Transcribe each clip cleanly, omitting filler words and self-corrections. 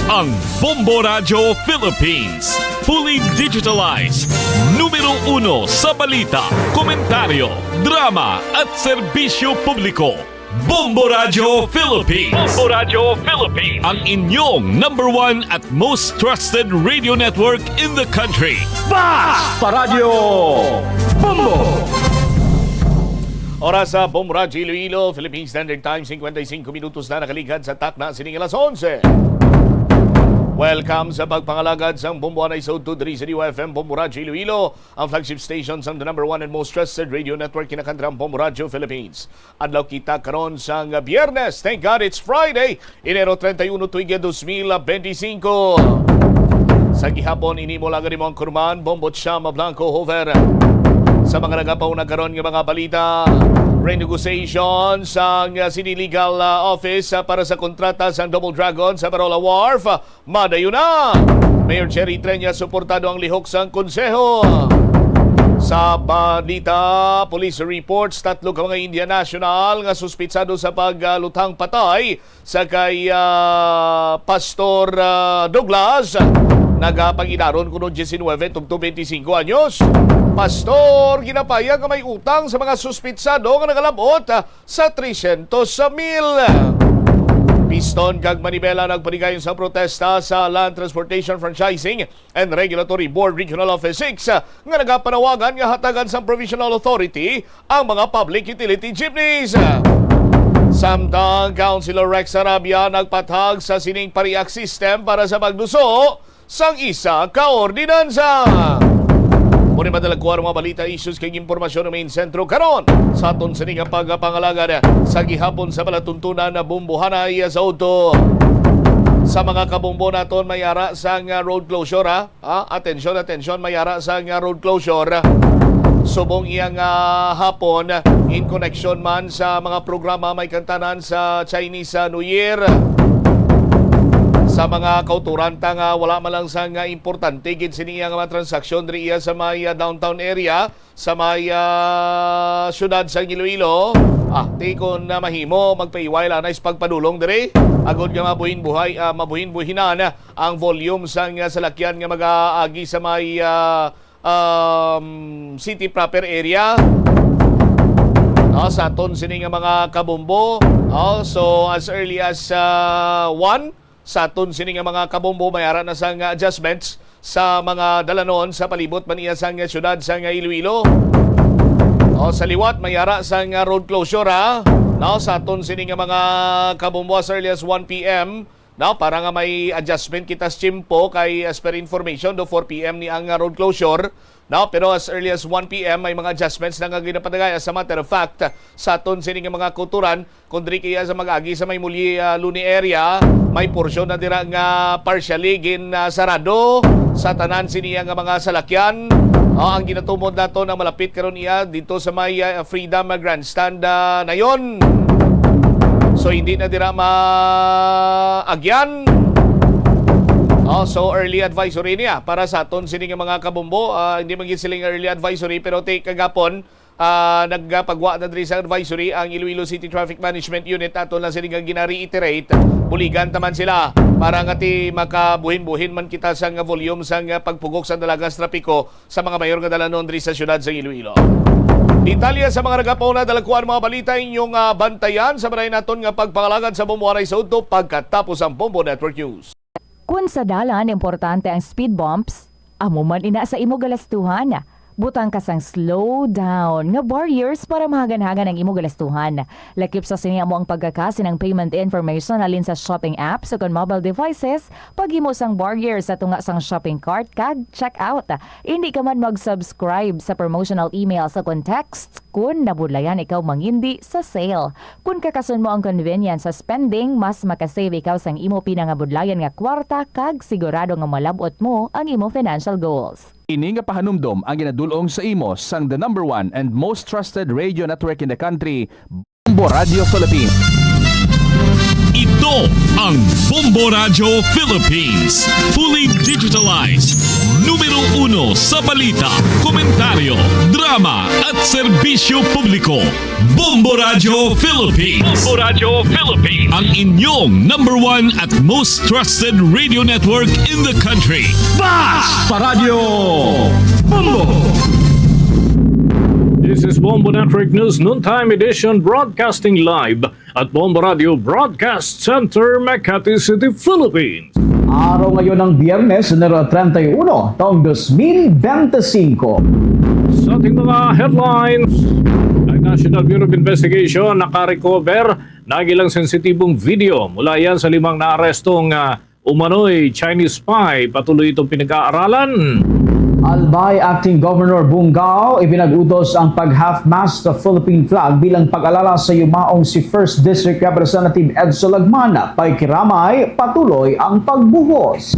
ang Bombo Radio Philippines. Fully digitalized. Numero 1 sa balita, komentaryo, drama at serbisyo publiko. Bombo Radio Philippines. Bombo Radio Philippines. Ang inyong number 1 at most trusted radio network in the country. Basta Radio Bombo! Oras sa Bombo Radio Iloilo, Philippine Standard Time, 55 minutos na nakaligad sa takna sining alas 11. Welcome sa pagpangalagad sa Bomboanay South 2 FM Bombo Radio Iloilo, ang flagship station sa the number 1 and most trusted radio network kinakandrang Bombo Radio Philippines. Adlaw kita karon sang Biyernes. Thank God it's Friday, Enero 31 tuig 2025. Sa gihapon ini mo lang mo ang kurman Bombo Chama Blanco Hover. Sa mga nagapaw na karon nga mga balita, renegotiation sa City Legal Office para sa kontrata sa Double Dragon sa Parola Wharf. Madayo na! Mayor Cherry Treña suportado ang lihok sa konseho. Sa balita, police reports, 3 ka mga Indian national nga suspitsado sa paglutang patay sa kay Pastor Douglas. Nagapangidaron kuno 19 tungtong 25 anyos. Pastor, ginapayag nga may utang sa mga suspitsado nga nagalabot sa 300,000. Piston kag Manibela nagpanigayon sa protesta sa Land Transportation Franchising and Regulatory Board Regional Office 6 nga nagapanawagan nga hatagan sa Provisional Authority ang mga public utility jeepneys. Samtang Councilor Rex Arabia nagpatag sa sining pariak system para sa pagduso sang isa ka ordinansa. Muna madalagkuhan mga balita, issues kay impormasyon ng main sentro karon sa aton sining pagpangalaga sa gihapon sa palatuntunan na bumbuhanay sa auto. Sa mga kabumbo naton mayara sang road closure atensyon mayara sang road closure. Subong iyang hapon in connection man sa mga programa may kantanan sa Chinese New Year. Sa mga kauturan nga wala man lang sang importante gid siniya nga mga transaksyon diri sa may downtown area sa may syudad sa Iloilo. Tikon na mahimo magpaiway lang is pagpadulong diri agod nga mabuhin-buhinan ang volume sang salakyan nga mag-aagi sa may city proper area. Sa aton sini nga mga kabumbo. So as early as 1 sa aton sini nga mga kabombo mayara na sang adjustments sa mga dalanon sa palibot maniya sang syudad sa Iloilo. Sa liwat mayara sang road closure sa aton sini nga mga kabombo as early as 1 PM. Para nga may adjustment kita sa Chimpo kay as per information do 4 PM ni ang road closure. Pero as early as 1 PM may mga adjustments na nga ginapadagay. As a matter of fact, sa aton sini nga mga kuturan, kundri kaya sa mag-agi sa may muli Luni area, may porsyon na dira nga partially sarado sa tanan siniya nga mga salakyan. Ang ginatumod nato na malapit karon iya dito sa may Freedom Grandstand na yon. So hindi na dira maagyan. So early advisory niya para sa aton sini nga mga kabumbo. Hindi man gid siling early advisory pero take kagapon nagpagwa na diri sa advisory ang Iloilo City Traffic Management Unit aton lang sila gina-reiterate. Buligan taman sila para ngati makabuhin-buhin man kita sa volume sa pagpugok sa dalagas trapiko sa mga mayor nga dalanon diri sa syudad sa Iloilo. Detalye sa mga nagapaw na dalagkuhan mga balita inyong bantayan sa maray naton nga pagpangalagad sa Bomboanay sa Auto pagkatapos ang Bombo Network News. Kung sa dalan, importante ang speed bumps, amo man ina sa imo galastuhan. Butang kasang slow down nga barriers para mahagan-hagan ang imo galastuhan. Lakip sa sinya mo ang pagkakasi ng payment information alin sa shopping apps o mobile devices, pag-imo sang barriers sa tunga sang shopping cart kag check out. Hindi ka man mag-subscribe sa promotional email sa context kung nabudlayan ikaw mangindi sa sale. Kung kakasun mo ang convenience sa spending, mas makasave ikaw sang imo pinangabudlayan nga kwarta kag sigurado nga malabot mo ang imo financial goals. Ini nga pahanumdom ang ginadulong sa imo sang the number 1 and most trusted radio network in the country, Bombo Radio Philippines. Ito Ang Bombo Radio Philippines. Fully digitalized. Numero 1 sa balita, komentaryo, drama at serbisyo publiko. Bombo Radio Philippines. Bombo Radio Philippines. Ang inyong number 1 at most trusted radio network in the country. Basta Radio Bombo! This is Bombo Network News Noontime Edition broadcasting live at Bombo Radio Broadcast Center, Makati City, Philippines. Araw ngayon ng Biyernes, Enero 31, taong 2025. Sa ating mga headlines, ang National Bureau of Investigation nakarecover ng ilang sensitibong video mula yan sa 5 naarestong umano'y Chinese spy. Patuloy itong pinag-aaralan. Albay Acting Governor Bungao ipinag-utos ang pag-half-mast sa Philippine flag bilang pag-alala sa yumaong si 1st District Representative Edsel Lagman. Paikiramay, patuloy ang pagbuhos.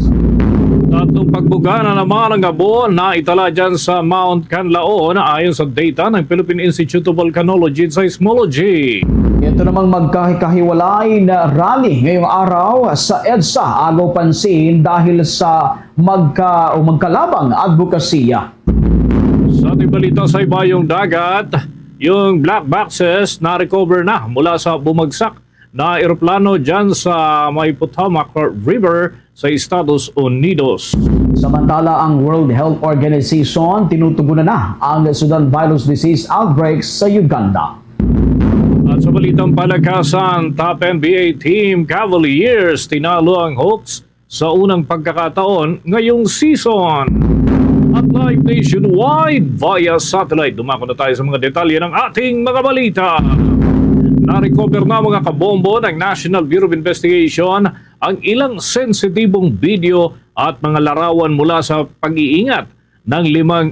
Tatlong pagbuga na naman ang abo na itala dyan sa Mount Canlaon ayon sa data ng Philippine Institute of Volcanology and Seismology. Ito namang magkakahiwalay na rally ngayong araw sa EDSA, agaw pansin dahil sa magkalabang advokasya. Sa ating balita sa ibayong dagat, yung black boxes na recover na mula sa bumagsak na eroplano dyan sa may Potomac River sa Estados Unidos. Samantala, ang World Health Organization tinutugunan na ang Sudan virus disease outbreaks sa Uganda. At sa balitang palakasan, top NBA team Cavaliers tinalo ang Hawks sa unang pagkakataon ngayong season. At live nationwide via satellite, dumako na tayo sa mga detalye ng ating mga balita. Na-recover na mga kabombo ng National Bureau of Investigation ang ilang sensitibong video at mga larawan mula sa pag-iingat ng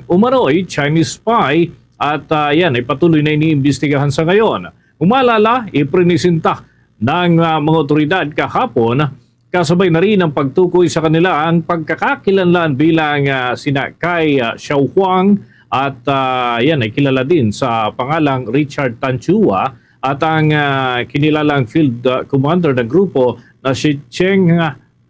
5 umano'y Chinese spy at yan ay patuloy na iniimbestigahan sa ngayon. Kung maalala, iprinisinta ng mga otoridad kahapon kasabay na rin ang pagtukoy sa kanila ang pagkakakilanlan bilang sina Kai Xiaohuang at yan ay kilala din sa pangalang Richard Tanchua at ang kinilalang field commander ng grupo na si Cheng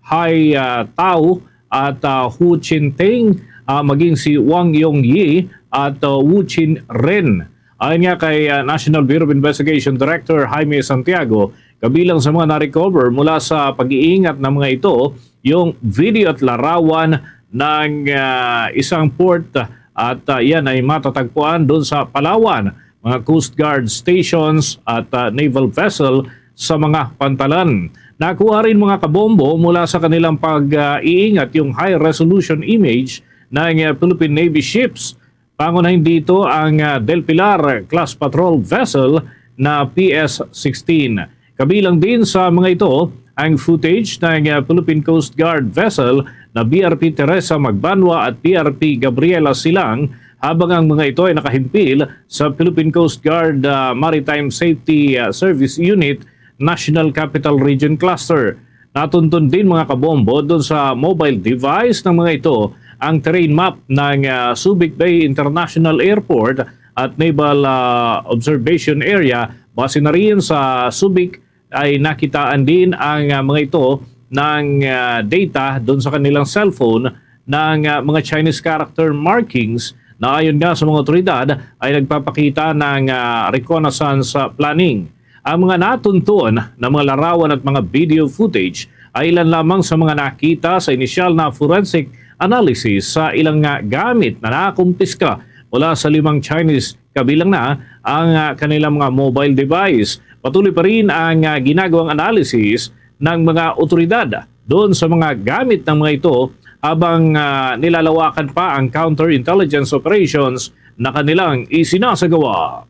Hai Tao at Hu Chinteng, maging si Wang Yongyi at Wu Chin Ren. Ayon nga kay National Bureau of Investigation Director Jaime Santiago, kabilang sa mga na-recover mula sa pag-iingat ng mga ito, yung video at larawan ng isang port at yan ay matatagpuan doon sa Palawan, mga Coast Guard stations at naval vessel sa mga pantalan. Nakuha rin mga kabombo mula sa kanilang pag-iingat yung high-resolution image ng Philippine Navy ships. Pangunahin dito ang Del Pilar class patrol vessel na PS-16. Kabilang din sa mga ito ang footage ng Philippine Coast Guard vessel na BRP Teresa Magbanwa at BRP Gabriela Silang, habang ang mga ito ay nakahimpil sa Philippine Coast Guard Maritime Safety Service Unit National Capital Region Cluster. Natuntun din mga kabombo doon sa mobile device ng mga ito ang terrain map ng Subic Bay International Airport at Naval Observation Area. Base na rin sa Subic ay nakitaan din ang mga ito ng data doon sa kanilang cellphone ng mga Chinese character markings na ayon nga sa mga otoridad ay nagpapakita ng reconnaissance planning. Ang mga natuntun na mga larawan at mga video footage ay ilan lamang sa mga nakita sa inisyal na forensic analysis sa ilang gamit na nakumpiska mula sa 5 Chinese, kabilang na ang kanilang mga mobile device. Patuloy pa rin ang ginagawang analysis ng mga otoridad doon sa mga gamit ng mga ito habang nilalawakan pa ang counterintelligence operations na kanilang isinasagawa.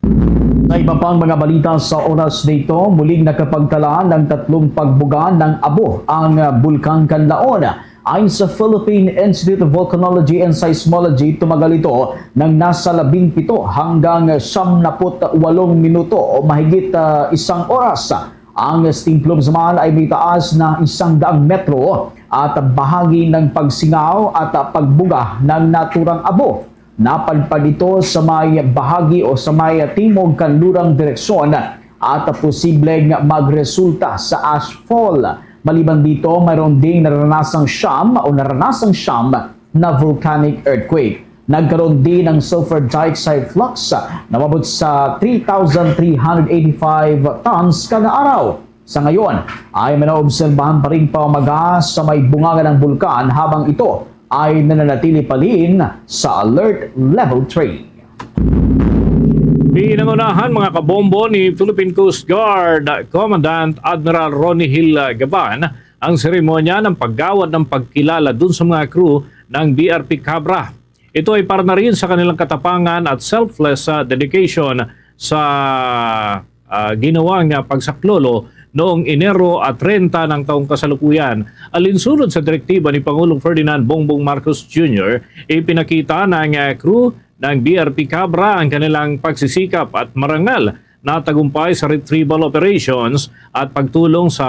Sa iba pang mga balita sa oras dito, muling nakapagtala ng 3 pagbuga ng abo ang Bulkang Canlaon. Ayon sa Philippine Institute of Volcanology and Seismology, tumagal ito ng nasa 17 hanggang 78 minuto o mahigit 1 oras. Ang steam plumes naman ay may taas na 100 metro at bahagi ng pagsingaw at pagbuga ng naturang abo. Napadpad ito sa may bahagi o sa may timog kanlurang direksyon at posibleng magresulta sa ashfall. Maliban dito, mayroon ding naranasang siyam na volcanic earthquake. Nagkaroon din ng sulfur dioxide flux na mabot sa 3,385 tons kada araw. Sa ngayon ay manaobserbahan pa rin pamaga sa may bungaga ng bulkan habang ito ay nananatili pa rin sa alert level 3. Pinangunahan mga kabombo ni Philippine Coast Guard Commandant Admiral Ronnie Hill Gaban ang seremonya ng paggawad ng pagkilala dun sa mga crew ng BRP Cabra. Ito ay para na rin sa kanilang katapangan at selfless dedication sa ginawang pagsaklolo noong Enero at 30 ng taong kasalukuyan. Alinsunod sa direktiba ni Pangulong Ferdinand Bongbong Marcos Jr., ipinakita ng crew ng BRP Cabra ang kanilang pagsisikap at marangal na tagumpay sa retrieval operations at pagtulong sa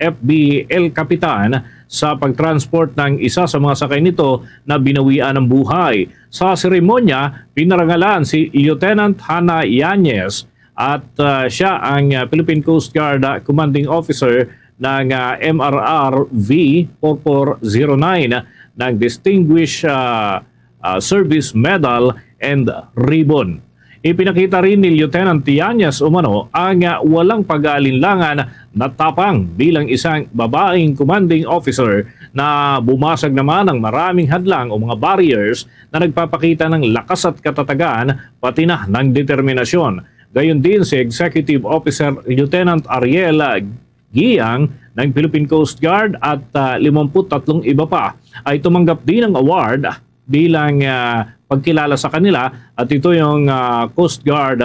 FBL Kapitan sa pagtransport ng isa sa mga sakay nito na binawian ng buhay. Sa seremonya, pinarangalan si Lieutenant Hannah Yanez at siya ang Philippine Coast Guard Commanding Officer ng MRRV 4409 ng Distinguished Service Medal and Ribbon. Ipinakita rin ni Lieutenant Yanez umano ang walang pag-aalinlangan na tapang bilang isang babaeng commanding officer na bumasag naman ng maraming hadlang o mga barriers na nagpapakita ng lakas at katatagan pati na ng determinasyon. Gayon din si Executive Officer Lieutenant Ariel Giyang ng Philippine Coast Guard at 53 iba pa ay tumanggap din ng award bilang pagkilala sa kanila at ito yung Coast Guard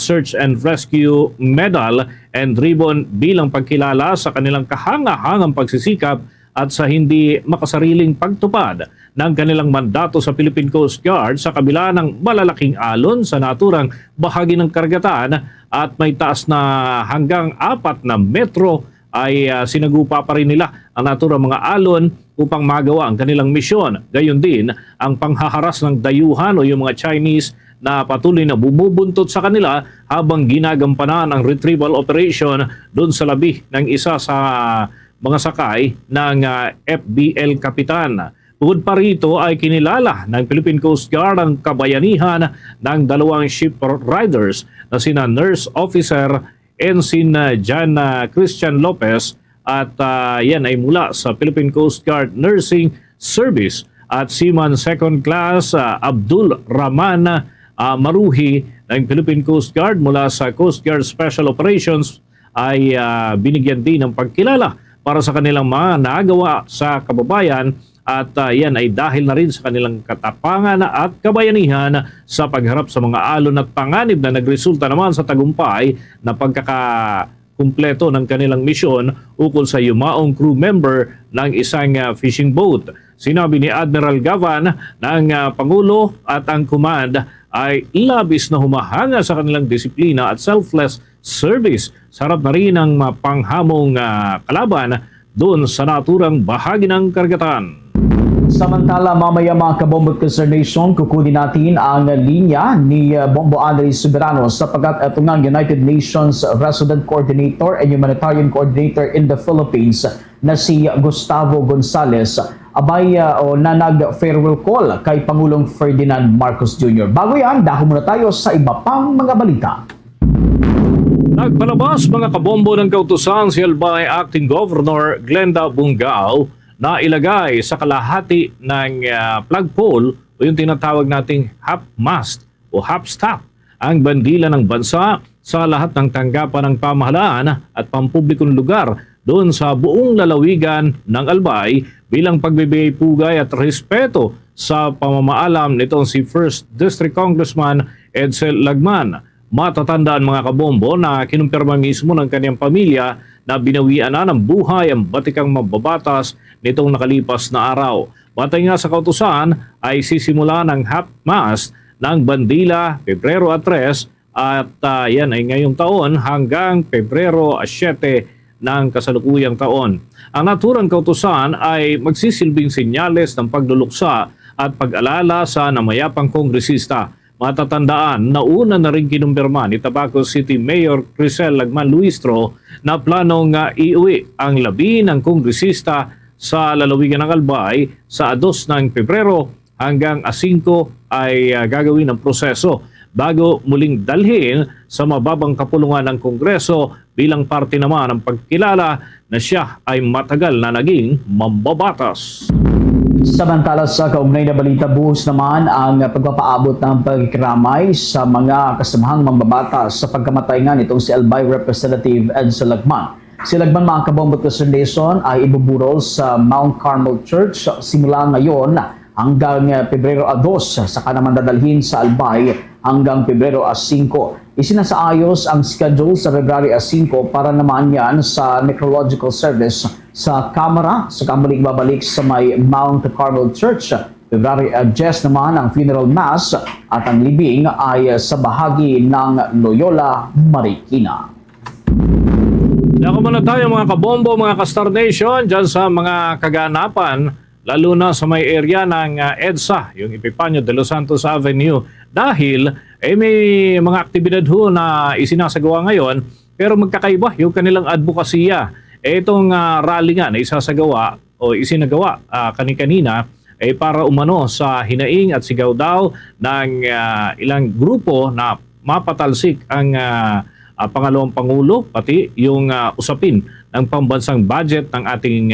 Search and Rescue Medal and Ribbon bilang pagkilala sa kanilang kahanga-hangang pagsisikap at sa hindi makasariling pagtupad ng kanilang mandato sa Philippine Coast Guard sa kabila ng malalaking alon sa naturang bahagi ng karagatan at may taas na hanggang 4 na metro ay sinagupa pa rin nila ang naturang mga alon upang magawa ang kanilang misyon. Gayon din ang panghaharas ng dayuhan o yung mga Chinese na patuloy na bumubuntot sa kanila habang ginagampanan ang retrieval operation doon sa labi ng isa sa mga sakay ng FBL Kapitan. Bukod pa rito ay kinilala ng Philippine Coast Guard ang kabayanihan ng 2 ship riders na sina Nurse Officer Ensign John Christian Lopez at yan ay mula sa Philippine Coast Guard Nursing Service at Seaman Second Class Abdul Rahman Maruhi ng Philippine Coast Guard mula sa Coast Guard Special Operations ay binigyan din ng pagkilala para sa kanilang mga nagawa sa kababayan at yan ay dahil na rin sa kanilang katapangan at kabayanihan sa pagharap sa mga alon at panganib na nagresulta naman sa tagumpay na pagkakakumpleto ng kanilang misyon ukol sa yumaong crew member ng isang fishing boat. Sinabi ni Admiral Gavan ng Pangulo at ang command ay labis na humahanga sa kanilang disiplina at selfless service. Sarap na rin ang mapanghamong kalaban doon sa naturang bahagi ng karagatan. Samantala, mamaya mga kabombot concernation, kukunin natin ang linya ni Bombo Andres Soberano sapagkat ito nga United Nations Resident Coordinator and Humanitarian Coordinator in the Philippines na si Gustavo Gonzales abay na nag-farewell call kay Pangulong Ferdinand Marcos Jr. Bago yan, dahil muna tayo sa iba pang mga balita. Nagpalabas mga kabombo ng kautusan si Albay Acting Governor Glenda Bungao na ilagay sa kalahati ng flagpole o yung tinatawag nating half mast o half staff ang bandila ng bansa sa lahat ng tanggapan ng pamahalaan at pampublikong lugar doon sa buong lalawigan ng Albay bilang pagbibigay pugay at respeto sa pamamaalam nitong si 1st District Congressman Edsel Lagman. Matatandaan mga kabombo na kinumpirma mismo ng kanyang pamilya na binawian na ng buhay ang batikang mababatas nitong nakalipas na araw. Batay nga sa kautusan ay sisimula ng half-mast ng bandila Pebrero 3 at yan ay ngayong taon hanggang Pebrero 7 ng kasalukuyang taon. Ang naturang kautusan ay magsisilbing senyales ng pagluluksa at pag-alala sa namayapang kongresista. Matatandaan na una na rin kinumpirma ni Tabaco City Mayor Crisel Lagman Luistro na planong iuwi ang 11 kongresista sa lalawigan ng Albay sa 2 ng Pebrero hanggang 5 ay gagawin ang proseso bago muling dalhin sa mababang kapulungan ng Kongreso bilang parte naman ng pagkilala na siya ay matagal na naging mambabatas. Samantala sa kaugnay na balita, buhos naman ang pagpapaabot ng pagkikiramay sa mga kasamahang mambabatas sa pagkamatay nga nitong si Albay Representative Edsa Lagman. Si Lagman, mga kabombot Jason, ay ibuburol sa Mount Carmel Church simula ngayon hanggang Pebrero 2, saka naman dadalhin sa Albay hanggang Pebrero 5. Isinasaayos ang schedule sa February 5 para naman yan sa necrological service sa Kamara, sa kambalik babalik sa may Mount Carmel Church. February 10 naman ang funeral mass at ang libing ay sa bahagi ng Loyola, Marikina. Dako muna tayo mga kabombo, mga ka-Star Nation, dyan sa mga kaganapan, lalo na sa may area ng EDSA, yung Epifanio de los Santos Avenue. Dahil may mga aktibidad ho na isinasagawa ngayon, pero magkakaiba yung kanilang advokasya. Itong rally nga na isasagawa o isinagawa kani-kanina para umano sa hinaing at sigaw daw ng ilang grupo na mapatalsik ang pangalawang Pangulo, pati yung usapin ng pambansang budget ng ating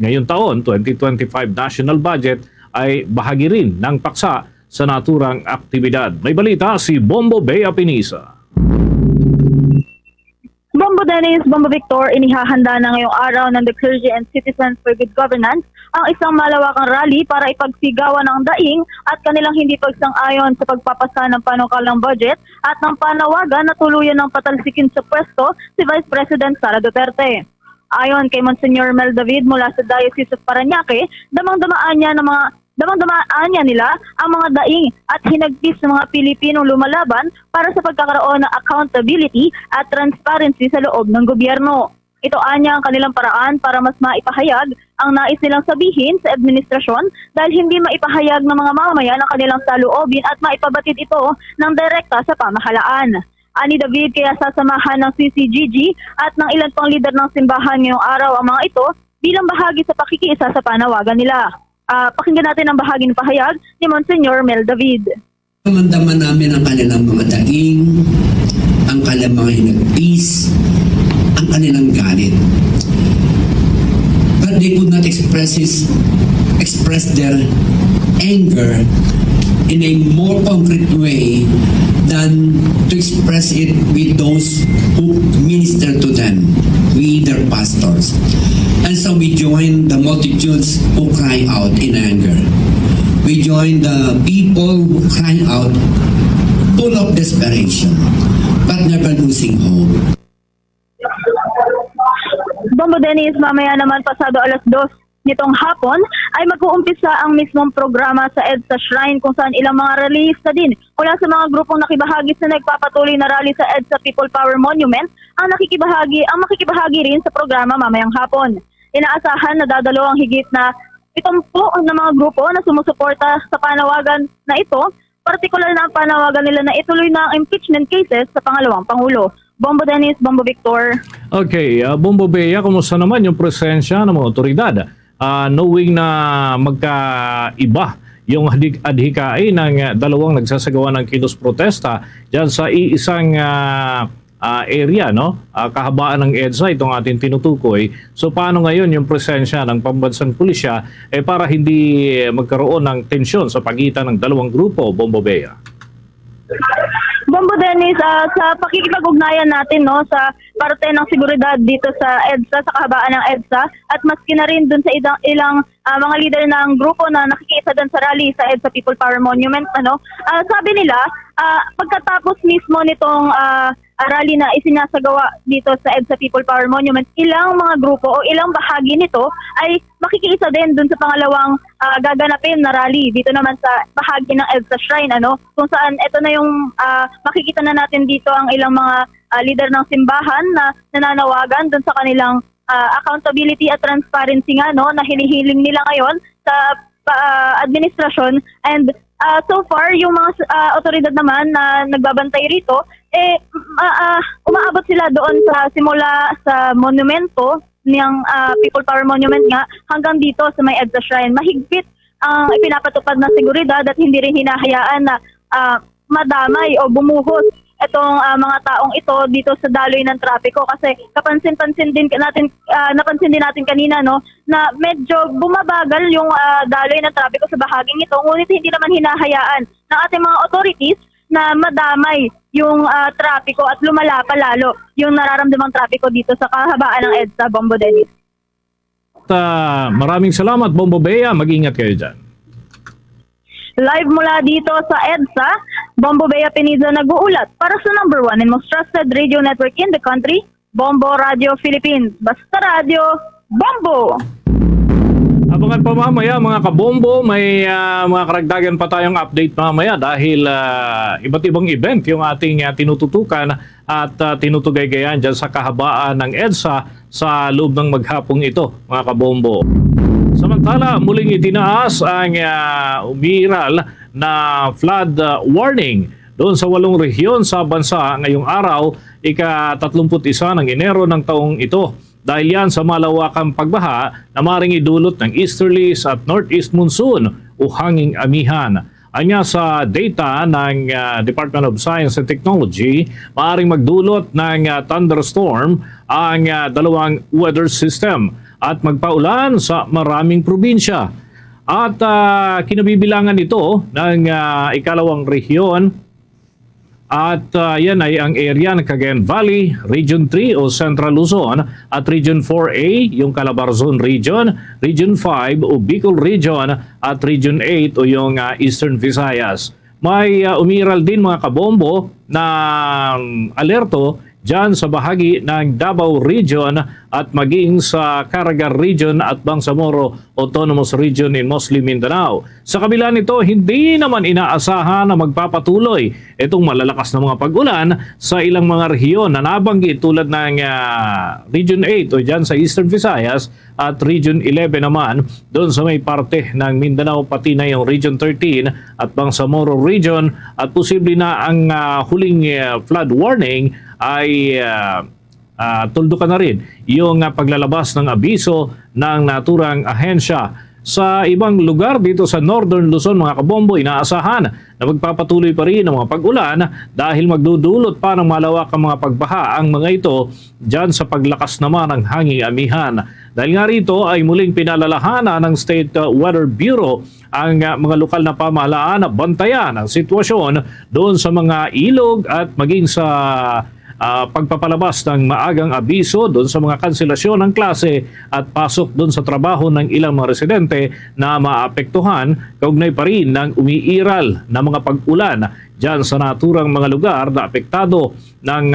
ngayong taon, 2025 national budget, ay bahagi rin ng paksa sa naturang aktibidad. May balita si Bombo Bea Pinisa. Bombo Dennis, Bombo Victor, inihahanda na ngayong araw ng The Clergy and Citizens for Good Governance ang isang malawakang rally para ipagsigawan ng daing at kanilang hindi pagsang-ayon sa pagpapasa ng panukalang budget at ng panawagan na tuluyan ng patalsikin sa pwesto si Vice President Sara Duterte. Ayon kay Monsignor Mel David mula sa Diocese of Parañaque, damang-damaan niya nila ang mga daing at hinagpis ng mga Pilipinong lumalaban para sa pagkakaroon ng accountability at transparency sa loob ng gobyerno. Ito anya ang kanilang paraan para mas maipahayag ang nais nilang sabihin sa administrasyon dahil hindi maipahayag ng mga mamamayan ang kanilang saloobin at maipabatid ito ng direkta sa pamahalaan. Ani David, kaya sasamahan ng CCGG at ng ilan pang lider ng simbahan ngayong araw ang mga ito bilang bahagi sa pakikiisa sa panawagan nila. Pakinggan natin ang bahagi ng pahayag ni Monsignor Mel David. Namandaman namin ang kanilang mga daing, ang kanilang mga hinagpis, ang kanilang galit. But they could not express their anger in a more concrete way than to express it with those who minister to them, with their pastors. And so we join the multitudes who cry out in anger. We join the people who cry out full of desperation, but never losing hope. Bombo Dennis, mamaya naman pasado 2:00 nitong hapon ay mag-uumpisa ang mismong programa sa EDSA Shrine kung saan ilang mga rallyista din mula sa mga grupong nakibahagi sa nagpapatuloy na rally sa EDSA People Power Monument ang makikibahagi rin sa programa mamayang hapon. Inaasahan na dadalo ang higit na 70 na mga grupo na sumusuporta sa panawagan na ito, partikular na ang panawagan nila na ituloy na ang impeachment cases sa pangalawang Pangulo. Bombo Dennis, Bombo Victor. Okay, Bombo Bea, kumusta naman yung presensya ng mga otoridad? Knowing na magkaiba yung adhikain ng dalawang nagsasagawa ng kilos protesta dyan sa iisang area, no? Kahabaan ng EDSA, itong ating tinutukoy. So paano ngayon yung presensya ng pambansang pulisya para hindi magkaroon ng tensyon sa pagitan ng dalawang grupo, Bombo Bea? Bombo Dennis, sa pakikipag-ugnayan natin sa parte ng seguridad dito sa EDSA, sa kahabaan ng EDSA, at maski na rin dun sa ilang mga leader ng grupo na nakikiisa dun sa rally sa EDSA People Power Monument, sabi nila, pagkatapos mismo nitong rally na isinasagawa dito sa EDSA People Power Monument, ilang mga grupo o ilang bahagi nito ay makikiisa din dun sa pangalawang gaganapin na rally dito naman sa bahagi ng EDSA Shrine, kung saan ito na yung makikita na natin dito ang ilang mga leader ng simbahan na nananawagan dun sa kanilang accountability at transparency na hinihiling nila ngayon sa administrasyon, and So far, yung mga otoridad naman na nagbabantay rito, umaabot sila doon sa simula sa monumento ng People Power Monument nga hanggang dito sa may EDSA Shrine. Mahigpit ang ipinapatupad ng seguridad at hindi rin hinahayaan na madamay o bumuhos itong mga taong ito dito sa daloy ng trapiko, kasi napansin din natin kanina na medyo bumabagal yung daloy ng trapiko sa bahaging ito, ngunit hindi naman hinahayaan ng ating mga authorities na madamay yung trapiko at lumala pa lalo yung nararamdamang trapiko dito sa kahabaan ng EDSA, Bombo Dennis. Maraming salamat, Bombo Bea. Mag-ingat kayo dyan. Live mula dito sa EDSA, Bombo Bea Pinizo nag-uulat para sa number 1 and most trusted radio network in the country, Bombo Radio Philippines. Basta Radio, Bombo! Abangan pa mamaya mga kabombo, may mga karagdagan pa tayong update mamaya dahil iba't ibang event yung ating tinututukan at tinutugay-gayan dyan sa kahabaan ng EDSA sa loob ng maghapong ito, mga kabombo. Samantala, muling itinaas ang umiiral na flood warning doon sa 8 rehiyon sa bansa ngayong araw, ika-31 ng Enero ng taong ito. Dahil yan sa malawakang pagbaha na maring idulot ng easterlies at northeast monsoon o hanging amihan. Anya sa data ng Department of Science and Technology, maaring magdulot ng thunderstorm ang dalawang weather system at magpaulan sa maraming probinsya. At kinabibilangan ito ng ikalawang rehiyon at yan ay ang area ng Cagayan Valley, Region 3 o Central Luzon at Region 4A, yung Calabarzon Region, Region 5 o Bicol Region at Region 8 o yung Eastern Visayas. May umiral din mga kabombo na alerto dyan sa bahagi ng Davao Region at maging sa Caraga Region at Bangsamoro Autonomous Region in Muslim Mindanao. Sa kabila nito, hindi naman inaasahan na magpapatuloy itong malalakas na mga pag-ulan sa ilang mga rehiyon na nabanggit tulad ng Region 8 o dyan sa Eastern Visayas at Region 11 naman doon sa may parte ng Mindanao, pati na yung Region 13 at Bangsamoro Region, at posible na ang huling flood warning ay tuldukan na rin yung paglalabas ng abiso ng naturang ahensya. Sa ibang lugar dito sa Northern Luzon, mga kabombo, inaasahan na magpapatuloy pa rin ang mga pag-ulan dahil magdudulot pa ng malawakang mga pagbaha ang mga ito dyan sa paglakas naman ng hanging amihan. Dahil nga rito ay muling pinalalahanan ng State Weather Bureau ang mga lokal na pamahalaan na bantayan ang sitwasyon doon sa mga ilog at maging sa pagpapalabas ng maagang abiso doon sa mga kanselasyon ng klase at pasok doon sa trabaho ng ilang mga residente na maapektuhan kaugnay pa rin ng umiiral na mga pag-ulan dyan sa naturang mga lugar na apektado ng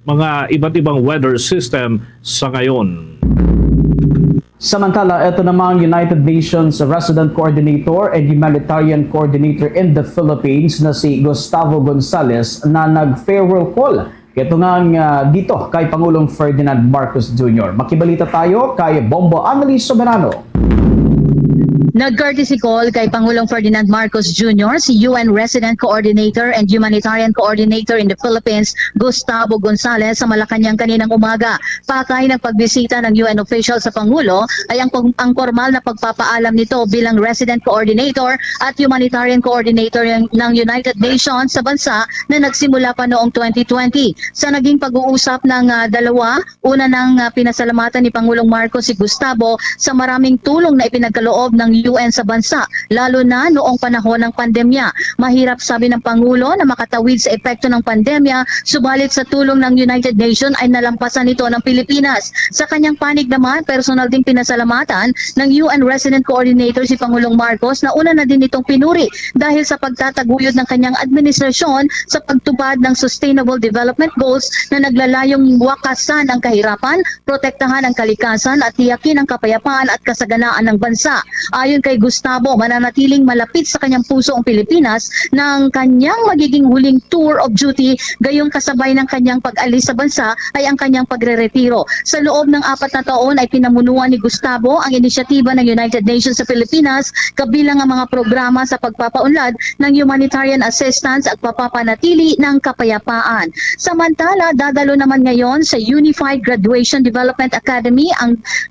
mga iba't ibang weather system sa ngayon. Samantala, ito namang United Nations Resident Coordinator and Humanitarian Coordinator in the Philippines na si Gustavo Gonzales na nag-farewell call. Ito nga dito kay Pangulong Ferdinand Marcos Jr. Makibalita tayo kay Bombo Annalise Soberano. Nag-courtesy call kay Pangulong Ferdinand Marcos Jr. si UN Resident Coordinator and Humanitarian Coordinator in the Philippines, Gustavo Gonzales, sa Malacanang kaninang umaga. Pakay ng pagbisita ng UN official sa Pangulo ay ang formal na pagpapaalam nito bilang Resident Coordinator at Humanitarian Coordinator ng United Nations sa bansa na nagsimula pa noong 2020. Sa naging pag-uusap ng dalawa, una nang pinasalamatan ni Pangulong Marcos si Gustavo sa maraming tulong na ipinagkaloob ng UN sa bansa, lalo na noong panahon ng pandemya. Mahirap, sabi ng Pangulo, na makatawid sa epekto ng pandemya, subalit sa tulong ng United Nations ay nalampasan ito ng Pilipinas. Sa kanyang panig naman, personal din pinasalamatan ng UN Resident Coordinator si Pangulong Marcos na una na din itong pinuri dahil sa pagtataguyod ng kanyang administrasyon sa pagtupad ng Sustainable Development Goals na naglalayong wakasan ang kahirapan, protektahan ang kalikasan at tiyakin ang kapayapaan at kasaganaan ng bansa. Ayon kay Gustavo, mananatiling malapit sa kanyang puso ang Pilipinas ng kanyang magiging huling tour of duty, gayong kasabay ng kanyang pag-alis sa bansa ay ang kanyang pagre-retiro. Sa loob ng 4 na taon ay pinamunuan ni Gustavo ang inisyatiba ng United Nations sa Pilipinas, kabilang ang mga programa sa pagpapaunlad ng humanitarian assistance at papapanatili ng kapayapaan. Samantala, dadalo naman ngayon sa Unified Graduation Development Academy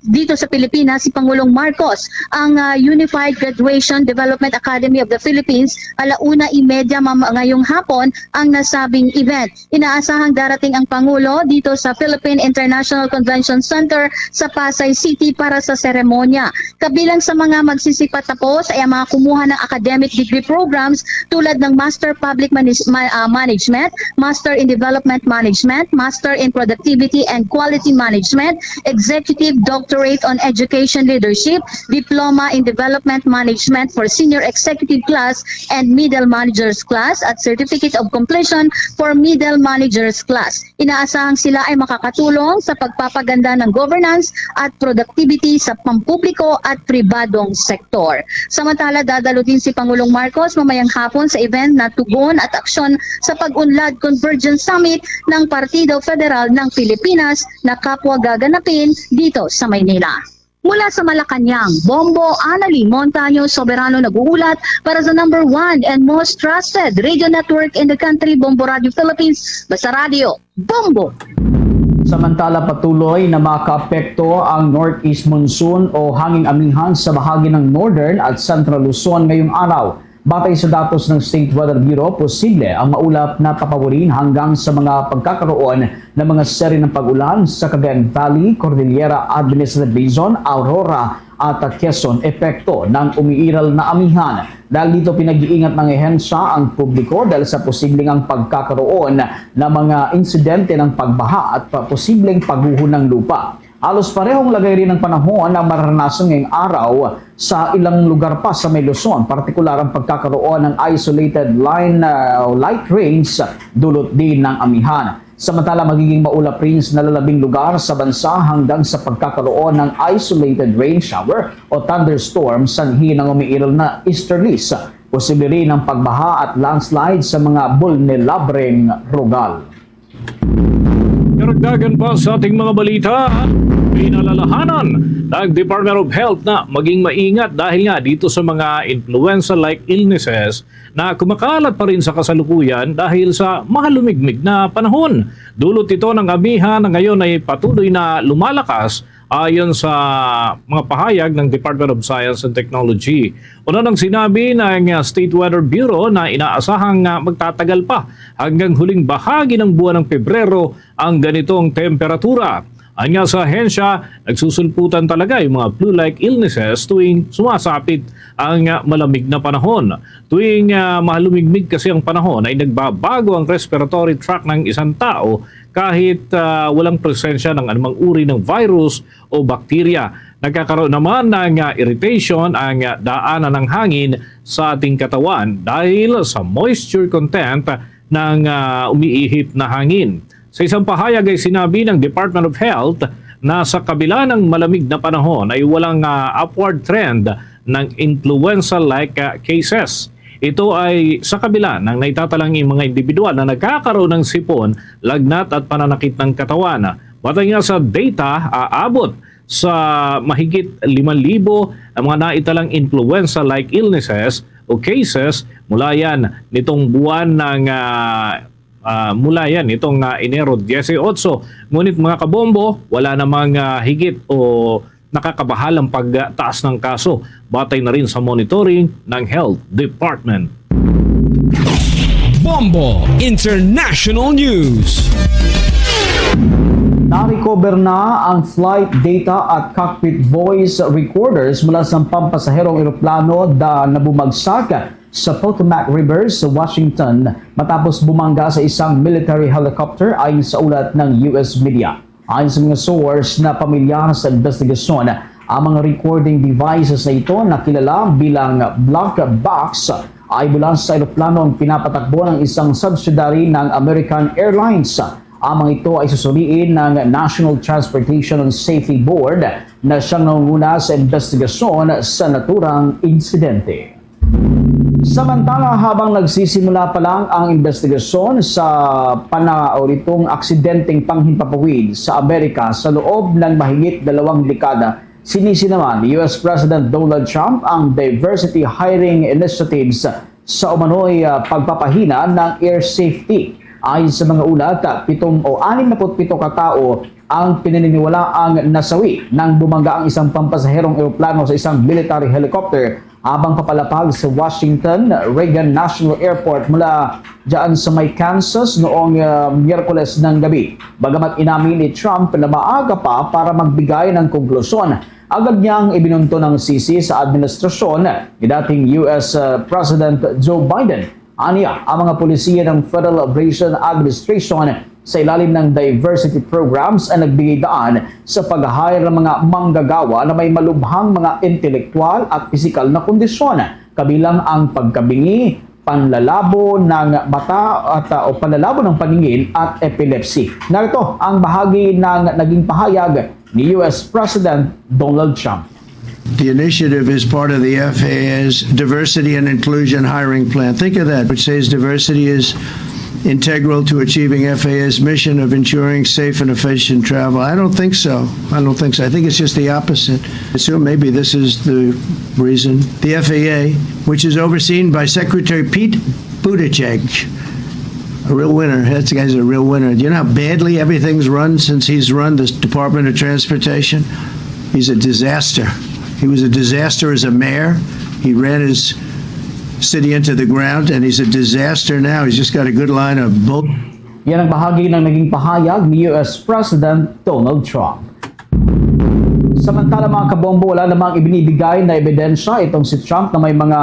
dito sa Pilipinas si Pangulong Marcos. Ang Unified Graduation Development Academy of the Philippines, 1:30 ngayong hapon ang nasabing event. Inaasahang darating ang Pangulo dito sa Philippine International Convention Center sa Pasay City para sa seremonya. Kabilang sa mga magsisipat tapos ay ang mga kumuha ng academic degree programs tulad ng Master Public Management, Master in Development Management, Master in Productivity and Quality Management, Executive Doctorate on Education Leadership, Diploma in Development Management for Senior Executive Class and Middle Managers Class at Certificate of Completion for Middle Managers Class. Inaasahang sila ay makakatulong sa pagpapaganda ng governance at productivity sa pampubliko at pribadong sektor. Samantala, dadalo din si Pangulong Marcos mamayang hapon sa event na tugon at aksyon sa pag-unlad Convergence Summit ng Partido Federal ng Pilipinas na kapwa gaganapin dito sa Maynila. Mula sa Malacanang, Bombo Anali Montaño Soberano nag-uulat para sa number 1 and most trusted radio network in the country, Bombo Radio Philippines, Basta Radio, Bombo! Samantala, patuloy na makaapekto ang northeast monsoon o hanging amihan sa bahagi ng northern at central Luzon ngayong araw. Batay sa datos ng State Weather Bureau, posible ang maulap na papawirin hanggang sa mga pagkakaroon ng mga seri ng pag-ulan sa Cagayan Valley, Cordillera Administrative Basin, Aurora at Quezon, epekto ng umiiral na amihan. Dahil dito pinag-iingat ng ehensya ang publiko dahil sa posibleng ang pagkakaroon ng mga insidente ng pagbaha at posibleng pagguho ng lupa. Halos parehong lagay rin ng panahon ang mararanasan ngayong araw sa ilang lugar pa sa may Luzon, partikular ang pagkakaroon ng isolated light rains dulot din ng amihan. Samantala, magiging maulap rin sa nalalabing lugar sa bansa hanggang sa pagkakaroon ng isolated rain shower o thunderstorm sanhi ng umiiral na easterlies. Posible rin ang pagbaha at landslide sa mga vulnerableng lugar. Karagdagan pa sa ating mga balita, pinalalahanan ng Department of Health na maging maingat dahil nga dito sa mga influenza-like illnesses na kumakalat pa rin sa kasalukuyan dahil sa mahalumigmig na panahon. Dulot ito ng amihan na ngayon ay patuloy na lumalakas ayon sa mga pahayag ng Department of Science and Technology. Una nang sinabi ng State Weather Bureau na inaasahang magtatagal pa hanggang huling bahagi ng buwan ng Pebrero ang ganitong temperatura. Anya sa ahensya, nagsusulputan talaga yung mga flu-like illnesses tuwing sumasapit ang malamig na panahon. Tuwing mahalumigmig kasi ang panahon ay nagbabago ang respiratory tract ng isang tao kahit walang presensya ng anumang uri ng virus o bakterya. Nagkakaroon naman ng irritation ang daanan ng hangin sa ating katawan dahil sa moisture content ng umiihip na hangin. Sa isang pahayag ay sinabi ng Department of Health na sa kabila ng malamig na panahon ay walang upward trend ng influenza-like cases. Ito ay sa kabila ng naitatalang mga individual na nagkakaroon ng sipon, lagnat at pananakit ng katawan. Batay nga sa data, aabot sa mahigit 5,000 ang mga naitalang influenza-like illnesses o cases mula yan nitong buwan ng itong Enero 18. Ngunit mga kabombo, wala namang higit o nakakabahalang pagtaas ng kaso. Batay na rin sa monitoring ng Health Department. Bombo International News. Na-recover na ang flight data at cockpit voice recorders mula sa pampasaherong eroplano na bumagsak sa Potomac River sa Washington matapos bumangga sa isang military helicopter ayon sa ulat ng US media. Ayon sa mga source na pamilyar sa investigasyon, ang mga recording devices na ito na kilala bilang black box ay mula sa eroplano ang pinapatakbo ng isang subsidiary ng American Airlines. Ang mga ito ay susuriin ng National Transportation and Safety Board na siyang nangunguna sa investigasyon sa naturang insidente. Samantala, habang nagsisimula pa lang ang investigasyon sa panauritong aksidenteng panghimpapawid sa Amerika sa loob ng mahigit 2 dekada, sinisi naman ni US President Donald Trump ang diversity hiring initiatives sa umano'y pagpapahina ng air safety. Ayon sa mga ulat, 67 katao ang pinaniniwalaang nasawi nang bumangga ang isang pampasaherong eroplano sa isang military helicopter habang papalapag sa Washington Reagan National Airport mula dyan sa may Kansas noong Miyerkules ng gabi. Bagamat inamin ni Trump na maaga pa para magbigay ng konklusyon, agad niyang ibinunto ng sisi sa administrasyon ni dating US President Joe Biden. Aniya, ang mga polisiya ng Federal Aviation Administration sa ilalim ng diversity programs ay nagbigay daan sa pag-hire ng mga manggagawa na may malubhang mga intelektual at pisikal na kondisyon, kabilang ang pagkabingi, panlalabo ng mata o panlalabo ng paningin at epilepsy. Narito ang bahagi ng naging pahayag ni US President Donald Trump. The initiative is part of the FAA's Diversity and Inclusion Hiring Plan. Think of that, which says diversity is integral to achieving FAA's mission of ensuring safe and efficient travel. I don't think so. I think it's just the opposite. So maybe this is the reason. The FAA, which is overseen by Secretary Pete Buttigieg, a real winner. That guy's a real winner. Do you know how badly everything's run since he's run this Department of Transportation? He's a disaster. He was a disaster as a mayor. He ran his city into the ground, and he's a disaster now. He's just got a good line of bull. Yan ang bahagi ng naging pahayag ni US President Donald Trump. Samantala mga kabombo, wala namang ibinibigay na ebidensya itong si Trump na may mga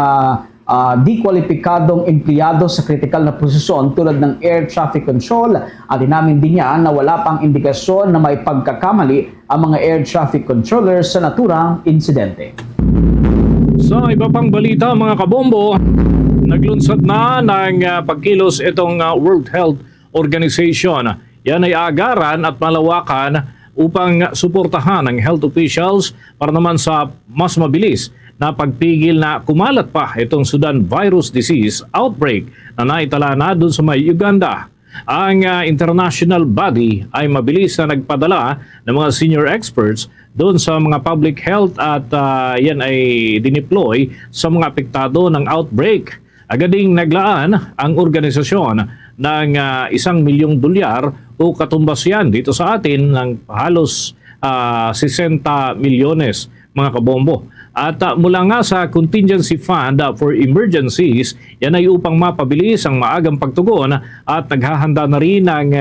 dikwalipikadong empleyado sa kritikal na posisyon tulad ng air traffic control, at inamin din niya na wala pang indikasyon na may pagkakamali ang mga air traffic controllers sa naturang insidente. Sa iba pang balita mga kabombo, naglunsad na ng pagkilos itong World Health Organization. Yan ay agaran at malawakan upang suportahan ng health officials para naman sa mas mabilis na pagpigil na kumalat pa itong Sudan virus disease outbreak na naitala na doon sa may Uganda. Ang international body ay mabilis na nagpadala ng mga senior experts doon sa mga public health at yan ay dineploy sa mga apektado ng outbreak. Agading naglaan ang organisasyon ng $1 milyong o katumbas yan dito sa atin ng halos 60 milyones mga kabombo. At mula nga sa Contingency Fund for Emergencies, yan ay upang mapabilis ang maagang pagtugon at naghahanda na rin ng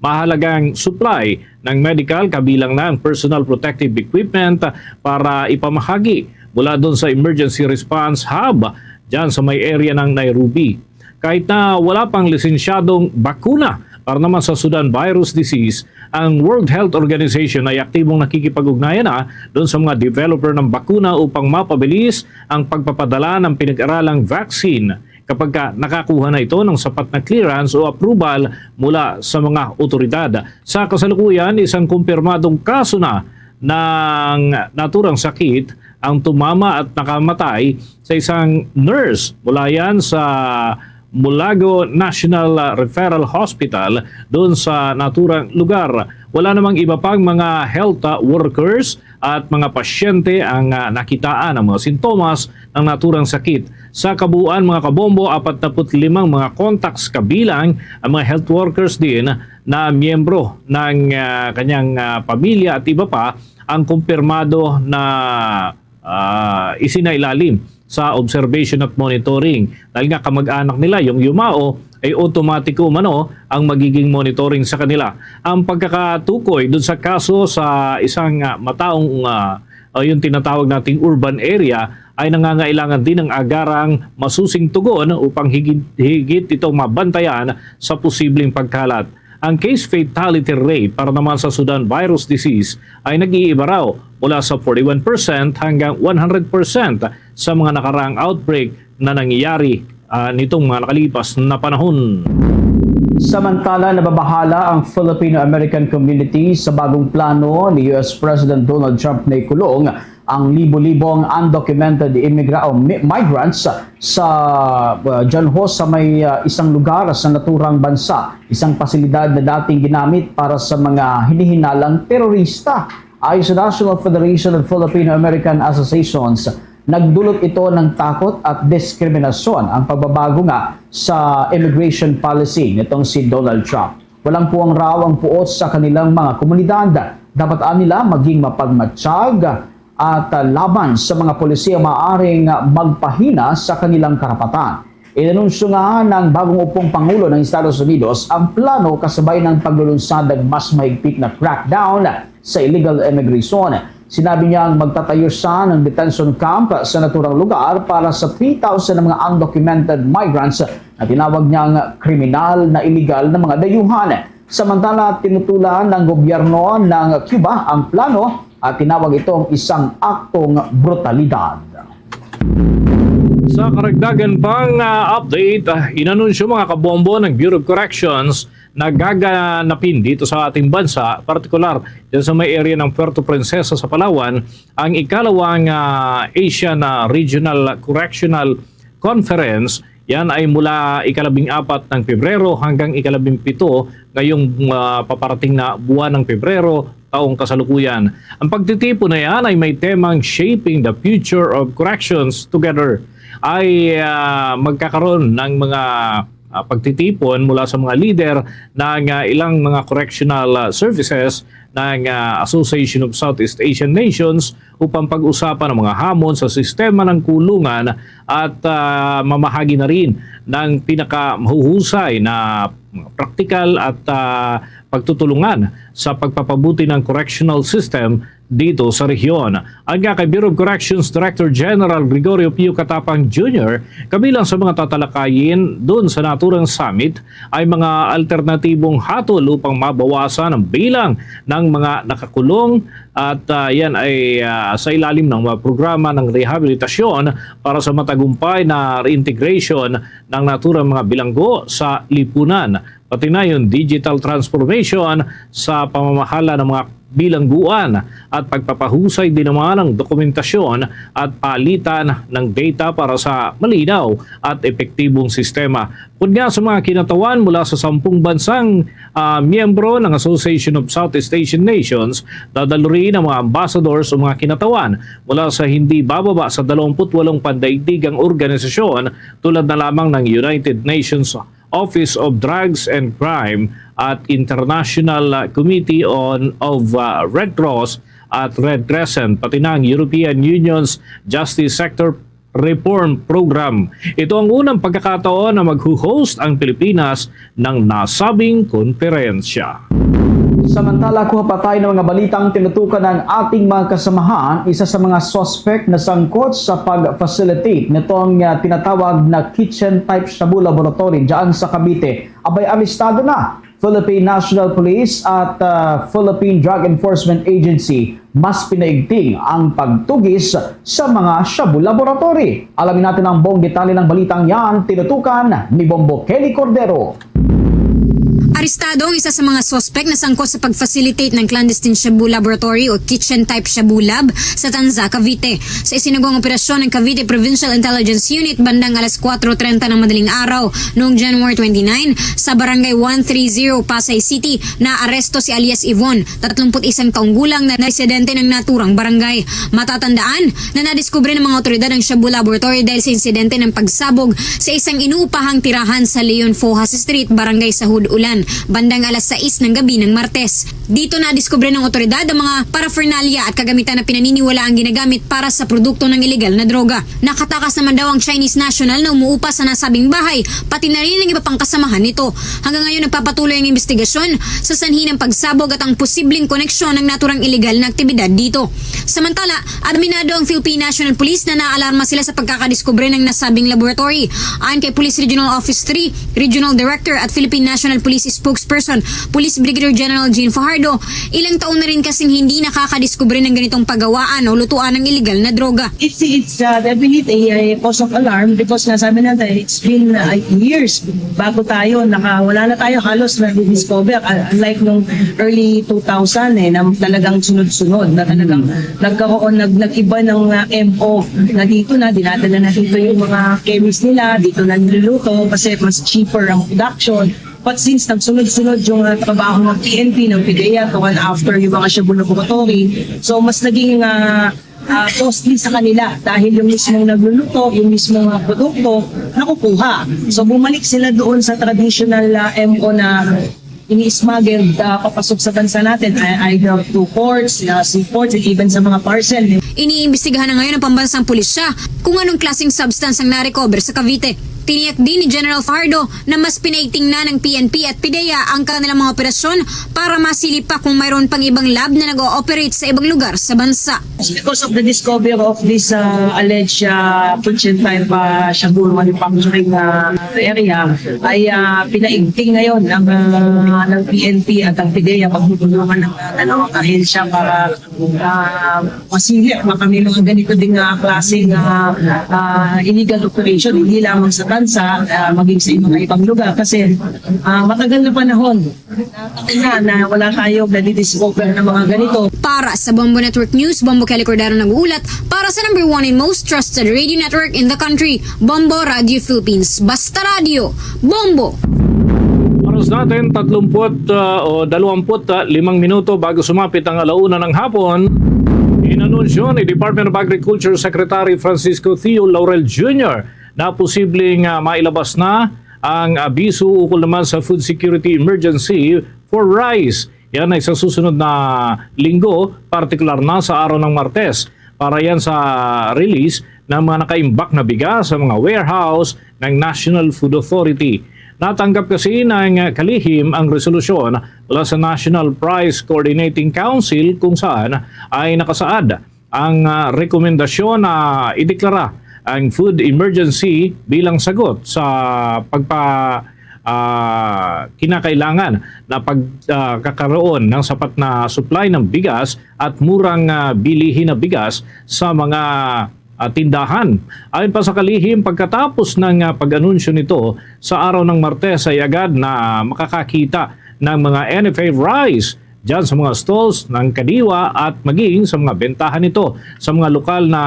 mahalagang supply ng medical kabilang na ang personal protective equipment para ipamahagi mula doon sa Emergency Response Hub dyan sa may area ng Nairobi. Kahit na wala pang lisensyadong bakuna para naman sa Sudan virus disease, ang World Health Organization ay aktibong nakikipag-ugnayan na doon sa mga developer ng bakuna upang mapabilis ang pagpapadala ng pinag-aralang vaccine kapag nakakuha na ito ng sapat na clearance o approval mula sa mga otoridad. Sa kasalukuyan, isang kumpirmadong kaso na ng naturang sakit ang tumama at nakamatay sa isang nurse mula yan sa Mulago National Referral Hospital doon sa naturang lugar. Wala namang iba pang mga health workers at mga pasyente ang nakitaan ng mga sintomas ng naturang sakit. Sa kabuuan mga kabombo, 45 mga contacts kabilang ang mga health workers din na miyembro ng kanyang pamilya at iba pa ang kumpirmado na isinailalim sa observation at monitoring. Dahil nga kamag-anak nila, yung yumao, ay automatiko umano ang magiging monitoring sa kanila. Ang pagkakatukoy doon sa kaso sa isang mataong yung tinatawag nating urban area ay nangangailangan din ng agarang masusing tugon upang higit itong mabantayan sa posibleng pagkalat. Ang case fatality rate para naman sa Sudan virus disease ay nag-iiba raw mula sa 41% hanggang 100% sa mga nakaraang outbreak na nangyayari nitong mga nakalipas na panahon. Samantala, nababahala ang Filipino-American community sa bagong plano ni US President Donald Trump na ikulong ang libo-libong undocumented migrants sa dyan ho sa may isang lugar sa naturang bansa, isang pasilidad na dating ginamit para sa mga hinihinalang terorista. Ayon sa National Federation of Filipino-American Associations, nagdulot ito ng takot at diskriminasyon ang pagbabago nga sa immigration policy nitong si Donald Trump. Walang puwang raw ang puot sa kanilang mga komunidad. Dapat nila maging mapagmatsyag at laban sa mga polisiya maaaring magpahina sa kanilang karapatan. Inanunsyo nga ng bagong upong Pangulo ng Estados Unidos ang plano kasabay ng paglulunsad ng mas mahigpit na crackdown sa illegal immigration. Sinabi niya ang magtatayo siya ng detention camp sa naturang lugar para sa 3,000 na mga undocumented migrants na tinawag niyang kriminal na illegal na mga dayuhan. Samantala, tinutulan ng gobyerno ng Cuba ang plano at tinawag itong isang aktong brutalidad. Sa karagdagan pang update, inanunsyo mga kabombo ng Bureau of Corrections na gaganapin dito sa ating bansa, partikular dyan sa may area ng Puerto Princesa sa Palawan, ang ikalawang Asian Regional Correctional Conference. Yan ay mula ika-14 ng Pebrero hanggang ika-17 ngayong paparating na buwan ng Pebrero taong kasalukuyan. Ang pagtitipon na yan ay may temang Shaping the Future of Corrections Together. Ay magkakaroon ng mga pagtitipon mula sa mga leader ng ilang mga correctional services ng Association of Southeast Asian Nations upang pag-usapan ang mga hamon sa sistema ng kulungan at mamahagi na rin ng pinakamahuhusay na praktikal at pagtutulungan sa pagpapabuti ng correctional system dito sa rehiyon. Ang kay Bureau of Corrections Director General Gregorio Pio Katapang Jr., kabilang sa mga tatalakayin doon sa naturang summit ay mga alternatibong hatol upang mabawasan ang bilang ng mga nakakulong at yan ay sa ilalim ng mga programa ng rehabilitasyon para sa matagumpay na reintegration ng naturang mga bilanggo sa lipunan. Pati na yung digital transformation sa pamamahala ng mga bilangguan at pagpapahusay din naman ng dokumentasyon at palitan ng data para sa malinaw at epektibong sistema. Kung nga sa mga kinatawan mula sa 10 bansang miyembro ng Association of Southeast Asian Nations, dadalo rin ang mga ambassadors o mga kinatawan mula sa hindi bababa sa 28 pandaigdigang organisasyon tulad na lamang ng United Nations Office of Drugs and Crime at International Committee of Red Cross at Red Crescent, pati na ang European Union's Justice Sector Reform Program. Ito ang unang pagkakataon na mag-host ang Pilipinas ng nasabing konferensya. Samantala, kuha pa tayo ng mga balitang tinutukan ng ating mga kasamahan. Isa sa mga suspect na sangkot sa pag-facilitate nitong tinatawag na kitchen-type shabu laboratory dyan sa Cavite, abay arestado na. Philippine National Police at Philippine Drug Enforcement Agency mas pinaigting ang pagtugis sa mga shabu laboratory. Alamin natin ang buong detalye ng balitang yan, tinutukan ni Bombo Kelly Cordero. Arestado ang isa sa mga sospek na sangkot sa pag-facilitate ng clandestine shabu laboratory o kitchen-type shabu lab sa Tanza, Cavite. Sa isinagawang operasyon ng Cavite Provincial Intelligence Unit bandang alas 4:30 ng madaling araw noong January 29 sa Barangay 130, Pasay City, na aresto si alias Yvonne, 31 taong gulang na residente ng naturang barangay. Matatandaan na nadiskubre ng mga otoridad ang shabu laboratory dahil sa insidente ng pagsabog sa isang inuupahang tirahan sa Leon Fojas Street, Barangay Sahud Ulan, bandang alas 6 ng gabi ng Martes. Dito na diskubre ng otoridad ang mga paraphernalia at kagamitan na pinaniniwala ang ginagamit para sa produkto ng ilegal na droga. Nakatakas naman daw ang Chinese national na umuupa sa nasabing bahay, pati na rin ang iba pang kasamahan nito. Hanggang ngayon nagpapatuloy ang investigasyon sa sanhi ng pagsabog at ang posibleng koneksyon ng naturang ilegal na aktibidad dito. Samantala, aminado ang Philippine National Police na naalarma sila sa pagkakadiskubre ng nasabing laboratory. Ayon kay Police Regional Office 3, Regional Director at Philippine National Police spokesperson, Police Brigadier General Jean Fajardo, ilang taon na rin kasing hindi nakakadiskubre ng ganitong paggawaan o lutuan ng illegal na droga. It's definitely a cause of alarm because nasabi natin, it's been years bago tayo, wala na tayo halos na-discover. Unlike nung early 2000 na talagang sunod-sunod, na talagang nagkaroon, nag-iba ng MO na dito na, dinadala na dito yung mga chemist nila, dito na niluluto kasi mas cheaper ang production. But since nagsunod-sunod yung trabaho ng PNP, ng PDEA, tuwan after yung mga Shabu Laboratory, so mas naging costly sa kanila dahil yung mismong nagluluto, yung mismong produkto, nakukuha. So bumalik sila doon sa traditional MO na ini-smuggled papasok sa bansa natin, either to ports, seaports, and even sa mga parcel. Iniimbestigahan na ngayon ng pambansang pulisya kung anong klaseng substance ang narecover sa Cavite. Tiniyak din ni General Fajardo na mas pinaiting na ng PNP at PDEA ang kanilang mga operasyon para masilip pa kung mayroon pang ibang lab na nag-ooperate sa ibang lugar sa bansa. Because of the discovery of this alleged kitchen type Shabu manufacturing area, ay pinaigting ngayon ng PNP at ang PDEA pagtutulungan ng ahensya para masilip kami mga ganito ding klaseng illegal operation, hindi lamang sa bansa, maging sa mga ibang lugar kasi matagal na panahon na wala tayo na-discover ng mga ganito. Para sa Bombo Network News, Bombo Kelly Cordero nag-uulat para sa number 1 and most trusted radio network in the country, Bombo Radio Philippines. Basta Radio, Bombo! Oras natin 25 minuto bago sumapit ang alauna ng hapon. Inanunsyo ni Department of Agriculture Secretary Francisco Theo Laurel Jr. na posibleng mailabas na ang abiso ukol naman sa food security emergency for rice. Yan ay sa susunod na linggo, partikular na sa araw ng Martes. Para yan sa release ng mga nakaimbak na bigas sa mga warehouse ng National Food Authority. Natanggap kasi ng kalihim ang resolusyon mula sa National Price Coordinating Council kung saan ay nakasaad ang rekomendasyon na ideklara ang food emergency bilang sagot sa kinakailangan na pagkakaroon ng sapat na supply ng bigas at murang bilihin na bigas sa mga tindahan. Ayon pa sa kalihim, pagkatapos ng pag-anunsyo nito sa araw ng Martes ay agad na makakakita ng mga NFA rice dyan sa mga stalls ng kadiwa at maging sa mga bentahan nito sa mga lokal na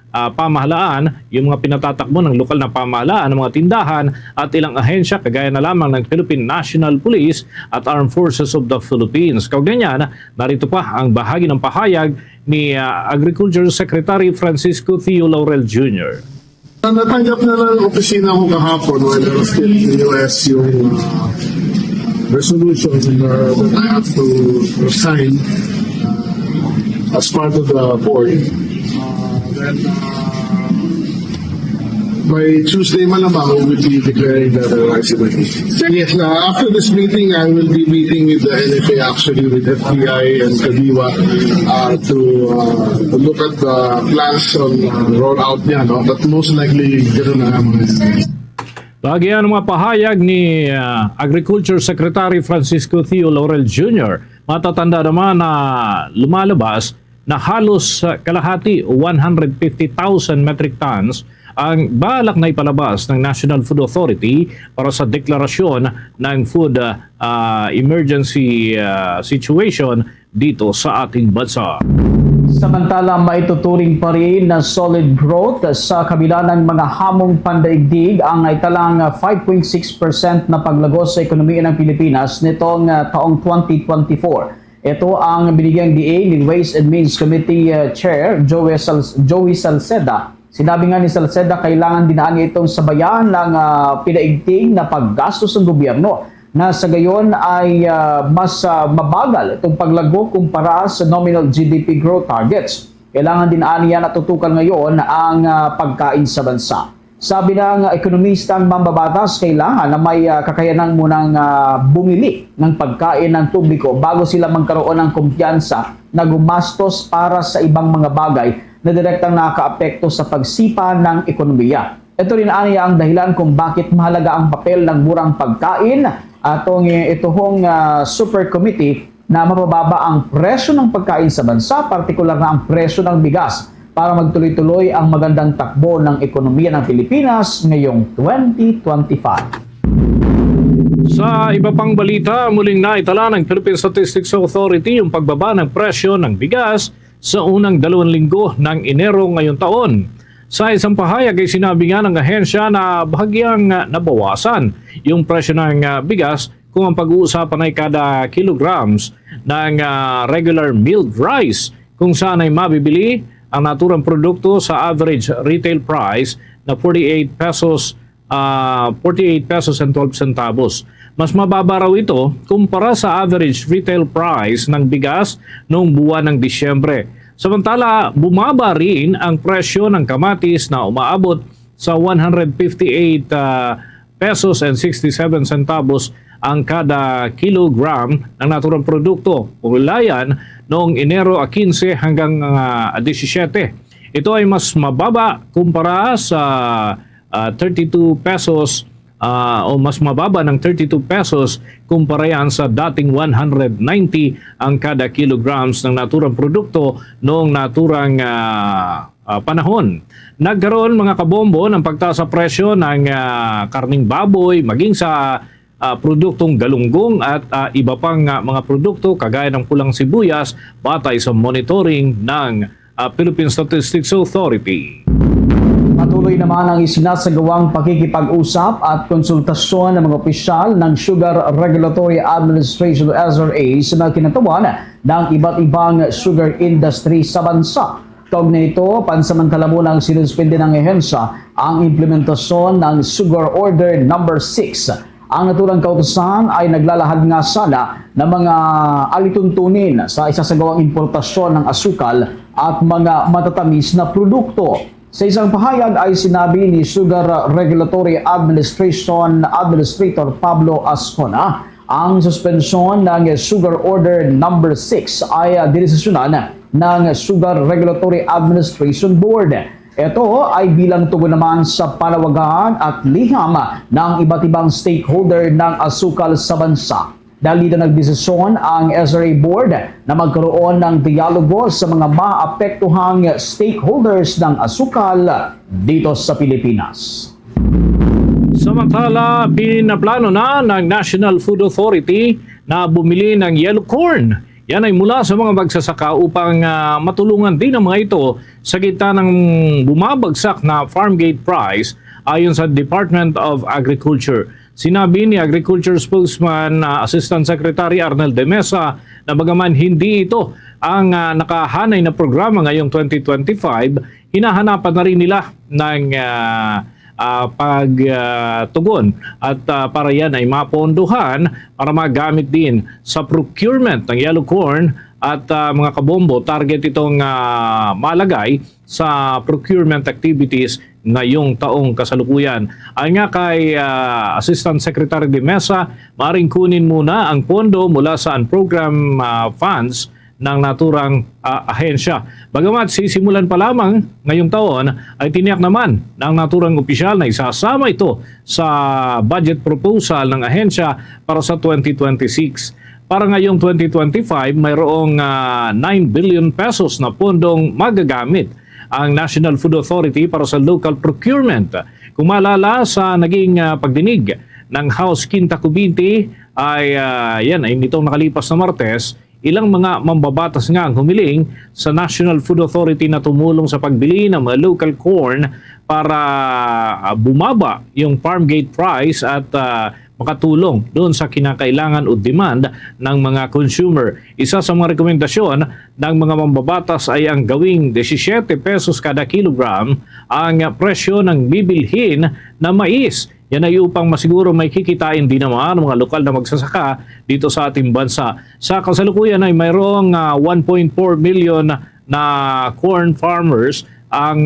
pamahalaan, yung mga pinatatakbo ng lokal na pamahalaan, ng mga tindahan at ilang ahensya kagaya na lamang ng Philippine National Police at Armed Forces of the Philippines. Kaugnay niyan, narito pa ang bahagi ng pahayag ni Agriculture Secretary Francisco Theo Laurel Jr. Natanggap na lang opisina ko kahapon when I was in the US yung resolution that I have to sign as part of the board. Then by Tuesday malamang we will be declaring that rice emergency. Yes, after this meeting I will be meeting with the NFA, actually with FBI and Kadiwa to look at the plans on rollout niya, no? But most likely gano'n na naman. Lagi yan ang mga pahayag ni Agriculture Secretary Francisco Theo Laurel Jr. Matatanda naman na lumalabas na halos kalahati 150,000 metric tons ang balak na ipalabas ng National Food Authority para sa deklarasyon ng food emergency situation dito sa ating bansa. Samantala, maituturing pa rin na solid growth sa kabila ng mga hamong pandaigdig ang italang 5.6% na paglagos sa ekonomiya ng Pilipinas nitong taong 2024. Ito ang binigyang diin ni Ways and Means Committee Chair Joey Salceda. Sinabi nga ni Salceda, kailangan dinaan niya itong sabayan ng pinaigting na paggastos ng gobyerno na sa gayon ay mas mabagal itong paglago kumpara sa nominal GDP growth targets. Kailangan din aniya natutukan ngayon ang pagkain sa bansa. Sabi ng ekonomistang mambabatas, kailangan na may kakayanan munang bumili ng pagkain ng publiko bago sila magkaroon ng kumpiyansa na gumastos para sa ibang mga bagay na direktang nakakaapekto sa pagsipa ng ekonomiya. Ito rin aniya ang dahilan kung bakit mahalaga ang papel ng murang pagkain itong super committee na mapababa ang presyo ng pagkain sa bansa, partikular na ang presyo ng bigas para magtuloy-tuloy ang magandang takbo ng ekonomiya ng Pilipinas ngayong 2025. Sa iba pang balita, muling naitala ng Philippine Statistics Authority yung pagbaba ng presyo ng bigas sa unang 2 linggo ng Enero ngayong taon. Sa isang pahayag ay sinabi nga ng ahensya na bahagyang nabawasan yung presyo ng bigas kung ang pag-uusapan ay kada kilograms ng regular milled rice kung saan ay mabibili ang naturang produkto sa average retail price na 48 pesos and 12 centavos. Mas mababa raw ito kumpara sa average retail price ng bigas noong buwan ng Disyembre. Samantala, bumaba rin ang presyo ng kamatis na umaabot sa 158 pesos and 67 centavos ang kada kilogram ng naturang produkto. Ulayan noong Enero 15 hanggang 17. Ito ay mas mababa kumpara sa 32 pesos o mas mababa ng 32 pesos kumpara yan sa dating 190 ang kada kilograms ng naturang produkto noong naturang panahon. Nagkaroon mga kabombo ng pagtaas sa presyo ng karning baboy, maging sa produktong galunggong at iba pang mga produkto kagaya ng pulang sibuyas batay sa monitoring ng Philippine Statistics Authority. Patuloy naman ang isinasagawang pakikipag-usap at konsultasyon ng mga opisyal ng Sugar Regulatory Administration o SRA sa mga kinatawan ng iba't ibang sugar industry sa bansa. Kaugnay nito, pansamantala muna ang sinuspende ng ehensya ang implementasyon ng Sugar Order No. 6. Ang naturang kautusan ay naglalahad nga sana ng mga alituntunin sa isasagawang importasyon ng asukal at mga matatamis na produkto. Sa isang pahayag ay sinabi ni Sugar Regulatory Administration Administrator Pablo Ascona, ang suspensyon ng Sugar Order No. 6 ay dinesisyonan ng Sugar Regulatory Administration Board. Ito ay bilang tugon naman sa panawagan at liham ng iba't ibang stakeholder ng asukal sa bansa. Dahil dito nagdesisyon ang SRA Board na magkaroon ng dialogo sa mga maapektuhang stakeholders ng asukal dito sa Pilipinas. Samantala, pinaplano na ng National Food Authority na bumili ng yellow corn. Yan ay mula sa mga magsasaka upang matulungan din ang mga ito sa gitna ng bumabagsak na farm gate price ayon sa Department of Agriculture. Sinabi ni Agriculture Spokesman Assistant Secretary Arnel de Mesa na bagaman hindi ito ang nakahanay na programa ngayong 2025, hinahanapan na rin nila ng pagtugon at para yan ay mapondohan para magamit din sa procurement ng yellow corn at mga kabombo. Target itong malagay sa procurement activities ngayong taong kasalukuyan. Ay nga kay Assistant Secretary de Mesa, maaaring kunin muna ang pondo mula sa program funds ng naturang ahensya. Bagamat sisimulan pa lamang ngayong taon, ay tiniyak naman ng naturang opisyal na isasama ito sa budget proposal ng ahensya para sa 2026. Para ngayong 2025, mayroong 9 billion pesos na pondong magagamit ang National Food Authority para sa local procurement. Kung maalala sa naging pagdinig ng House Quinta Committee ay yan ay nitong nakalipas na Martes, ilang mga mambabatas nga ang humiling sa National Food Authority na tumulong sa pagbili ng mga local corn para bumaba yung farm gate price at makatulong doon sa kinakailangan o demand ng mga consumer. Isa sa mga rekomendasyon ng mga mambabatas ay ang gawing 17 pesos kada kilogram ang presyo ng bibilhin na mais. Yan ay upang masiguro may kikitain din naman ang mga lokal na magsasaka dito sa ating bansa. Sa kasalukuyan ay mayroong 1.4 million na corn farmers ang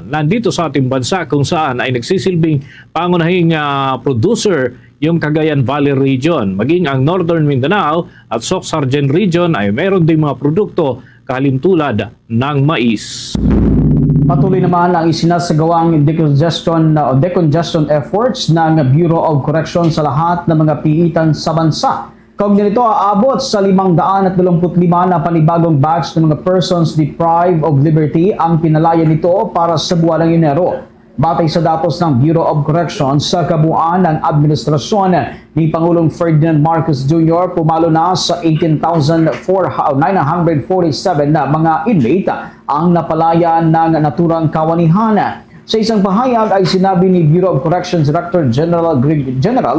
nandito sa ating bansa kung saan ay nagsisilbing pangunahing producer yung Cagayan Valley Region. Maging ang Northern Mindanao at Soc-Sargen Region ay mayroon din mga produkto kahalintulad ng mais. Patuloy naman ang isinasagawang decongestion efforts ng Bureau of Corrections sa lahat ng mga piitan sa bansa. Kaugnay nito, aabot sa 525 na panibagong batch ng mga persons deprived of liberty ang pinalaya nito para sa buwan ng Enero. Batay sa datos ng Bureau of Corrections sa kabuuan ng administrasyon ni Pangulong Ferdinand Marcos Jr., pumalo na sa 18,947 na mga inmate ang napalaya ng naturang kawanihan. Sa isang pahayag ay sinabi ni Bureau of Corrections Director General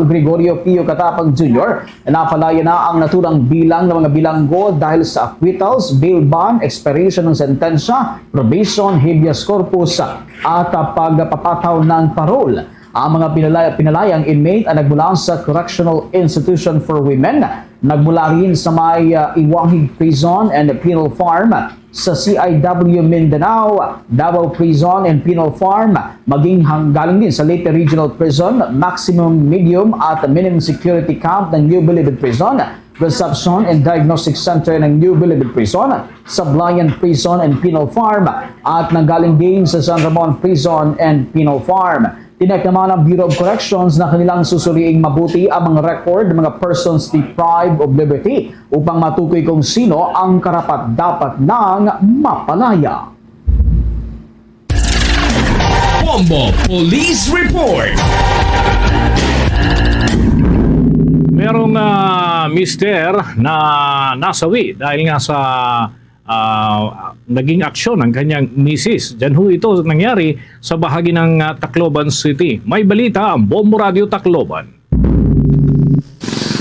Gregorio Pio Catapang Jr. na napalaya na ang naturang bilang ng mga bilanggo dahil sa acquittals, bail bond, expiration ng sentensya, probation, habeas corpus at pagpapataw ng parole. Ang mga pinalayang inmate ay nagmula sa Correctional Institution for Women, nagmula rin sa may Iwahig Prison and Penal Farm, sa CIW Mindanao, Davao Prison and Penal Farm, maging galing din sa Leyte Regional Prison, Maximum, Medium at Minimum Security Camp ng New Bilibid Prison, Reception and Diagnostic Center ng New Bilibid Prison, Sablayan Prison and Penal Farm at nanggaling din sa San Ramon Prison and Penal Farm. Tinek naman ng Bureau of Corrections na kanilang susuriing mabuti ang mga record ng mga persons deprived of liberty upang matukoy kung sino ang karapat-dapat ng mapalaya. Bombo Police Report. Merong mister na nasawi dahil nga sa naging aksyon ng kanyang misis. Diyan ho ito nangyari sa bahagi ng Tacloban City. May balita ang Bombo Radio Tacloban.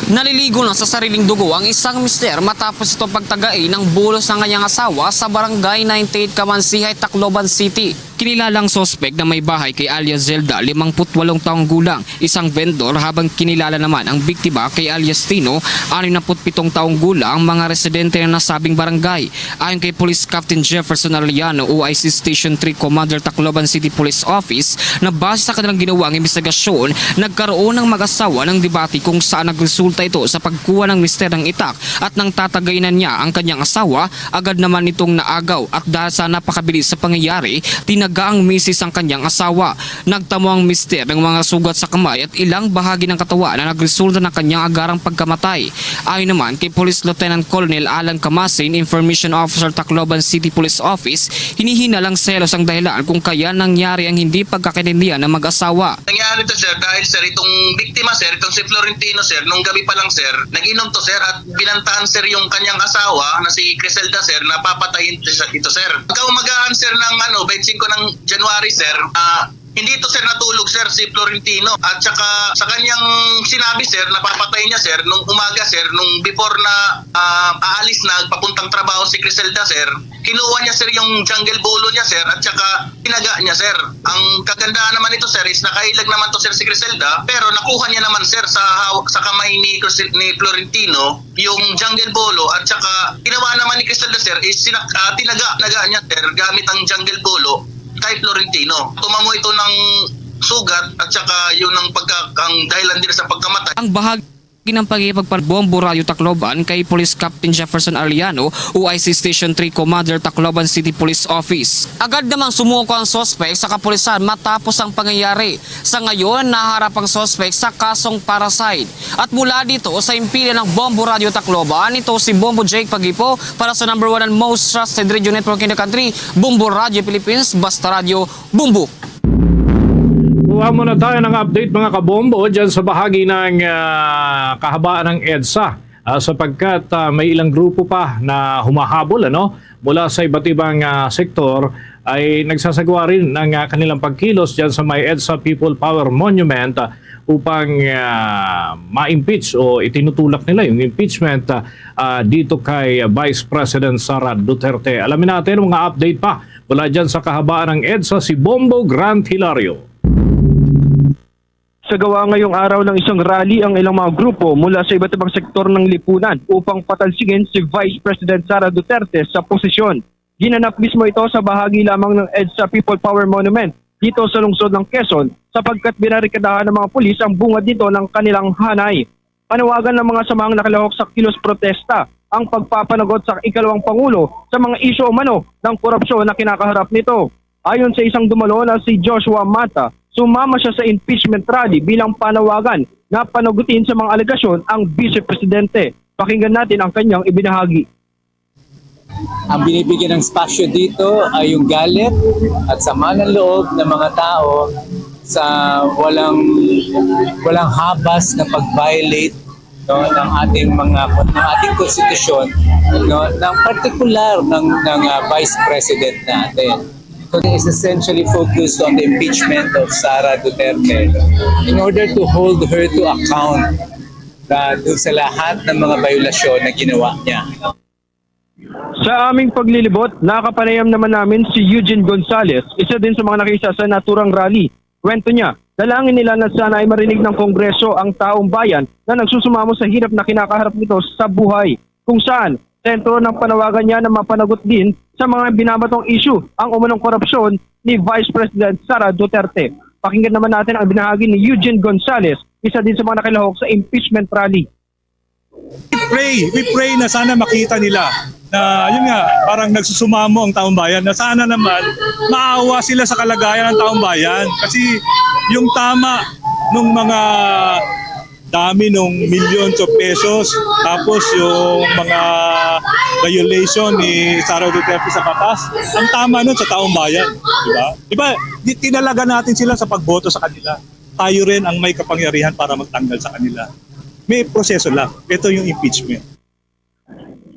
Naliligo na sa sariling dugo ang isang mister matapos ito pagtagay ng bulos ng kanyang asawa sa barangay 98 Kamansihay, Tacloban City. Kinilalang sospek na may bahay kay alias Zelda, 58 taong gulang, isang vendor, habang kinilala naman ang biktima kay alias Tino, 67 taong gulang, mga residente na nasabing barangay. Ayon kay Police Captain Jefferson Arellano, OIC Station 3 Commander Tacloban City Police Office, na base sa kanilang ginawang investigasyon, nagkaroon ng mag-asawa ng debate kung saan nagresulta ito sa pagkuha ng mister ng itak at nang tatagaynan niya ang kanyang asawa, agad naman itong naagaw at dahil sa napakabilis sa pangyayari, ang misis ang kanyang asawa. Nagtamo ang mister ng mga sugat sa kamay at ilang bahagi ng katawan na nagresulta ng kanyang agarang pagkamatay. Ayon naman kay Police Lieutenant Colonel Alan Camasin, Information Officer Tacloban City Police Office, hinihina lang selos ang dahilan kung kaya nangyari ang hindi pagkakaintindihan ng mag-asawa. Nangyari ito sir dahil sir itong biktima sir, itong si Florentino sir, nung gabi pa lang sir, nag-inom to sir at binantaan sir yung kanyang asawa na si Criselda sir na papatayin ito sir. Pagka-umagahan sir ng 25 ng January sir, hindi ito sir natulog sir si Florentino at saka sa kanyang sinabi sir na papatay niya sir nung umaga sir, nung before na aalis na papuntang trabaho si Criselda sir, kinuha niya sir yung jungle bolo niya sir at saka tinaga niya sir. Ang kagandahan naman ito sir is nakailag naman to sir si Criselda, pero nakuha niya naman sir sa kamay ni Florentino yung jungle bolo at saka ginawa naman ni Criselda sir is tinaga niya sir gamit ang jungle bolo kay Florentino. Tumamo ito ng sugat at saka yun ang dahilan din sa pagkamatay. Ang bahagi ng pagpaparbombo Radio Tacloban kay Police Captain Jefferson Arellano, OIC Station 3 Commander Tacloban City Police Office. Agad namang sumuko ang sospek sa kapulisan matapos ang pangyayari. Sa ngayon, naharap ang sospek sa kasong parasite. At mula dito sa impila ng Bombo Radio Tacloban, ito si Bombo Jake Pagipo para sa number 1 and most trusted radio network in the country, Bombo Radio Philippines, Basta Radio, Bumbo. Kuha muna tayo ng update mga kabombo dyan sa bahagi ng kahabaan ng EDSA sapagkat may ilang grupo pa na humahabol mula sa iba't ibang sektor ay nagsasagawa rin ng kanilang pagkilos dyan sa may EDSA People Power Monument upang ma-impeach o itinutulak nila yung impeachment dito kay Vice President Sara Duterte. Alamin natin mga update pa mula dyan sa kahabaan ng EDSA, si Bombo Grant Hilario. Sa gawa ngayong araw ng isang rally ang ilang mga grupo mula sa iba't ibang sektor ng lipunan upang patalsigin si Vice President Sara Duterte sa posisyon. Ginanap mismo ito sa bahagi lamang ng EDSA People Power Monument dito sa lungsod ng Quezon sapagkat binarikadahan ng mga pulis ang bungad nito ng kanilang hanay. Panawagan ng mga samahang nakalahok sa kilos protesta ang pagpapanagot sa ikalawang Pangulo sa mga isyu umano ng korupsyon na kinakaharap nito. Ayon sa isang dumalo na si Joshua Mata, sumama siya sa impeachment rally bilang panawagan na panagutin sa mga alegasyon ang Vice Presidente. Pakinggan natin ang kanyang ibinahagi. Ang binibigyan ng spasyo dito ay yung galit at sama ng loob ng mga tao sa walang habas na pag-violate, no, ng ating konstitusyon, no, ng partikular ng Vice President natin. So it is essentially focused on the impeachment of Sara Duterte in order to hold her to account doon sa lahat ng mga violasyon na ginawa niya. Sa aming paglilibot, nakapanayam naman namin si Eugene Gonzalez, isa din sa mga nakisa sa naturang rally. Kwento niya, dalangin nila na sana ay marinig ng Kongreso ang taong bayan na nagsusumamo sa hirap na kinakaharap nito sa buhay, kung saan sentro ng panawagan niya na mapanagot din sa mga binabatong issue ang umunong korupsyon ni Vice President Sara Duterte. Pakinggan naman natin ang binahagi ni Eugene Gonzalez, isa din sa mga nakilahok sa impeachment rally. We pray na sana makita nila na yun nga, parang nagsusumamo ang taong bayan, na sana naman maawa sila sa kalagayan ng taong bayan. Kasi yung tama nung mga dami nung millions of pesos, tapos yung mga violation ni Sara Duterte sa batas, ang tama nun sa taong bayan. Diba? Tinalaga natin sila sa pagboto sa kanila. Tayo rin ang may kapangyarihan para magtanggal sa kanila. May proseso lang. Ito yung impeachment.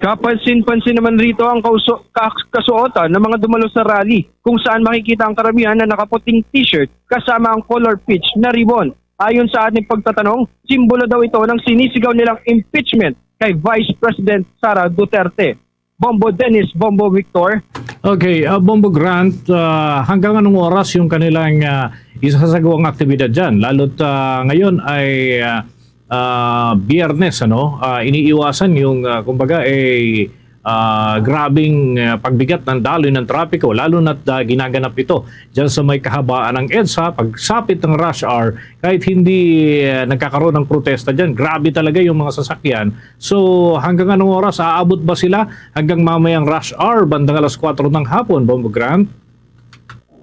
Kapansin-pansin naman rito ang kasuotan ng mga dumalo sa rally, kung saan makikita ang karamihan na nakaputing t-shirt kasama ang color peach na ribbon. Ayon sa ating pagtatanong, simbolo daw ito ng sinisigaw nilang impeachment kay Vice President Sara Duterte. Bombo Dennis, Bombo Victor. Okay, Bombo Grant, hanggang anong oras yung kanilang isasagawang aktibidad dyan? Lalo't ngayon ay Biyernes, iniiwasan yung kumbaga grabing pagbigat ng daloy ng trapiko, lalo na't ginaganap ito dyan sa may kahabaan ng EDSA, pagsapit ng rush hour, kahit hindi nagkakaroon ng protesta dyan, grabe talaga yung mga sasakyan. So hanggang anong oras, aabot ba sila hanggang mamayang rush hour, bandang alas 4 ng hapon, Bombo Grant?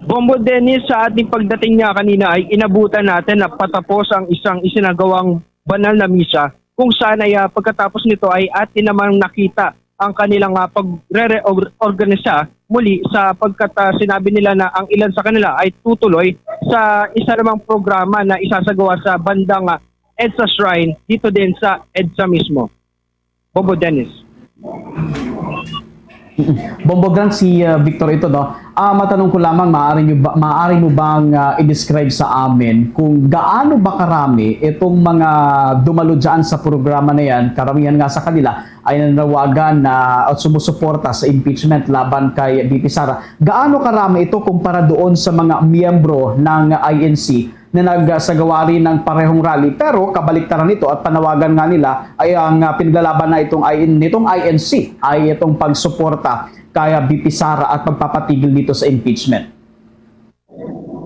Bombo Dennis, sa ating pagdating niya kanina ay inabutan natin na patapos ang isang isinagawang banal na misa, kung saan ay pagkatapos nito ay atin namang nakita ang kanilang pagre-reorganisa muli sapagkat sinabi nila na ang ilan sa kanila ay tutuloy sa isa namang programa na isasagawa sa bandang EDSA Shrine dito din sa EDSA mismo. Bombo Dennis. Bombo Grant, si Victor ito, no? Matanong ko lamang, maaari mo bang i-describe sa amin kung gaano ba karami itong mga dumalo dyan sa programa na yan, karamihan nga sa kanila ay nanawagan na sumusuporta sa impeachment laban kay VP Sara. Gaano karami ito kumpara doon sa mga miyembro ng INC na nagsagawa rin ng parehong rally, pero kabaliktaran nito at panawagan nga nila ay ang pinaglalaban na nitong INC ay itong pagsuporta kay VP Sara at pagpapatigil dito sa impeachment.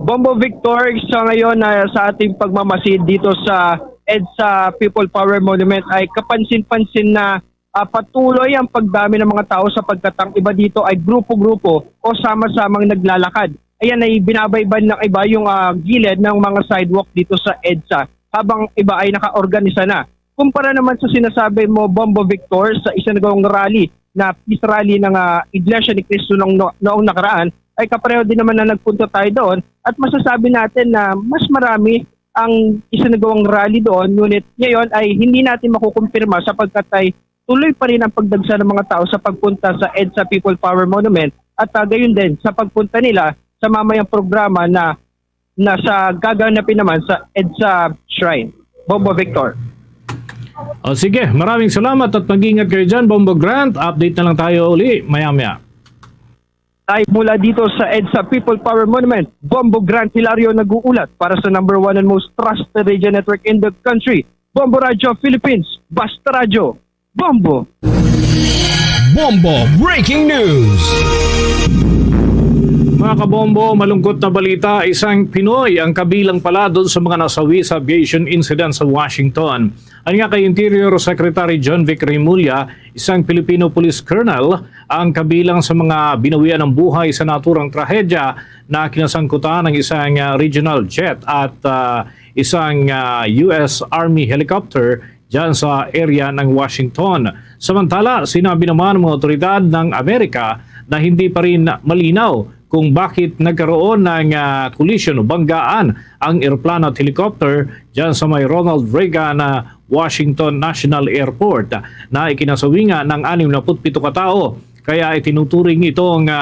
Bombo Victor, sa ngayon sa ating pagmamasid dito sa EDSA People Power Monument ay kapansin-pansin na patuloy ang pagdami ng mga tao sapagkat ang iba dito ay grupo-grupo o sama-samang naglalakad. Ayan ay binabayban ng iba yung gilid ng mga sidewalk dito sa EDSA habang iba ay nakaorganisa na. Kumpara naman sa sinasabi mo, Bombo Victor, sa isinagawang rally na peace rally ng Iglesia ni Cristo noong nakaraan, ay kapareho din naman na nagpunta tayo doon at masasabi natin na mas marami ang isinagawang rally doon, ngunit ngayon ay hindi natin makukumpirma sapagkat ay tuloy pa rin ang pagdagsa ng mga tao sa pagpunta sa EDSA People Power Monument at gayon din sa pagpunta nila sa mamayang programa na nasa gaganapin naman sa EDSA Shrine. Bombo Victor. Sige, maraming salamat at mag-ingat kayo dyan, Bombo Grant. Update na lang tayo uli, maya-maya. Tayo mula dito sa EDSA People Power Monument, Bombo Grant Hilario nag-uulat para sa #1 and most trusted radio network in the country, Bombo Radio Philippines, Basta Radio. Bombo! Bombo Breaking News! Mga kabombo, malungkot na balita, isang Pinoy ang kabilang pala doon sa mga nasawi sa aviation incident sa Washington. Ang nga kay Interior Secretary John Vic Remulla, isang Filipino police colonel ang kabilang sa mga binawian ng buhay sa naturang trahedya na kinasangkutan ng isang regional jet at isang US Army helicopter dyan sa area ng Washington. Samantala, sinabi naman ng mga otoridad ng Amerika na hindi pa rin malinaw kung bakit nagkaroon ng collision o banggaan ang eroplano at helicopter dyan sa may Ronald Reagan Washington National Airport na ikinasawi nga ng 67 katao. Kaya itinuturing itong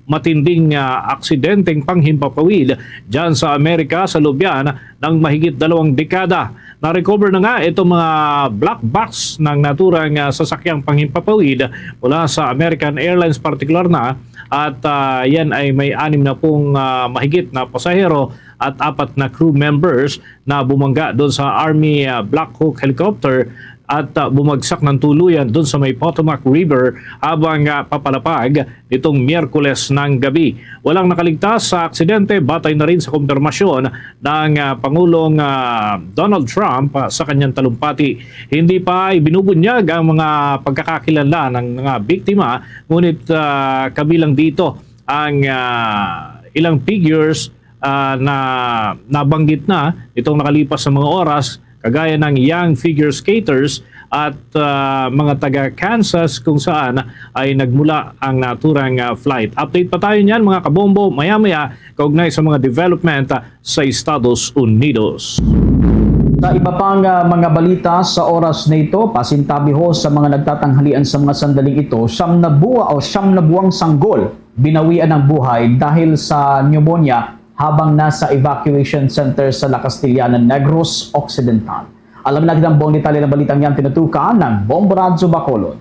matinding aksidenteng panghimpapawid dyan sa Amerika sa loob yan ng mahigit 2 dekada. Na-recover na nga itong mga black box ng naturang sasakyang panghimpapawid mula sa American Airlines partikular na at yan ay may 6 na pong mahigit na pasahero at 4 na crew members na bumangga doon sa Army Black Hawk helicopter at bumagsak ng tuluyan doon sa may Potomac River habang papalapag nitong Miyerkules ng gabi. Walang nakaligtas sa aksidente, batay na rin sa kumpirmasyon ng Pangulong Donald Trump sa kanyang talumpati. Hindi pa ibinubunyag ang mga pagkakakilala ng mga biktima, ngunit kabilang dito ang ilang figures na nabanggit na itong nakalipas sa mga oras, kagaya ng young figure skaters at mga taga Kansas kung saan ay nagmula ang naturang flight. Update pa tayo niyan mga kabombo maya-maya kaugnay sa mga development sa Estados Unidos. Sa iba pang mga balita sa oras na ito, pasintabi ho sa mga nagtatanghalian sa mga sandaling ito, 9 na buwang sanggol binawian ng buhay dahil sa pneumonia habang nasa evacuation center sa La Castellana, Negros Occidental. Alam natin ang buong detalye ng balitang yan tinutukan ng Bombo Radyo Bacolod.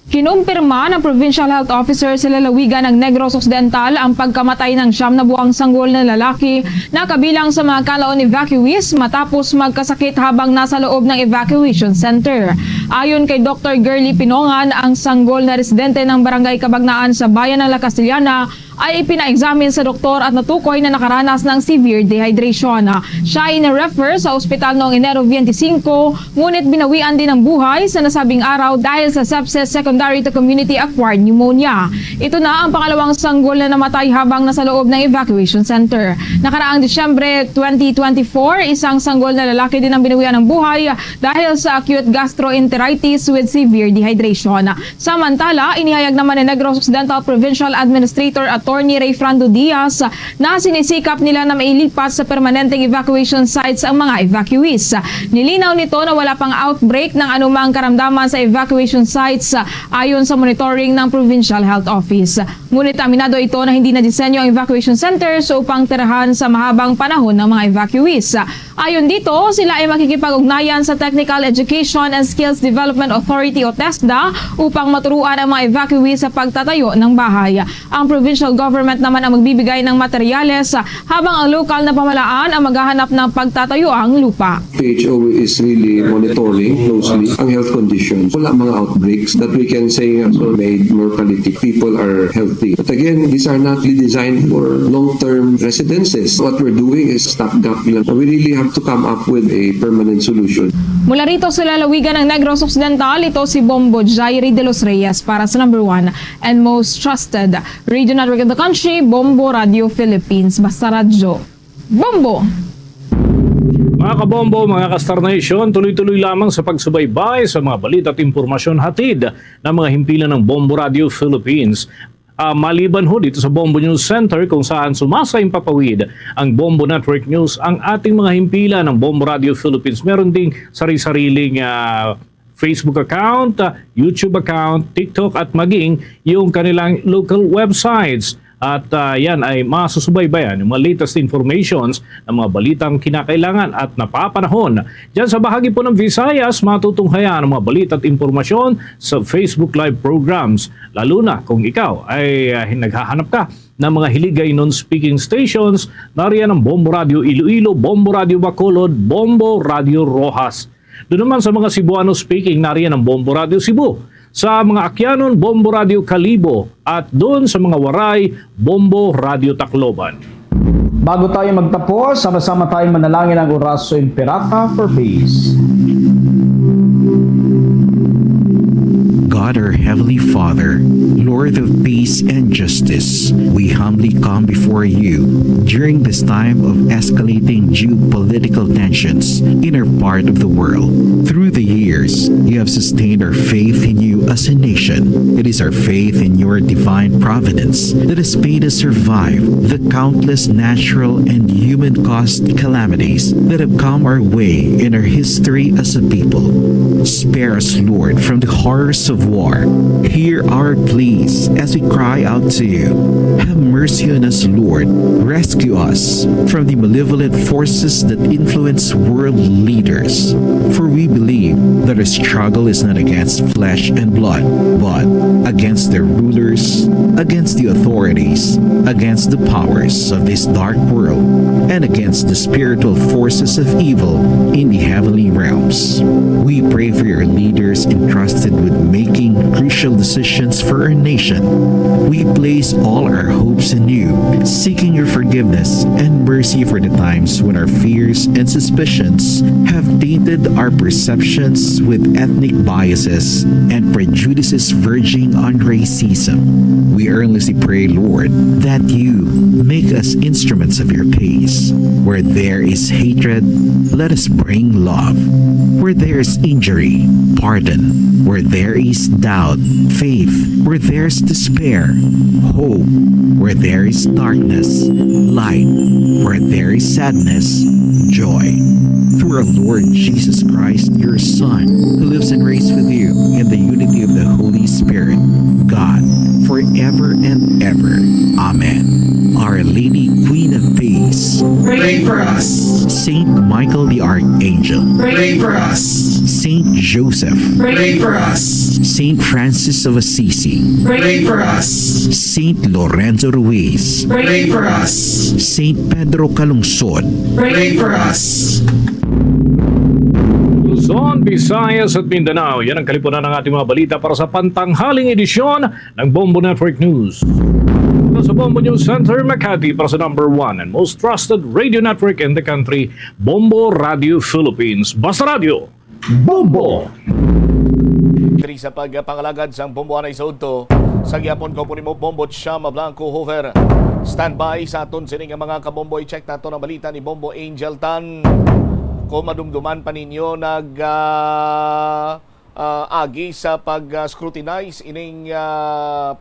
Kinumpirma ng Provincial Health Officer sa lalawigan ng Negros Occidental ang pagkamatay ng 9 na buwang sanggol na lalaki na kabilang sa mga kalaon evacuees matapos magkasakit habang nasa loob ng evacuation center. Ayon kay Dr. Girly Pinongan, ang sanggol na residente ng Barangay Kabagnaan sa bayan ng La Castellana ay ipina-examine sa doktor at natukoy na nakaranas ng severe dehydration. Siya ay na-refer sa ospital noong Enero 25, ngunit binawian din ng buhay sa nasabing araw dahil sa sepsis secondary to community-acquired pneumonia. Ito na ang pangalawang sanggol na namatay habang nasa loob ng evacuation center. Nakaraang Disyembre 2024, isang sanggol na lalaki din ang binawian ng buhay dahil sa acute gastroenteritis with severe dehydration. Samantala, inihayag naman ni Negros Occidental Provincial Administrator Attorney Ray Frando Diaz na sinisikap nila na mailipat sa permanenteng evacuation sites ang mga evacuees. Nilinaw nito na wala pang outbreak ng anumang karamdaman sa evacuation sites ayon sa monitoring ng Provincial Health Office. Ngunit aminado ito na hindi na disenyo ang evacuation centers upang tirahan sa mahabang panahon ng mga evacuees. Ayon dito, sila ay makikipag-ugnayan sa Technical Education and Skills Development Authority o TESDA upang maturuan ang mga evacuees sa pagtatayo ng bahay. Ang provincial government naman ang magbibigay ng materyales habang ang lokal na pamahalaan ang maghahanap ng pagtatayo ang lupa. WHO is really monitoring closely ang health conditions. Wala mga outbreaks that we can say also made mortality. People are healthy. But again, these are not really designed for long-term residences. What we're doing is stopgap lang. We really have to come up with a permanent solution. Mula rito sa lalawigan ng Negros Occidental, ito si Bombo Jairi de los Reyes para sa number 1 and most trusted radio network in the country, Bombo Radio Philippines. Basta radyo. Bombo! Mga kabombo, mga ka-Star Nation, tuloy-tuloy lamang sa pagsubaybay sa mga balita at impormasyon hatid ng mga himpilan ng Bombo Radio Philippines. Maliban ho dito sa Bombo News Center kung saan sumasaimpapawid ang Bombo Network News, ang ating mga himpilan ng Bombo Radio Philippines. Meron ding sari-sariling Facebook account, YouTube account, TikTok at maging yung kanilang local websites. At yan ay masusubaybayan yung mga latest informations ng mga balitang kinakailangan at napapanahon. Diyan sa bahagi po ng Visayas, matutunghayan ang mga balita at informasyon sa Facebook Live programs. Lalo na kung ikaw ay naghahanap ka ng mga hiligay non-speaking stations, nariyan ang Bombo Radio Iloilo, Bombo Radio Bacolod, Bombo Radio Rojas. Doon naman sa mga Cebuano speaking, nariyan ang Bombo Radio Cebu. sa mga Akyanon, Bombo Radio Kalibo at doon sa mga Waray, Bombo Radio Tacloban. Bago tayo magtapos, sama-sama tayong manalangin ang Oraso Imperata for Peace. God, our Heavenly Father, Lord of peace and justice, we humbly come before you during this time of escalating geopolitical tensions in our part of the world. Through the years, you have sustained our faith in you as a nation. It is our faith in your divine providence that has made us survive the countless natural and human-caused calamities that have come our way in our history as a people. Spare us, Lord, from the horrors of war. Hear our pleas as we cry out to you. Have mercy on us, Lord. Rescue us from the malevolent forces that influence world leaders. For we believe that our struggle is not against flesh and blood, but against the rulers, against the authorities, against the powers of this dark world, and against the spiritual forces of evil in the heavenly realms. We pray for your leaders entrusted with making crucial decisions for our nation. We place all our hopes in you, seeking your forgiveness and mercy for the times when our fears and suspicions have tainted our perceptions with ethnic biases and prejudices verging on racism. We earnestly pray, Lord, that you make us instruments of your peace. Where there is hatred, let us bring love. Where there is injury, pardon. Where there is doubt, faith. Where there is despair, hope. Where there is darkness, light. Where there is sadness, joy. Through our Lord Jesus Christ, your Son, who lives and reigns with you in the unity of the Holy Spirit, God, forever and ever. Amen. Our Lady, Queen of Peace, Pray for us. Saint Michael the Archangel, Pray for us. Saint Joseph, Pray for us. Saint Francis of Assisi, Pray for us. Saint Lorenzo Ruiz, Pray for us. Saint Pedro Calungsod, Pray for us. Luzon, Visayas at Mindanao. Yan ang kalipunan ng ating mga balita para sa pantanghaling edisyon ng Bombo Network News. Sa Bombo News Center, Makati para sa number 1 and most trusted radio network in the country, Bombo Radio Philippines. Basta Radio, Bombo! Diri sa pagpangalagad sang Bombo Anay Sodto, sa gyapon ko po ni mo Bombo Chama Blanco Hover. Standby sa aton sining mga kabomboy. Check nato ang balita ni Bombo Angel Tan. Kung madumduman pa ninyo agi sa pag-scrutinize ining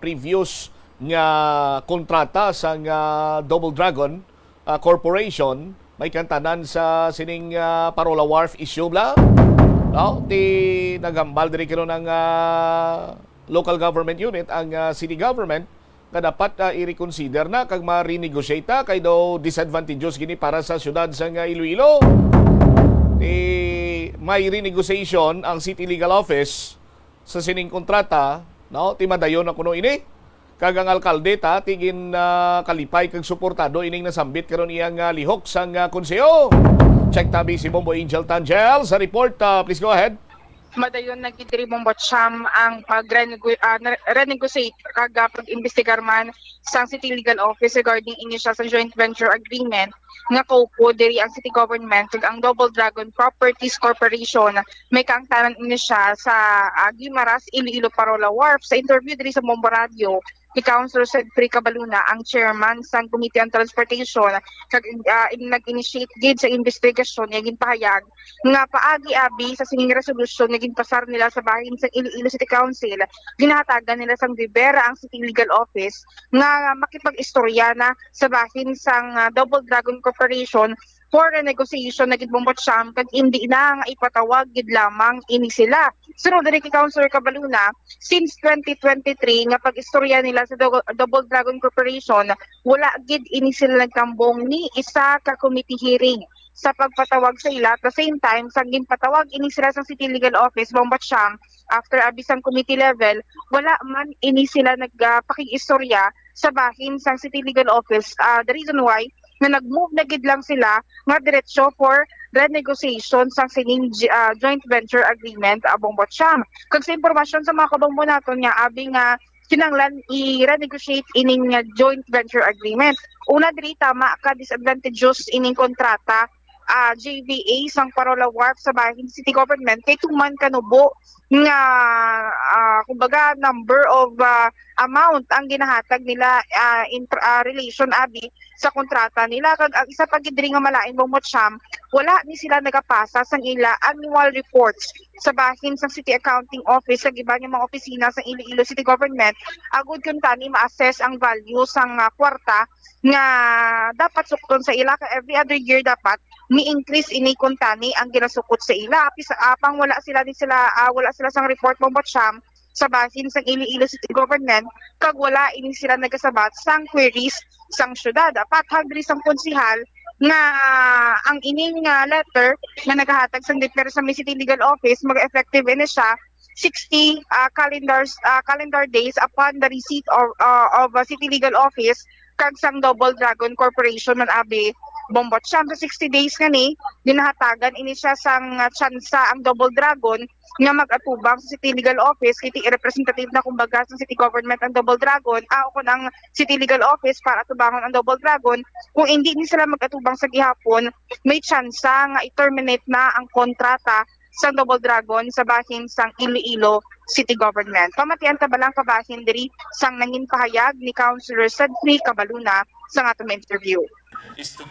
previous nga kontrata sa Double Dragon Corporation, may kantanan sa sining Parola Wharf issue bla. No, di nagambal diri kino ng local government unit ang city government nga dapat i-reconsider na kag ma-renegotiate kay do disadvantageous gini para sa syudad sa Iloilo. May renegotiation ang City Legal Office sa sining kontrata, no, ti madayon na kuno ini. Kagang alkalde ta tigin kalipay kag suportado ining nasambit karon iyang lihok sang konseyo. Check tabi si Bombo Angel Tangel sa report. Please go ahead. Madayon nagidiri mong botsyam ang pag-renegotiate kag pag-imbestigar man sa City Legal Office regarding initial sa joint venture agreement nga kaupo diri ang city government ug ang Double Dragon Properties Corporation. May kaangtanan ini siya sa Guimaras, Iloilo, Parola Wharf. Sa interview diri sa Bombo Radio, ni Councilor Cedfrey Cabaluna, ang chairman sa Committee on Transportation, kag nag-initiate gid sa investigasyon naging pahayag nga paagi-abi sa sining resolution naging pasar nila sa bahin sa Iloilo City Council. Ginahatagan nila sang Rivera ang City Legal Office nga makipag-istorya na sa bahin sang Double Dragon Corporation for renegotiation na gid bombot siyam kag hindi na nga ipatawag gid lamang ini sila. Sunod diri kay Councilor Cabaluna, since 2023 nga pag-istorya nila sa Double Dragon Corporation, wala gid ini sila nagkambong ni isa ka committee hearing sa pagpatawag sa ila. At the same time, sa ginpatawag ini sila sa City Legal Office, bombot siyam, after abisang committee level, wala man ini sila nagpakig-istorya sa bahin sa City Legal Office. The reason why, nga nag-move na gid lang sila nga diretsyo for renegotiation sa sining joint venture agreement abong Botsyam. Kag sa impormasyon sa mga kabangbo naton nga abi nga kinanglan i-renegotiate ining joint venture agreement. Una diri tama ka disadvantageous ining kontrata JVA sang Parola Wharf sa bahin city government kay tuman kanubo nga kumbaga number of amount ang ginahatag nila in relation abi sa kontrata nila. Kag ang isa pa gid diri nga malain mong Botsyam, wala ni sila nagapasa sang ila annual reports sa bahin sa City Accounting Office sa iba nga mga opisina sa Iloilo City Government agud kun tani ma-assess ang value sang kwarta nga dapat sukton sa ila. Every other year dapat ni-increase ini kuntani ang ginasukot sa ila apis apang wala sila sang report mong Botsyam sa bahin sang Iloilo City Government kag wala ini sila nagasabat sang queries sang syudad. Dapat hagri sang konsihal nga ang ining letter nga nagahatag sang DepEd sa City Legal Office mag-effective ini siya 60 calendar days upon the receipt of City Legal Office kag sang Double Dragon Corporation man abi Botsyam. Sa 60 days nga ni ginahatagan ini siya sang tsansa ang Double Dragon nga mag-atubang sa City Legal Office kiti representative na kumbaga sa City Government ang Double Dragon ako ng City Legal Office para atubangon ang Double Dragon. Kung hindi ni sila mag-atubang sa gihapon may tsansa nga i-terminate na ang kontrata sa Double Dragon sa bahin sang Iloilo City Government. Pamatian ta balang kabahin diri sang nangin pahayag ni Councilor Sedfrey Cabaluna sa atong interview. Is to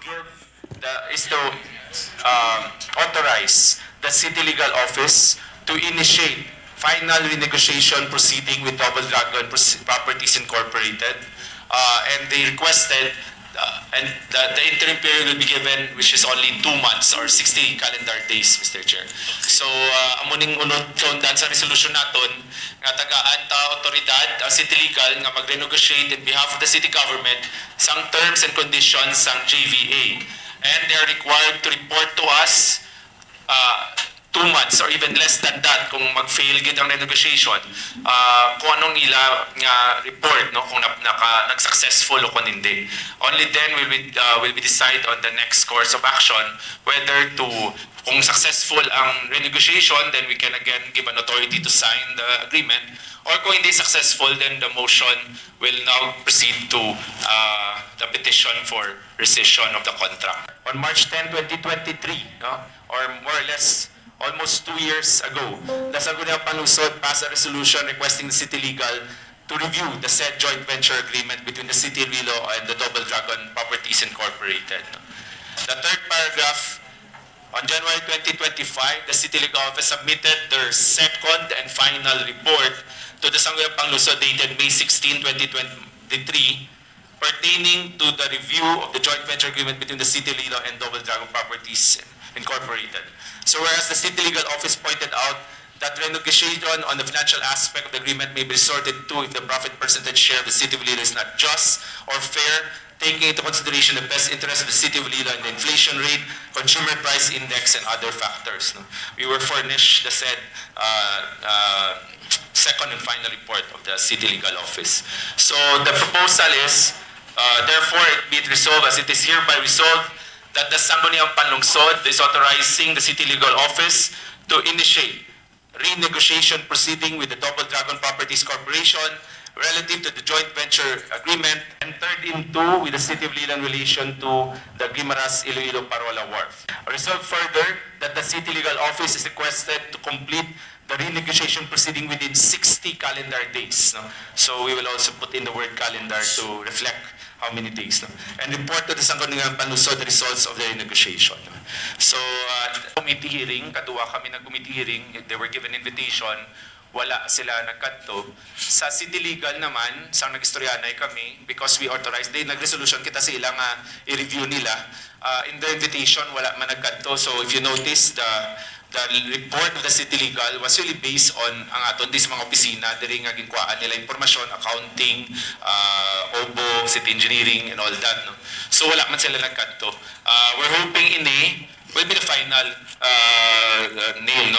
authorize the City Legal Office to initiate final renegotiation proceeding with Double Dragon Properties Incorporated, and they requested and the interim period will be given, which is only 2 months or 60 calendar days, Mr. Chair. So, amuning unod dan sa resolution naton nga tagaan ta otoridad ang City Legal nga mag-renegotiate in behalf of the city government sang terms and conditions sang JVA. And they are required to report to us 2 months or even less than that kung mag-fail gid ang negotiation, kung anong ila nga report, no, kung nag-successful o kung hindi. Only then will we decide on the next course of action whether kung successful ang renegotiation, then we can again give an authority to sign the agreement, or kung hindi successful, then the motion will now proceed to the petition for rescission of the contract. On March 10, 2023, no, or more or less almost 2 years ago, the Sangguniang Panlungsod passed a resolution requesting the City Legal to review the said joint venture agreement between the City of Iloilo and the Double Dragon Properties Incorporated. The third paragraph, on January 2025, the City Legal Office submitted their second and final report to the Sangguniang Panlungsod dated May 16, 2023, pertaining to the review of the joint venture agreement between the City of Iloilo and Double Dragon Properties Incorporated. So whereas the City Legal Office pointed out that renegotiation on the financial aspect of the agreement may be resorted to if the profit percentage share of the City of Iloilo is not just or fair, taking into consideration the best interest of the City of Iloilo and the inflation rate, consumer price index, and other factors. We were furnished the said second and final report of the City Legal Office. So the proposal is, therefore, be it resolved as it is hereby resolved that the Sangguniang Panlungsod is authorizing the City Legal Office to initiate renegotiation proceeding with the Double Dragon Properties Corporation relative to the joint venture agreement entered into with the City of Iloilo in relation to the Guimaras Iloilo Parola Wharf. Resolved further that the City Legal Office is requested to complete the renegotiation proceeding within 60 calendar days. No? So we will also put in the word calendar to reflect how many days. No? And report to the Sangguniang Panlungsod the results of the renegotiation. No? So, committee hearing, kaduwa kami ng committee hearing, they were given invitation, wala sila nagkadto. Sa City Legal naman, sa nag-istoryanay kami, because we authorized, nag-resolution kita sila nga i-review nila. In the invitation, wala man nagkadto. So if you notice, the report of the City Legal was really based on ang aton dis mga opisina diri nga ginkuhaan nila impormasyon, accounting, OBO, city engineering, and all that. No? So wala man sila nagkadto. We're hoping ini will be the final nail. No?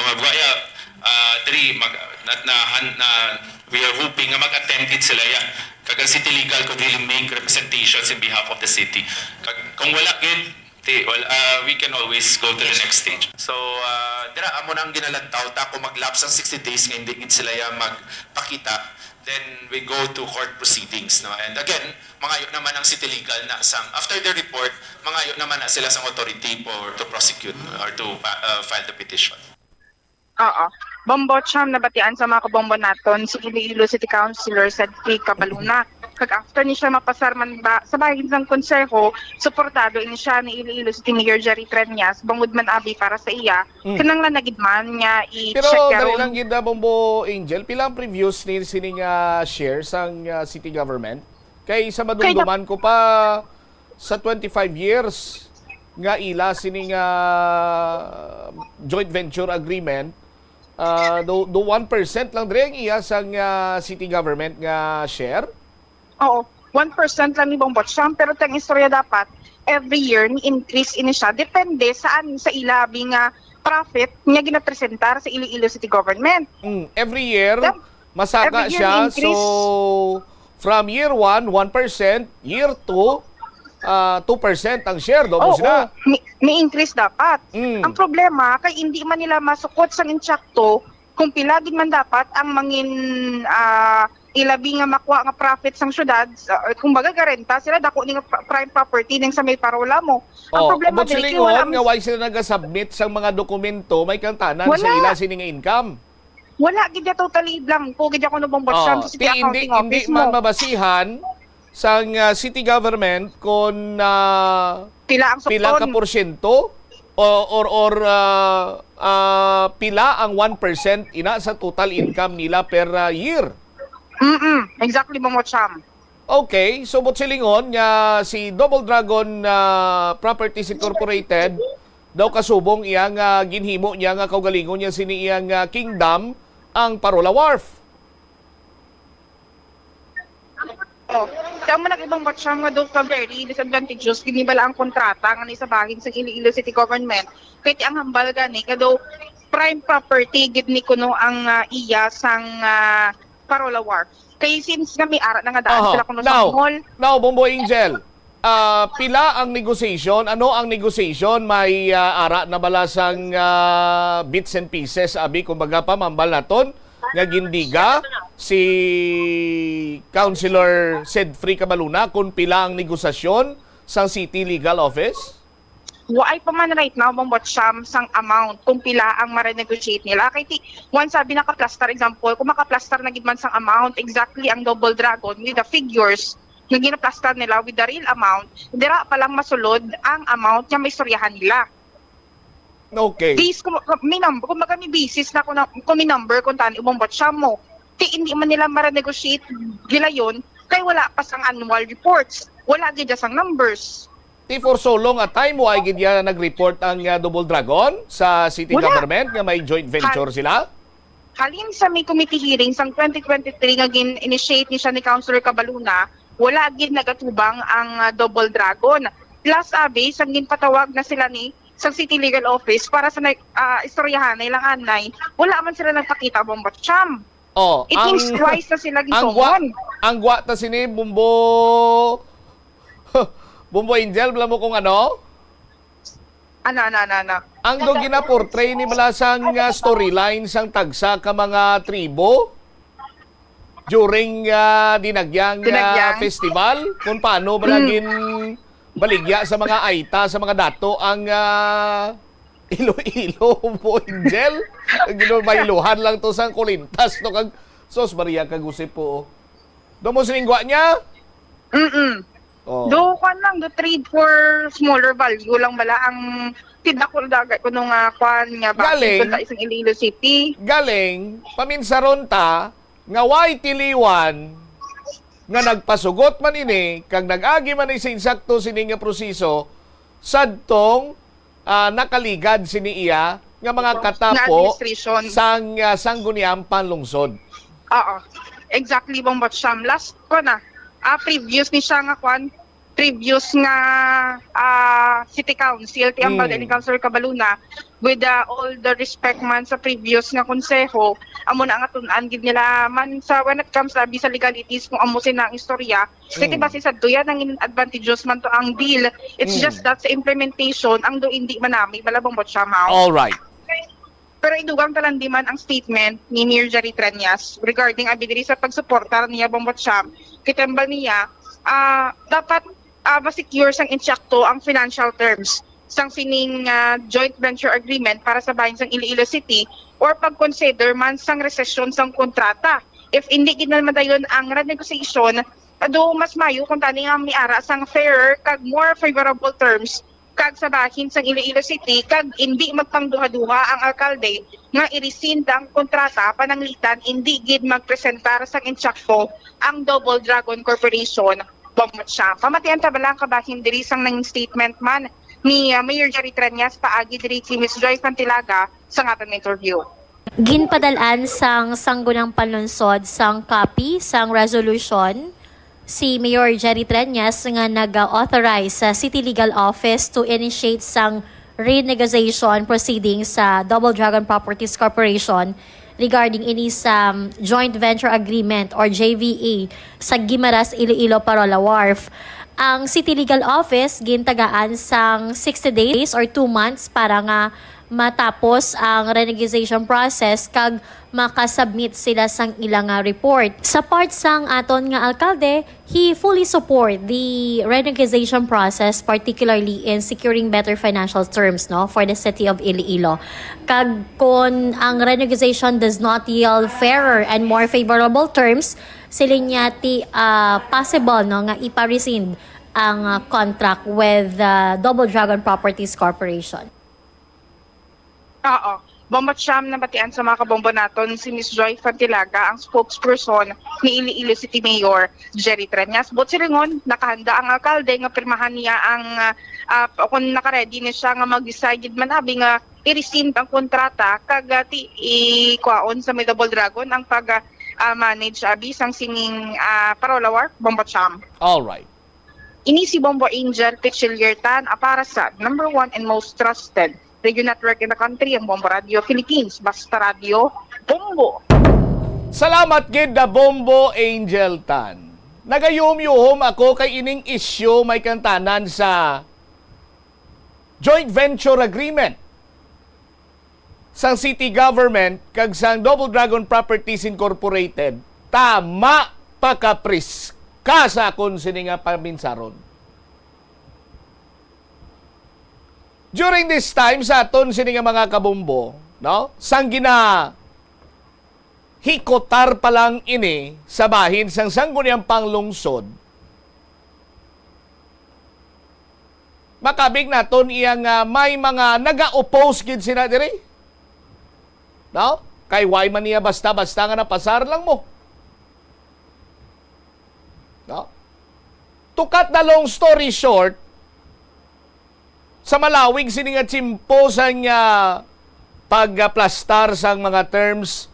We are hoping nga mag-attempt it sila ya. ang city legal could really make representations in behalf of the city. Kung wala yun, we can always go to the next stage. So, dira amo nang ginalantaw ta kung mag-lapse ang 60 days nga hindi sila ya magpakita, then we go to court proceedings, no? And again, mangayo naman ang city legal na after the report, mangayo naman na sila sa authority to prosecute or to file the petition. Oo. Bombo Cham nabatian sa mga kabombo naton si Iloilo City Councilor Cedric Cabaluna. Kag after ni siya mapasar man ba sa bahin ng konseho, suportado ini siya ni Iloilo City Mayor Jerry Treñas bangod man abi para sa iya. Kanang lanagidman nga i-check Pero dali karon. lang gid na Bombo Angel, pilang previews ni sining shares ang city government? Kay sa madumduman ko pa sa 25 years nga ila sining joint venture agreement, do 1% lang dire ang iya sang city government nga share. Oo, 1% lang ni Bombo Cham pero tang istorya dapat every year ni increase ini siya depende saan sa ilabi nga profit nga ginapresentar sa Iloilo City Government. Every year masaka every year siya, increase. so from year 1, 1%, year 2, 2% ang share, dobo sila. May increase dapat. Ang problema kay hindi man nila masukot sa insakto kung pila gid man dapat ang mangin ilabi nga makuha nga profit sang syudad. Kung baga garenta sila dako ni nga prime property ning sa may parola mo. Ang problema dili kay wala nga why sila naga-submit sang mga dokumento may kantanan Wala. sa ila sining income. wala gid ya totally blanco gid ako no Bombo Cham sa city accounting Hindi office man mo. mabasihan sang city government kung Pila ang sukton. pila ka porsyento or pila ang 1% ina sa total income nila per year. Exactly Bombo Cham. Okay, so silingon nga si Double Dragon Properties Incorporated daw kasubong iyang ginhimo niya nga kaugalingon niya sini iyang kingdom ang Parola Wharf. Kaya mo nag-ibang batsyang nga daw ka very disadvantageous kini bala ang kontrata nga ni sa bagin sa Iloilo City Government kay ti ang hambal gani kadaw prime property gid ni kuno ang iya sang Parola Wharf. Kay since nga may ara na nga daan sila kuno sa mall. Now, Bombo Angel, pila ang negotiation? Ano ang negotiation? May ara na balasang bits and pieces abi kumbaga pa mambal naton nga gindiga si Councilor Cedric Cabaluna kung pila ang negosasyon sa City Legal Office? Waay pa man right now Bombo Cham sang amount kung pila ang ma-renegotiate nila. Kay ti once sabi naka-plaster example, kung maka-plaster na gid man sang amount exactly ang Double Dragon with the figures nga gina-plaster nila with the real amount, dira pa lang masulod ang amount nga may istoryahan nila. Okay. Base kung may number, kung magami basis na kung may number kung tani Bombo Cham mo. Ti hindi man nila ma-renegotiate gila yon kay wala pa sang annual reports. Wala gid sang numbers. For so long a time, why gid ya nag-report ang Double Dragon sa city government nga may joint venture sila? Halin sa may committee hearing sang 2023 nga gin-initiate ni siya ni Councilor Cabaluna, wala gid nagatubang ang Double Dragon. Plus abi sang ginpatawag na sila ni sa City Legal Office para sa istoryahan na ilang anay, wala man sila nagpakita Bombo Cham. It means twice na sila gisumon. Ang gwa ta sini Bombo Angel, bala mo kung ano? Ano. Ang do gina-portray ni malasang storyline sang tagsa ka mga tribo during dinagyang festival kung paano balagin baligya sa mga aita, sa mga dato ang Iloilo, Bombo Angel. Ginumailuhan lang to sang kulintas no kag sos Maria kagusip po. Do mo siningwa niya? Do kan lang do trade for smaller value lang bala ang tindak ko dagay ko nung kwan nga bakit sa isang Iloilo City. Galing paminsaron ta nga way tiliwan nga nagpasugot man ini kag nag-agi man sa insakto sini nga proseso sadtong nakaligad sini iya nga mga katapo sang sangguniang panlungsod. Oo. Exactly Bombo Cham. Last ko na. Previous ni siya nga kwan, previous nga City Council, ti ambal ni Councilor Cabaluna, with all the respect man sa previous nga konseho, amo na nga tunan gid nila man sa when it comes sa legalities kung amo sina ang istorya kasi base sa duyan ang advantageous man to ang bill. It's just that sa implementation ang do hindi manami balabang bot siya mao. All right. Pero idugang talandiman ang statement ni Mayor Jerry Treñas regarding abidiri sa pagsuporta niya Bombot Siam. Kitambal niya, dapat ma-secure sang insyakto ang financial terms sang sining joint venture agreement para sa bahin sang Iloilo City or pag-consider man sang resesyon sang kontrata. If hindi ginalmadayon ang renegotiation, ado mas mayo kung tani nga miara sang fairer kag more favorable terms kag sa bahin sang Iloilo City kag hindi magpangduha-duha ang alkalde nga i-rescind ang kontrata pananglitan hindi gid magpresentar sang insyakto ang Double Dragon Corporation Bombot siya. Pamatian ta balang kabahin diri sang nang statement man ni Mayor Jerry Treñas paagi diri si Ms. Joy Pantilaga sa aton interview. Ginpadalaan sang sanggunang panlunsod sang copy sang resolution si Mayor Jerry Treñas nga nag-authorize sa City Legal Office to initiate sang renegotiation proceedings sa Double Dragon Properties Corporation regarding ini sa Joint Venture Agreement or JVA sa Guimaras, Iloilo, Parola Wharf. Ang City Legal Office gintagaan sang 60 days or 2 months para nga matapos ang renegotiation process kag makasubmit sila sang ilang report. Sa part sang aton nga alkalde, he fully support the renegotiation process, particularly in securing better financial terms for the city of Iloilo. Kag kung ang renegotiation does not yield fairer and more favorable terms, sila niya possible nga ipa-rescind ang contract with Double Dragon Properties Corporation. Oo. Bombot Siam na batian sa mga kabombo naton si Ms. Joy Fantilaga, ang spokesperson ni Iloilo City Mayor Jerry Treñas. Bot silingon, nakahanda ang alkalde nga pirmahan niya ang kung nakaready na siya nga mag-decide man abi nga i-rescind ang kontrata kag ikwaon sa may Double Dragon ang pag-manage abi sang sining Parola Wharf, Bombot Siam. All right. Ini si Bombo Angel Pichiliertan para sa number 1 and most trusted radio network in the country, ang Bombo Radio Philippines. Basta Radio, Bombo. Salamat gid da Bombo Angel Tan. Nagayum-yuhom ako kay ining issue may kantanan sa joint venture agreement sang city government kag sang Double Dragon Properties Incorporated. Tama pakapris ka sa akon sini nga paminsaron. During this time, sa aton sini nga mga kabumbo, sang hikotar pa lang ini sa bahin sang sangguniang panglungsod, makabig naton iyang may mga naga-oppose gid sina diri. Kay why man niya basta-basta nga napasar lang mo. To cut the long story short, sa malawig sini nga tsimpo sang pagplastar sang mga terms,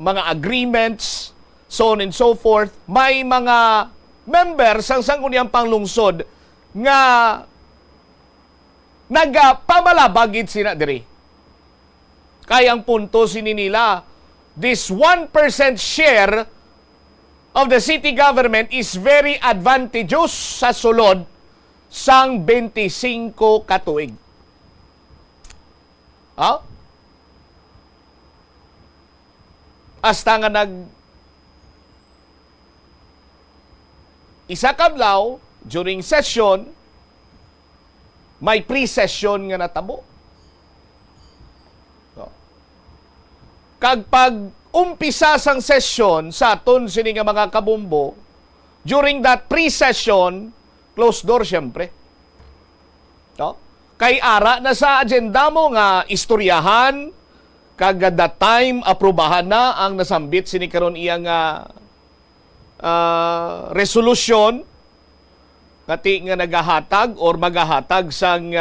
mga agreements, so on and so forth, may mga members sang sangguniang panglungsod nga nagpamalabagid sina diri. Kaya ang punto sini nila, this 1% share of the city government is very advantageous sa sulod sang 25 katuig. Hasta nga isa kadlaw during session, may pre-session nga natabo. Kag pag umpisa sang session sa aton sini nga mga kabumbo, during that pre-session, closed door siyempre. Kay ara na sa agenda mo nga istoryahan, kag that time aprubahan na ang nasambit sini karon iyang resolution kati nga nagahatag or magahatag sang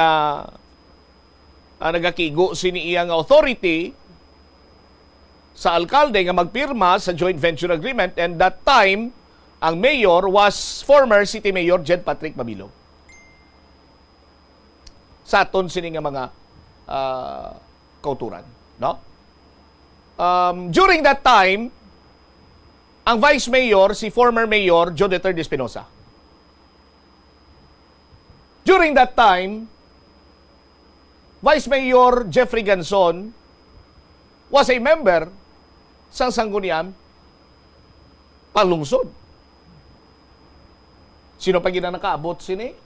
nagakigo sini iyang authority sa alkalde nga magpirma sa joint venture agreement, and that time ang mayor was former City Mayor Jed Patrick Mabilo. Sa aton sini nga mga kauturan, During that time, ang Vice Mayor, si former Mayor Joe Duterte Espinosa. During that time, Vice Mayor Jeffrey Ganson was a member sa Sangguniang Panlungsod. Sino pa gina nakaabot sini?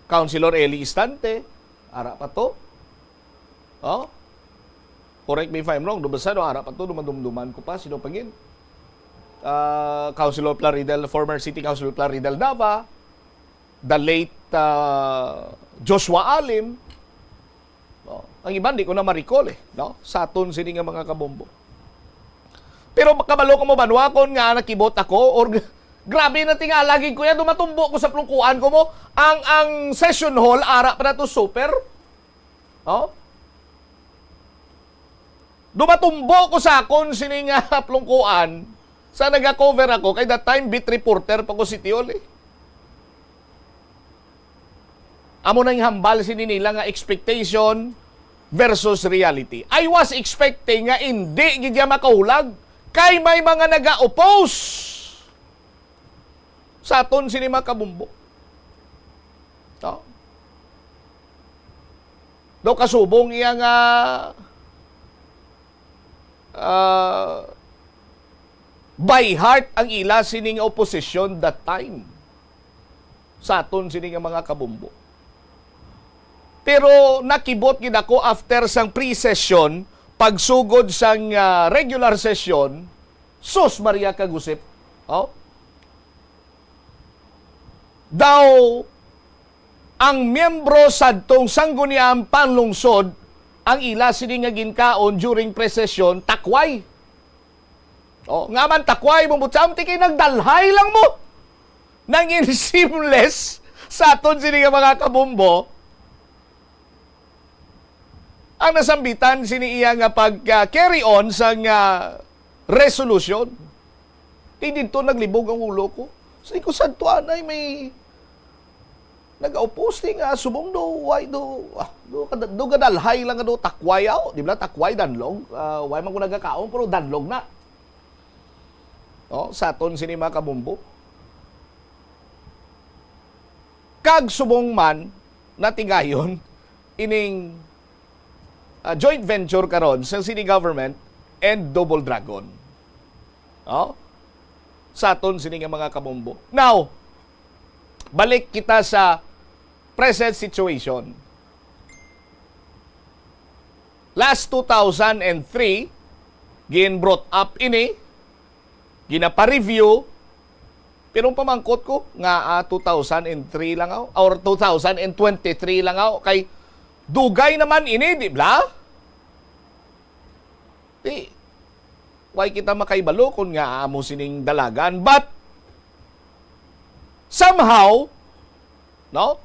Councilor Eli Istante, ara pa to. Oh? Correct me if I'm wrong, dubasa no, ara pa to, dumadumduman ko pa, sino pa gin? Councilor Plaridel, former City Councilor Plaridel Nava, the late Joshua Alim. No? Ang iba, di ko na ma-recall no? Sa aton sini nga mga kabombo. Pero kabalo ko mo banwakon nga nakibot ako, or grabe na tingalagin ko yan, dumatumbo ko sa plungkuan ko mo, ang session hall, ara pa na to super. Oh? Dumatumbo ko sa akon sini nga plungkuan, sa naga-cover ako, kay that time, beat reporter pa ko si Tiol Amo nang hambal sini nila nga expectation versus reality. I was expecting nga hindi gidya makahulag kay may mga naga-oppose sa aton sini mga kabumbo. No? Do kasubong iya nga by heart ang ila sini nga opposition that time sa aton sini nga mga kabumbo. Pero nakibot gid ako after sang pre-session, pagsugod sang regular session, sus Maria Kagusip. Oh? Daw ang miyembro sadtong Sangguniang Panlungsod ang ila sini nga ginkaon during pre-session takway. Oh, nga man takway mo butsam ti kay nagdalhay lang mo. Nang seamless sa aton sini nga mga kabumbo. Ang nasambitan sini iya nga pag-carry on sa resolution. Di dito naglibog ang ulo ko. Sa ko sadto anay may nag-oppose nga subong do why do gadalhay lang do takway aw, di ba takway danlog. Why man ko nagakaon pero danlog na. Oh, sa aton sini mga kabumbo. Kag subong man natigayon ining joint venture karon sa city government and Double Dragon. Oh? Sa aton sini nga mga kabombo. Now, balik kita sa present situation. Last 2003, gin-brought up ini, ginapa-review, pero pamangkot ko, nga 2003 lang ako, or 2023 lang ako, kay dugay naman ini, di ba? Why kita makaibalo kung nga amo sining dalagan? But, somehow, no?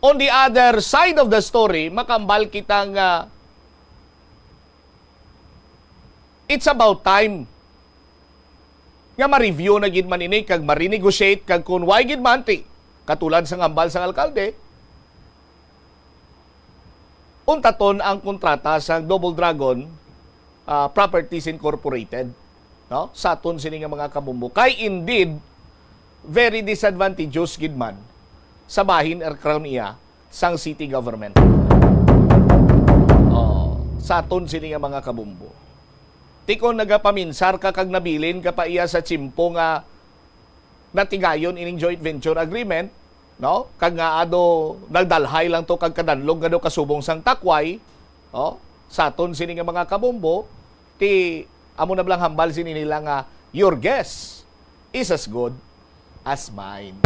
On the other side of the story, makambal kita nga it's about time nga ma-review na gid man ini, kag ma-renegotiate, kag kung why gid man ti, katulad sa ngambal sa alkalde, untaton ang kontrata sa Double Dragon Properties Incorporated, no? Sa aton sini nga mga kabumbo. Kay indeed very disadvantageous gid man sa bahin or crown iya sang city government. Sa aton sini nga mga kabumbo. Tikon nagapaminsar ka kag nabilin ka pa iya sa tsimpo nga natigayon ining joint venture agreement, no? Kag nga ado nagdalhay lang to kag kadanlog nga do kasubong sang takway, no? Sa aton sini nga mga kabombo, ti amo na blang hambal sini nila nga your guess is as good as mine.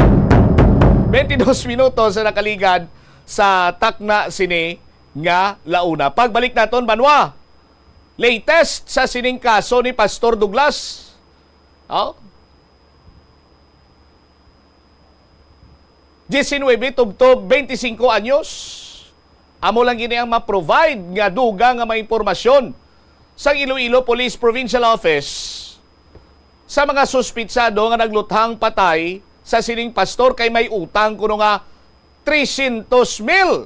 22 minutos sa nakaligad sa takna sini nga launa. Pagbalik naton banwa, latest sa sining kaso ni Pastor Douglas. Oh? 19 tubtob 25 anyos. Amo lang gini ang ma-provide nga duga nga may impormasyon sa Iloilo Police Provincial Office sa mga suspitsado nga nagluthang patay sa sining pastor kay may utang kuno nga 300,000.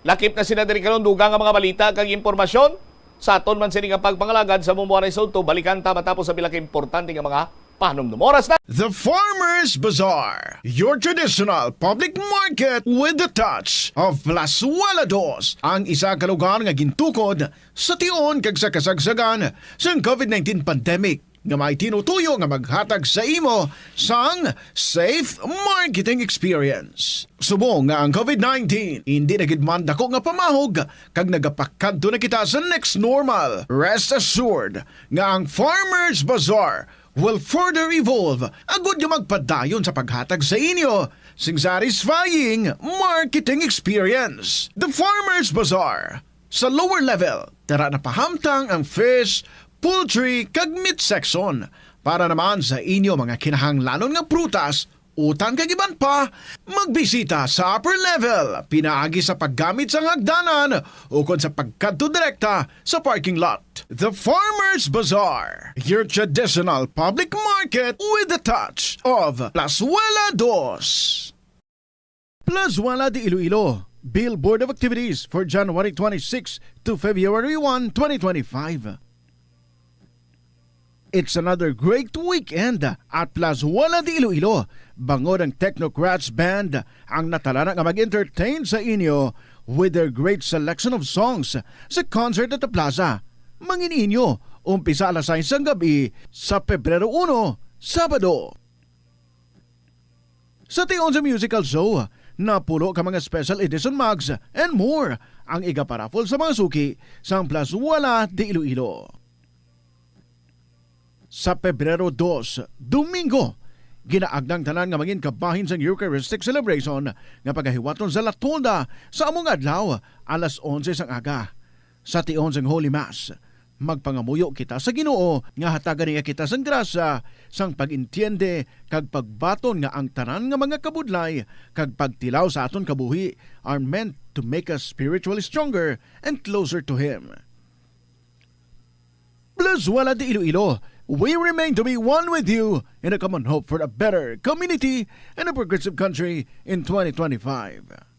Lakip na sina diri karon dugang nga mga balita kag impormasyon sa aton man sini nga pagpangalagad sa Mumuaray Soto. Balikan ta matapos sa pila ka importante nga mga pahanumdum. Oras na. The Farmers Bazaar, your traditional public market with the touch of Plazuela Dos, ang isa ka lugar nga gintukod sa tion kag sa kasagsagan sa COVID-19 pandemic nga may tinutuyo nga maghatag sa imo sang safe marketing experience. Subong nga ang COVID-19 hindi na gid man dako nga pamahog kag nagapakadto na kita sa next normal. Rest assured nga ang Farmers Bazaar will further evolve agud nga magpadayon sa paghatag sa inyo sing satisfying marketing experience. The Farmers Bazaar sa lower level tara na pahamtang ang fish, poultry kag meat section para naman sa inyo mga kinahanglanon nga prutas, utan kag iban pa, magbisita sa upper level pinaagi sa paggamit sa hagdanan ukon sa pagkadto direkta sa parking lot. The Farmers Bazaar, your traditional public market with the touch of Plazuela Dos. Plazuela de Iloilo, Bill Board of Activities for January 26 to February 1, 2025. It's another great weekend at Plazuela de Iloilo. Bangod ang Technocrats Band ang natalana nga mag-entertain sa inyo with their great selection of songs sa concert at the plaza. Mangin inyo, umpisa alas 6 ng gabi sa Pebrero 1, Sabado. Sa tiyon sa musical show, napulo ka mga special edition mugs and more ang igaparapol sa mga suki sa Plazuela de Iloilo. Sa Pebrero 2, Domingo, ginaagnang tanan nga mangin kabahin sa Eucharistic celebration nga pagahiwaton sa Latolda sa among adlaw alas 11 sang aga. Sa tion sang Holy Mass, magpangamuyo kita sa Ginoo nga hatagan niya kita sang grasya sang pag-intiende kag pagbaton nga ang tanan nga mga kabudlay kag pagtilaw sa aton kabuhi are meant to make us spiritually stronger and closer to Him. Plazuela de Iloilo, we remain to be one with you in a common hope for a better community and a progressive country in 2025.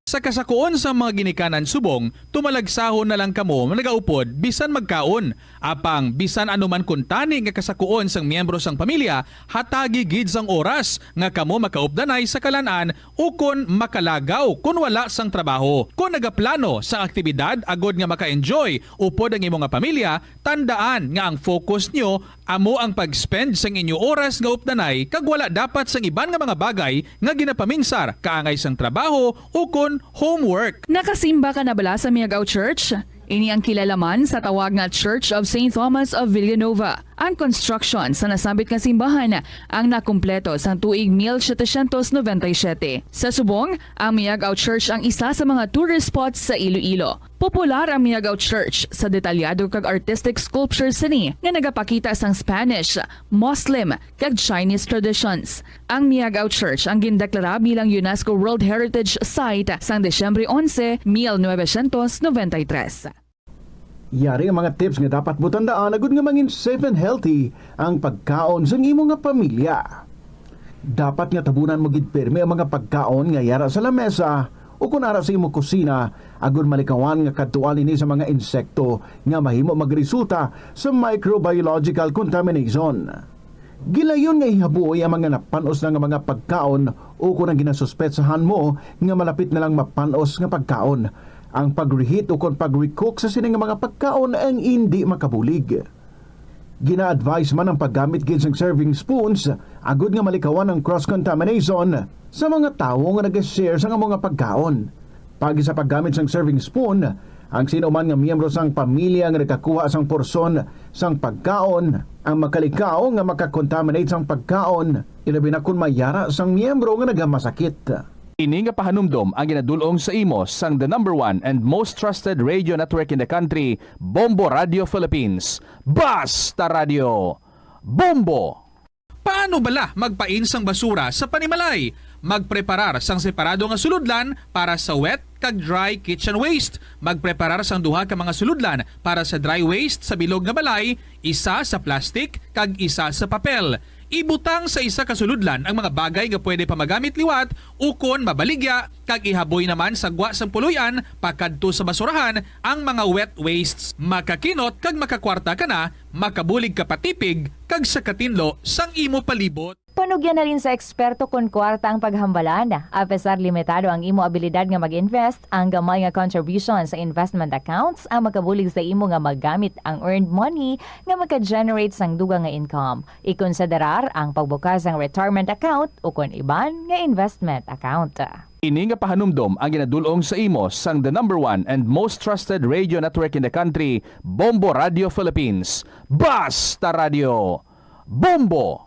Sa kasakuon sa mga ginikanan subong, tumalagsahon na lang kamo nagaupod bisan magkaon. Apang bisan anuman kuntani nga kasakuon sang miyembro sang pamilya, hatagi gid sang oras nga kamo makaupdanay sa kalan-an ukon makalagaw kun wala sang trabaho. Kung nagaplano sa aktibidad agod nga maka-enjoy upod ang imong nga pamilya, tandaan nga ang focus nyo amo ang pag-spend sang inyo oras nga updanay kag wala dapat sang iban nga mga bagay nga ginapaminsar kaangay sang trabaho ukon homework. Nakasimba ka na bala sa Miagao Church? Ini ang kilalaman sa tawag nga Church of St. Thomas of Villanova. Ang construction sa nasabit nga simbahan ang nakumpleto sa tuig 1797. Sa subong, ang Miagao Church ang isa sa mga tourist spots sa Iloilo. Popular ang Miagao Church sa detalyado kag artistic sculptures sini nga nagapakita sang Spanish, Muslim kag Chinese traditions. Ang Miagao Church ang gindeklara bilang UNESCO World Heritage Site sang Desyembre 11, 1993. Yari ang mga tips nga dapat mo tandaan agud nga mangin safe and healthy ang pagkaon sa imo nga pamilya. Dapat nga tabunan mo gid pirmi ang mga pagkaon nga yara sa lamesa o kung ara sa imo kusina agud malikawan nga kadtuan ini sa mga insekto nga mahimo magresulta sa microbiological contamination. Gilayon nga ihabuoy ang mga napanos na nga mga pagkaon o kung ang ginasuspetsahan mo nga malapit na lang mapanos nga pagkaon. Ang pag-reheat o kung pag-recook sa sining mga pagkaon ang hindi makabulig. Gina-advise man ang paggamit gid sang serving spoons agud nga malikawan ang cross-contamination sa mga tawo nga nag-share sa mga pagkaon. Pag sa paggamit sang serving spoon, ang sino man nga miyembro sang pamilya nga nakakuha sang porsyon sang pagkaon ang makalikaw nga makakontaminate sang pagkaon ilabi na kun mayara sang miyembro nga nagamasakit. Ini nga pahanumdom ang ginadulong sa imo sang the #1 and most trusted radio network in the country, Bombo Radio Philippines. Basta Radio! Bombo! Paano bala magpain sang basura sa panimalay? Magpreparar sang separado nga suludlan para sa wet kag dry kitchen waste. Magpreparar sang duha ka mga suludlan para sa dry waste sa bilog nga balay, isa sa plastic kag isa sa papel. ibutang sa isa ka suludlan ang mga bagay nga pwede pa magamit liwat ukon mabaligya kag ihaboy naman sa gwa sang puluyan pakadto sa basurahan ang mga wet wastes. Makakinot kag makakwarta ka na, makabulig ka patipig kag sa katinlo sang imo palibot. Panugyan na rin sa eksperto kung kwarta ang paghambalan. Apesar limitado ang imo abilidad nga mag-invest, ang gamay nga contribution sa investment accounts ang makabulig sa imo nga magamit ang earned money nga maka-generate sang dugang nga income. Ikonsiderar ang pagbukas ng retirement account o kung iban nga investment account. Ini nga pahanumdom ang ginadulong sa imo sang the #1 and most trusted radio network in the country, Bombo Radio Philippines. Basta Radio Bombo!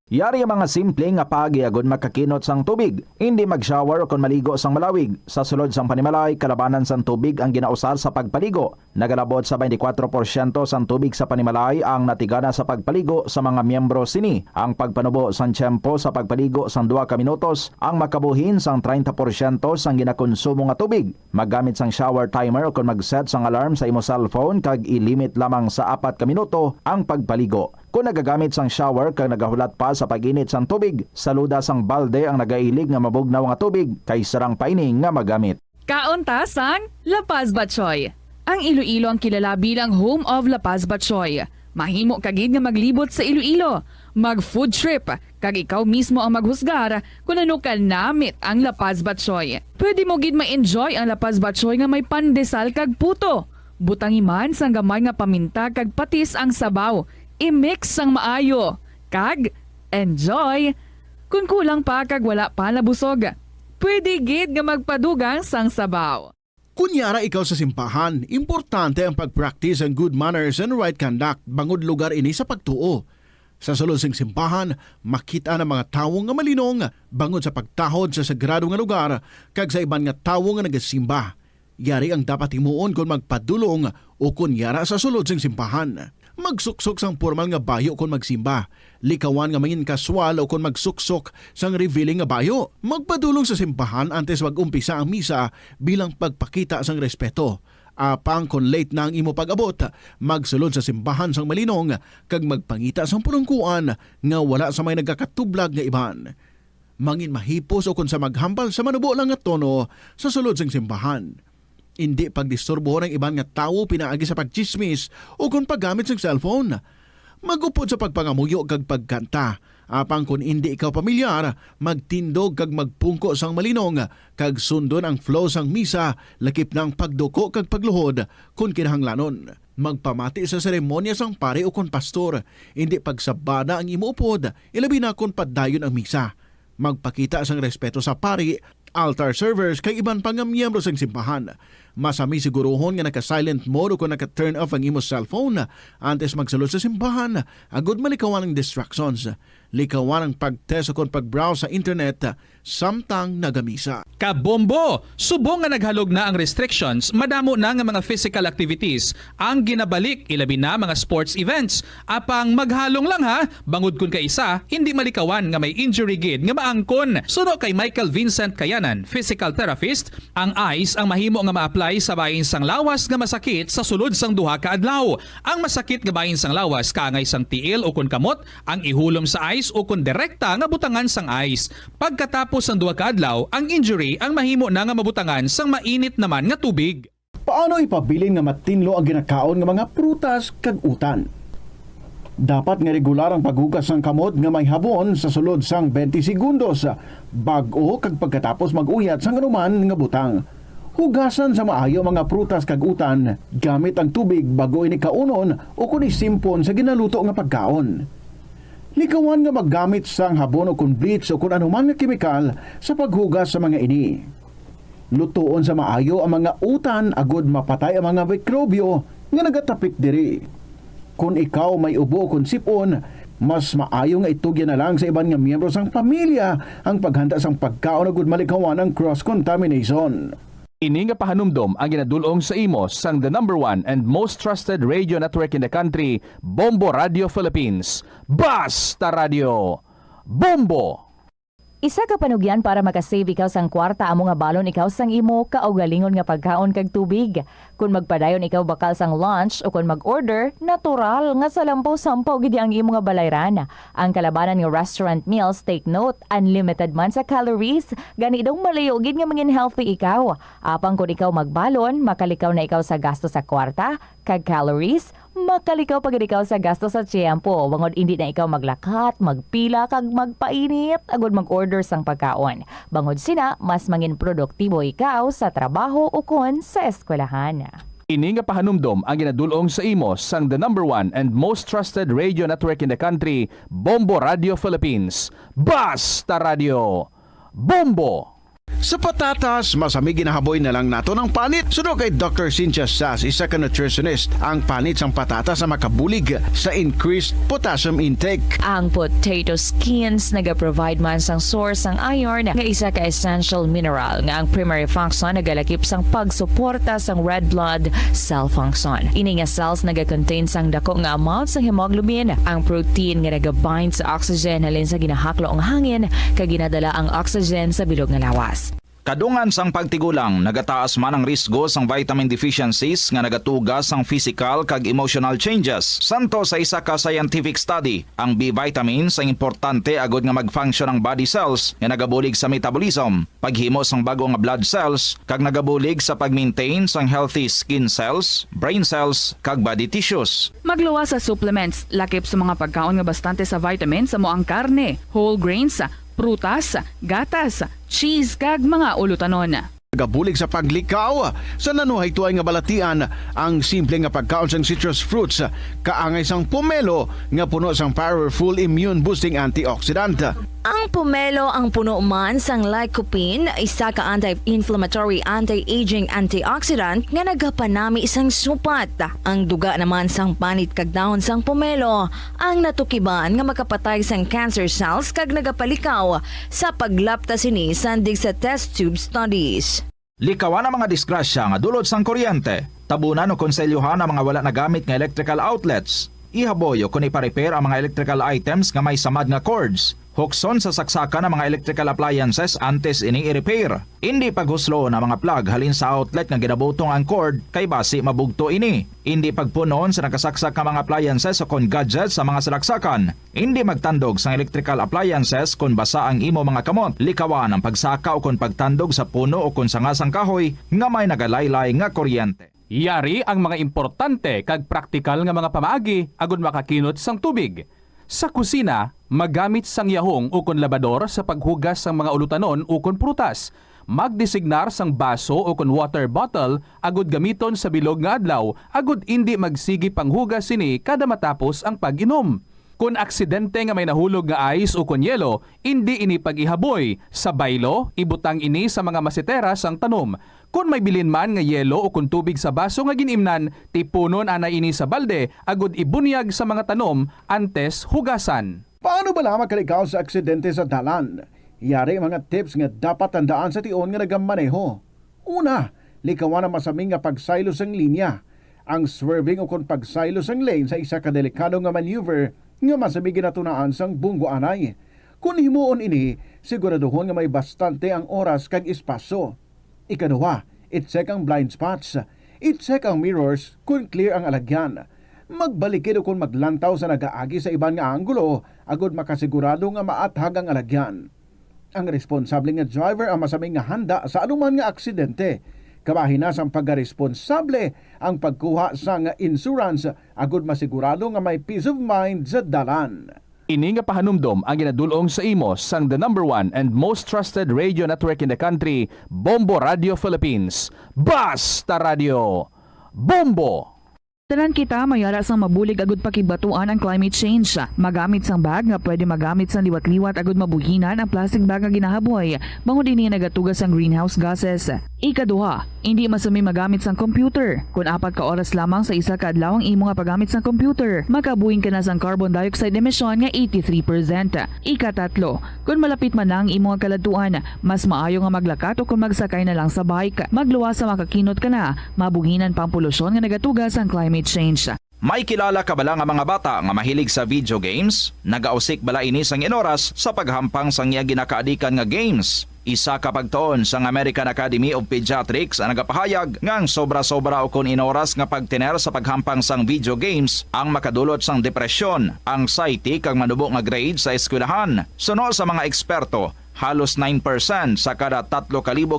Yari ang mga simple nga pagiagod makakinot sang tubig. Hindi mag-shower o kung maligo sang malawig. Sa sulod sang panimalay, kalabanan sang tubig ang ginausar sa pagpaligo. Nagalabot sa 24% sang tubig sa panimalay ang natigana sa pagpaligo sa mga miyembro sini. Ang pagpanubo sang tiyempo sa pagpaligo sang 2 ka minutos ang makabuhin sang 30% sang ginakonsumo nga tubig. Maggamit sang shower timer o kung mag-set sang alarm sa imo cellphone kag ilimit lamang sa 4 ka minuto ang pagpaligo. Kung nagagamit sang shower kag nagahulat pa sa pag-init sang tubig, saluda sang balde ang nagailig nga mabugnaw nga tubig kay sarang paining nga magamit. Kauntasang La Paz Batchoy. Ang Iloilo ang kilala bilang home of La Paz Batchoy. Mahimo kagid nga maglibot sa Iloilo, mag-food trip, kag ikaw mismo ang maghusgar kung ano ka namit ang La Paz Batchoy. Pwede mo gid ma-enjoy ang La Paz Batchoy nga may pandesal kag puto. Butangi man sang gamay nga paminta kag patis ang sabaw. I-mix sang maayo. Kag, enjoy! Kung kulang pa kag wala pa nabusog, pwede gid nga magpadugang sang sabaw. Kunyara ikaw sa simbahan, importante ang pag-practice ang good manners and right conduct bangod lugar ini sa pagtuo. Sa sulod sing simbahan, makita ng mga tawo nga malinong bangod sa pagtahod sa sagrado nga lugar kag sa iban nga tawo nga nagasimba. Yari ang dapat himuon kung magpadulong o kunyara sa sulod sing simbahan. Magsuksok sang formal nga bayo kung magsimba. Likawan nga mangin kaswal o kung magsuksok sang revealing nga bayo. Magpadulong sa simbahan antes mag-umpisa ang misa bilang pagpakita sang respeto. Apang kung late na ang imo pag-abot, magsulod sa simbahan sang malinong kag magpangita sang pulungkuan nga wala sa may nagkakatublag nga iban. Mangin mahipos o kung sa maghambal sa manubo lang nga tono sa sulod sang simbahan. Hindi pagdisturbo ng iban nga tawo pinaagi sa pagchismis o kung paggamit ng cellphone. Magupod sa pagpangamuyo kag pagkanta. Apang kung hindi ikaw pamilyar, magtindog kag magpungko sang malinong kag sundon ang flow sang misa lakip ng pagduko kag pagluhod kung kinahanglanon. Magpamati sa seremonya sang pare o kung pastor. Hindi pagsabada ang imuupod, ilabi na kung padayon ang misa. Magpakita sang respeto sa pari, altar servers kay iban pang miyembro sang simbahan. Masami siguruhon nga naka-silent mode o kung naka-turn off ang imo cellphone antes magsulod sa simbahan. Agud malikawan ang distractions. Likawan ang pag-test o kung pag-browse sa internet samtang nagamisa. Kabombo! Subong nga naghalog na ang restrictions, madamo na nga mga physical activities ang ginabalik ilabi na mga sports events. Apang maghalong lang ha, bangod kun kaisa, hindi malikawan nga may injury gid nga maangkon. Suno kay Michael Vincent Kayanan, physical therapist, ang ice ang mahimo nga ma-apply sa bahin sang lawas nga masakit sa sulod sang duha ka adlaw. Ang masakit nga bahin sang lawas kaangay sang tiil o kun kamot, ang ihulom sa ice o kun direkta nga butangan sang ice. Pagkatapos ang duha ka adlaw, ang injury ang mahimo na nga mabutangan sang mainit naman nga tubig. Paano ipabilin nga matinlo ang ginakaon nga mga prutas kag utan? Dapat nga regular ang paghugas ng kamot nga may habon sa sulod sang 20 segundos bag-o kag pagkatapos mag-uyat sang anuman nga butang. Hugasan sa maayo mga prutas kag utan gamit ang tubig bago ini kaunon o kun isimpon sa ginaluto nga pagkaon. Likawan nga maggamit sang habon o kun bleach o kun anuman nga kemikal sa paghugas sa mga ini. Lutuon sa maayo ang mga utan agud mapatay ang mga mikrobyo nga nagatapik diri. Kung ikaw may ubo o kun sipon, mas maayo nga itugyan na lang sa iban nga miyembro sang pamilya ang paghanda sang pagkaon agud malikawan ang cross-contamination. Ini nga pahanumdom ang ginadulong sa imo sang the #1 and most trusted radio network in the country, Bombo Radio Philippines. Basta Radio Bombo! Isa ka panugyan para makasave ikaw sang kwarta amo nga balon ikaw sang imo kaugalingon nga pagkaon kag tubig. Kung magpadayon ikaw bakal sang lunch o kung mag-order, natural nga sa lampaw-sampaw gidi ang imo nga balayran. Ang kalabanan nga restaurant meals, take note, unlimited man sa calories, gani dong malayo gid nga mangin healthy ikaw. Apang kung ikaw magbalon, makalikaw na ikaw sa gasto sa kwarta, kag calories, makalikaw pag ikaw sa gasto sa tiyempo. Wangod hindi na ikaw maglakat, magpila, kag magpainit, agod mag-order sang pagkaon. Bangod sina, mas mangin produktibo ikaw sa trabaho o kon sa eskwelahan. Ini nga pahanumdom ang ginadulong sa imo sang the #1 and most trusted radio network in the country, Bombo Radio Philippines. Basta Radio Bombo! Sa patatas, masami ginahaboy na lang nato ng panit. Suno kay Dr. Cynthia Sass, isa ka nutritionist, ang panit sang patatas sa makabulig sa increased potassium intake. Ang potato skins nagaprovide man sang source sang iron nga isa ka essential mineral nga ang primary function nagalakip sang pagsuporta sang red blood cell function. Ini nga cells nagakontain sang dako nga amount sang hemoglobin, ang protein nga nagabind sa oxygen halin sa ginahaklo ang hangin kag ginadala ang oxygen sa bilog nga lawas. Kadungan sang pagtigulang, nagataas man ang risgo sang vitamin deficiencies nga nagatugas sang physical kag emotional changes. Santo sa isa ka scientific study, ang B vitamins ang importante agod nga mag-function ang body cells nga nagabulig sa metabolism, paghimo sang bago nga blood cells kag nagabulig sa pag-maintain sang healthy skin cells, brain cells kag body tissues. Magluwas sa supplements, lakip sa mga pagkaon nga bastante sa vitamins sa moang karne, whole grains, prutas, gatas, cheese kag mga ulutanon. Gabulig sa paglikaw sa nanuhay tuay nga balatian ang simple nga pagkaon sang citrus fruits kaangay sang pomelo nga puno sang powerful immune boosting antioxidant. Ang pomelo ang puno man sang lycopene, isa ka anti-inflammatory, anti-aging antioxidant nga nagapanami isang supat. Ang duga naman sang panit kag dahon sang pomelo ang natukiban nga makapatay sang cancer cells kag nagapalikaw sa paglapta sini sandig sa test tube studies. Likawan ang mga disgrasya nga dulot sang kuryente. Tabunan o konselyuhan ang mga wala nagamit nga electrical outlets. Ihaboy o kung ipa-repair ang mga electrical items nga may samad nga cords. Hukson sa saksakan ng mga electrical appliances antes ini i-repair. Hindi paghuslo na mga plug halin sa outlet nga ginabutong ang cord kay basi mabugto ini. Hindi pagpunon sa nakasaksak nga mga appliances o kon gadgets sa mga salaksakan. Hindi magtandog sa electrical appliances kung basa ang imo mga kamot. Likawan ang pagsaka o kon pagtandog sa puno o kon sangasang kahoy nga may nagalaylay nga kuryente. Yari ang mga importante kag praktikal nga mga pamaagi agud makakinot sang tubig. Sa kusina, magamit sang yahong o kon labador sa paghugas sang mga ulutanon o kon prutas. Magdesignar sang baso o kon water bottle agud gamiton sa bilog nga adlaw agud indi magsigi panghugas sini kada matapos ang pag-inom. Kung aksidente nga may nahulog nga ice o kon yelo, hindi ini pag-ihaboy. Sa baylo, ibutang ini sa mga masitera sang tanom. Kung may bilin man nga yelo o kun tubig sa baso nga ginimnan, tipunon ana ini sa balde agud ibunyag sa mga tanom antes hugasan. Paano ba lang makalikaw sa aksidente sa dalan? Yari mga tips nga dapat tandaan sa tion nga nagamaneho. Una, likawan ang masaming nga pagsaylo sang linya. Ang swerving o kun pagsaylo sang lane sa isa ka delikado nga maneuver nga masami ginatunaan sang bunggo anay. Kung himuon ini, siguraduhon nga may bastante ang oras kag espasyo. Ikaduha, i-check ang blind spots. I-check ang mirrors kung clear ang alagyan. Magbalikid o kung maglantaw sa nagaagi sa ibang nga anggulo, agud makasigurado nga maathag ang alagyan. Ang responsable nga driver ang masaming nga handa sa anuman nga aksidente. Kabahin na sang pagkaresponsable ang pagkuha sa nga insurance agud masigurado nga may peace of mind sa dalan. Ini nga pahanumdom ang ginadulong sa imo sang the #1 and most trusted radio network in the country, Bombo Radio Philippines. Basta Radio Bombo! Tanan kita mayara sang mabulig agud pakibatuan ang climate change. Magamit sang bag nga pwede magamit sang liwat-liwat agud mabuhinan ang plastic bag nga ginahaboy. Bangod ini nagatugas ang greenhouse gases. Ikaduha, hindi masami magamit sang computer. Kung 4 ka oras lamang sa isa ka adlaw ang imo nga paggamit sang computer, makabuhin ka na sang carbon dioxide emission nga 83%. Ikatatlo, kung malapit man lang imo nga kaladuan, mas maayo nga maglakat o kung magsakay na lang sa bike. Magluwas sa makakinot ka na, mabuhinan pang polusyon nga nagatugas ang climate change. May kilala ka bala nga mga bata nga mahilig sa video games? Nagausik bala ini sang inoras sa paghampang sang iya ginakaadikan nga games. Isa ka pagtuon sang American Academy of Pediatrics ang nagapahayag ngang sobra-sobra o kun inoras nga pagtiner sa paghampang sang video games ang makadulot sang depresyon, anxiety kag manubo nga grade sa eskwelahan. Suno sa mga eksperto, halos 9% sa kada 3,000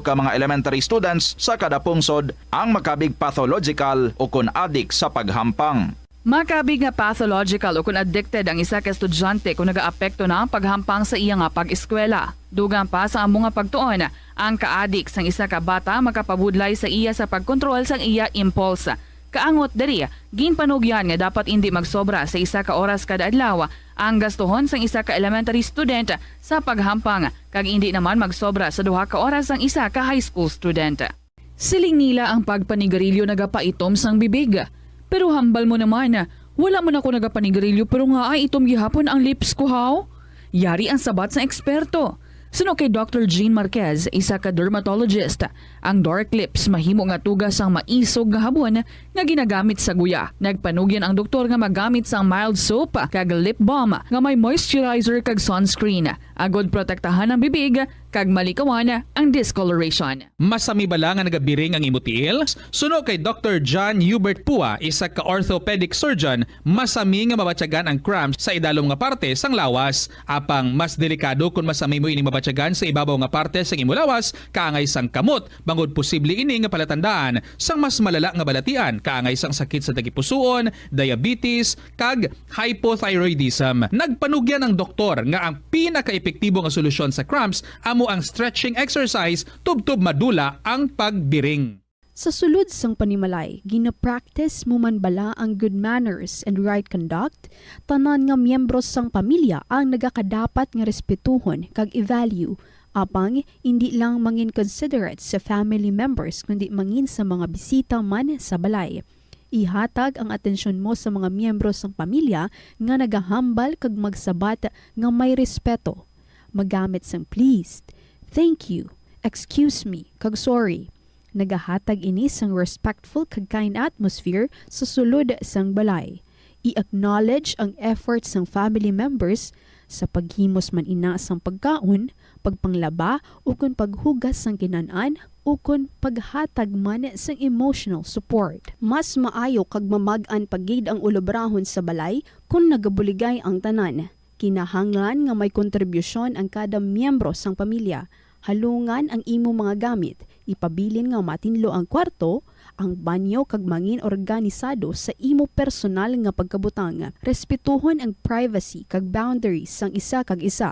ka mga elementary students sa kada pungsod ang makabig pathological o kun addict sa paghampang. Makabig nga pathological o kung addicted ang isa ka estudyante kung nagaapekto na ang paghampang sa iya nga pag-eskwela. Dugang pa sa among nga pagtuon, ang ka-addict sang isa ka bata makapabudlay sa iya sa pagkontrol sang iya impulse. Kaangot diri, ginpanugyan nga dapat hindi magsobra sa isa ka oras kada adlaw ang gastuhon sang isa ka elementary student sa paghampang kag hindi naman magsobra sa 2 ka oras ang isa ka high school student. Siling nila ang pagpanigarilyo nagapaitom sang bibig. Pero hambal mo naman, wala mo na ako nagapanigarilyo pero nga ay itom gihapon ang lips ko how? Yari ang sabat sa eksperto. Suno kay Dr. Jean Marquez, isa ka dermatologist, ang dark lips mahimo nga tugas ang maisog nga habon nga ginagamit sa guya. Nagpanugyan ang doktor nga magamit sang mild soap kag lip balm nga may moisturizer kag sunscreen. Agod protektahan ang bibig kag malikawan ang discoloration. Masami bala nga nagabiring ang imutiil? Suno kay Dr. John Hubert Pua, isa ka orthopedic surgeon, masami nga mabatyagan ang cramps sa idalom nga parte sang lawas. Apang mas delikado kung masami mo ining mabatyagan sa ibabaw nga parte sang imulawas, kaangay sang kamot, bangod posible ini nga palatandaan sang mas malala nga balatian, kaangay sang sakit sa tagipusoon, diabetes, kag hypothyroidism. Nagpanugyan ang doktor nga ang pinaka-epektibo nga solusyon sa cramps amo ang stretching exercise tubtub madula ang pagbiring. Sa sulod sang panimalay, gina-practice mo man bala ang good manners and right conduct? Tanan nga miyembro sang pamilya ang nagakadapat nga respetuhon kag i-value, apang hindi lang mangin considerate sa family members kundi mangin sa mga bisita man sa balay. Ihatag ang atensyon mo sa mga miyembro sang pamilya nga nagahambal kag magsabat nga may respeto. Magamit sang please, thank you, excuse me, kag sorry. Nagahatag ini sang respectful kag kind atmosphere sa sulod sang balay. I-acknowledge ang efforts sang family members sa paghimos man ina sang pagkaon, pagpanglaba o kun paghugas sang kinanan o kun paghatag man sang emotional support. Mas maayo kag mamag-an pagid ang ulobrahon sa balay kung nagabuligay ang tanan. Kinahanglan nga may kontribusyon ang kada miyembro sang pamilya. Halungan ang imo mga gamit, ipabilin nga matinlo ang kwarto, ang banyo kag mangin organisado sa imo personal nga pagkabutang. Respetuhon ang privacy kag boundaries sang isa kag isa.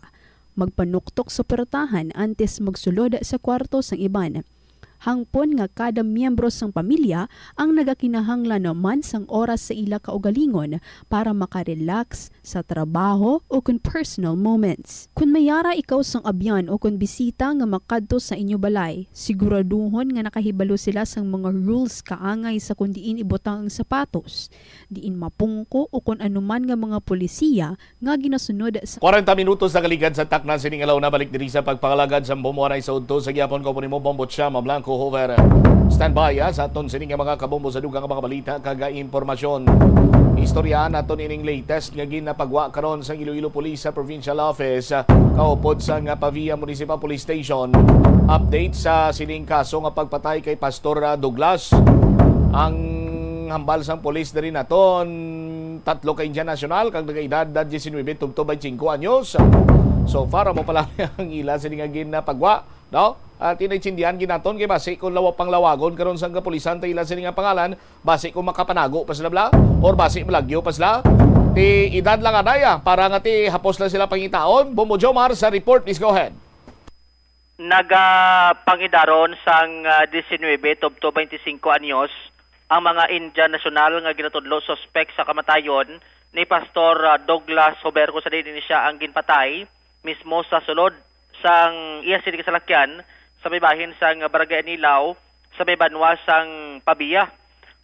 Magpanuktok sa pertahan antes magsulod sa kwarto sang iban. Hangpon nga kada miyembro sang pamilya ang nagakinahanglan naman sang oras sa ila kaugalingon para makarelax sa trabaho o kun personal moments. Kung mayara ikaw sang abyan o kun bisita nga makadto sa inyo balay, siguraduhon nga nakahibalo sila sang mga rules kaangay sa kung diin ibutang ang sapatos, diin mapungko o kun anuman nga mga polisiya nga ginasunod sa 40 minutos na kaligad sa takna sining alaw na balik diri sa pagpangalagad sa bumuanay sa udto sa gyapon ko ni mo Bombot siya Blanco Hover. Standby sa aton sining mga kabombo sa dugang mga balita kag impormasyon. Istorya naton ining latest nga ginapagwa karon sa Iloilo Police sa Provincial Office kaupod sa Pavia Municipal Police Station. Update sa sining kaso nga pagpatay kay Pastor Douglas. Ang hambal sang police diri naton 3 ka Indian national kag nagaedad 19 tubtob 25 anyos. So para mo pala ang ila sining nga ginapagwa, no? At tinaytsindihan ginaton kay base kung panglawagon karon sa kapulisan ta ila sining nga pangalan, base kung makapanago pa sila bla or base malagyo pa sila. Ti edad lang anaya para nga ti hapos lang sila pangitaon. Bombo Jomar sa report, please go ahead. Nagapangidaron sang 19 tubto 25 anyos ang mga Indian national nga ginatudlo suspect sa kamatayon ni Pastor Douglas Hoberco sa din siya ang ginpatay mismo sa sulod sang iya sining kasalakyan sa may bahin sang Barangay Anilaw sa may banwa sang Pabia.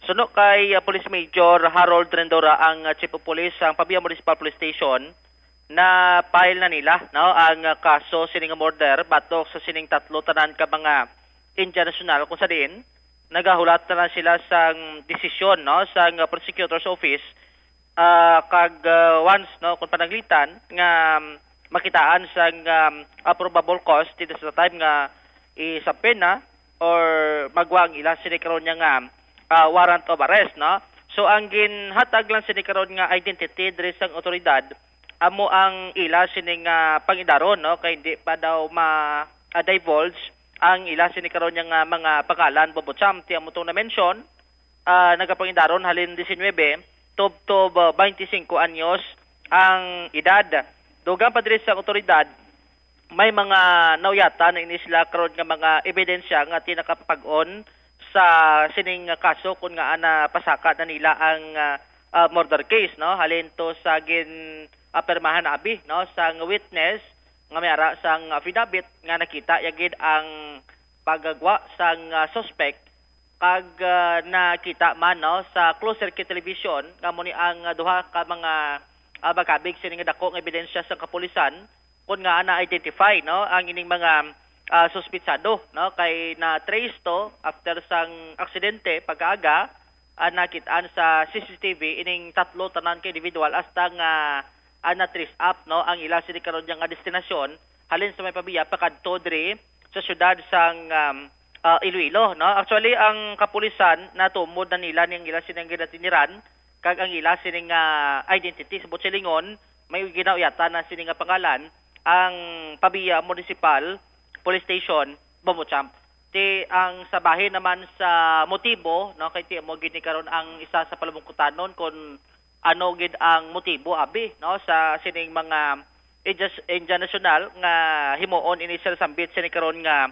Suno kay Police Major Harold Rendora ang Chief of Police sang Pabia Municipal Police Station na file na nila no ang kaso sining murder batok sa sining 3 tanan ka mga Indian national kung sa diin nagahulat na sila sang desisyon no sang prosecutor's office once no kung panaglitan nga makitaan sa probable cause dito sa time nga isapin na or magwang ila sini karon nga warrant of arrest no. So ang ginhatag lang sini karon nga identity diri sa otoridad amo ang ila sini nga pangidaron no kay hindi pa daw divulge ang ila sini karon nga mga pangalan Bobocham ti amo tong na mention nagapangidaron halin 19 tob 25 anyos ang edad. Dugang pa diri sa otoridad may mga nauyata na inisla karon nga mga ebidensya nga tinakapag-on sa sining kaso kung nga ana pasaka na nila ang murder case no halin to sa permahan abi no sang witness nga mayara sang affidavit nga nakita yagid ang pagagwa sang suspect kag nakita man no sa closed circuit television nga mo ni ang duha ka mga magkabig sining dako nga ebidensya sa kapulisan kun nga na-identify no ang ining mga suspitsado no kay na trace to after sang aksidente pag-aga nakitaan sa CCTV ining tatlo tanan ka individual hasta nga na trace up no ang ila sini karon nga destinasyon halin sa may pabiya pakadto diri sa syudad sang Iloilo no. Actually ang kapulisan natumod na nila ning ila sining ginatiniran kag ang ila sining identity sa Butchelingon may ginauyata na sining pangalan ang Pabiya Municipal Police Station Bobocham. Ti ang sabahin naman sa motibo no kay ti mo gini karon ang isa sa palumungkutanon kon ano gid ang motibo abi no sa sining mga Indian national nga himuon ini sa sambit sini karon nga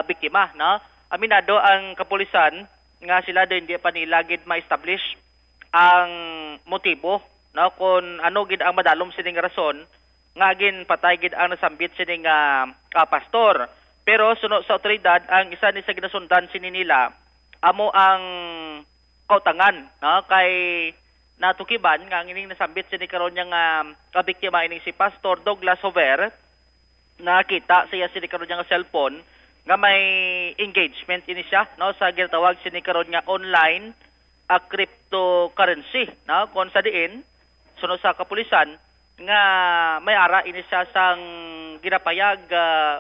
biktima no. Aminado ang kapulisan nga sila din di pa nila gid ma-establish ang motibo no kung ano gid ang madalom sining rason nga gin patay gid ang nasambit sining pastor. Pero suno sa otoridad ang isa ni sa ginasundan sini nila amo ang kautangan no kay natukiban nga ang ining nasambit sini karon nga biktima ining si Pastor Douglas Hover. Nakita siya sini karon nga cellphone nga may engagement ini siya no sa ginatawag sini karon nga online cryptocurrency no kon sa diin sunod sa kapulisan nga may ara ini siya sang ginapayag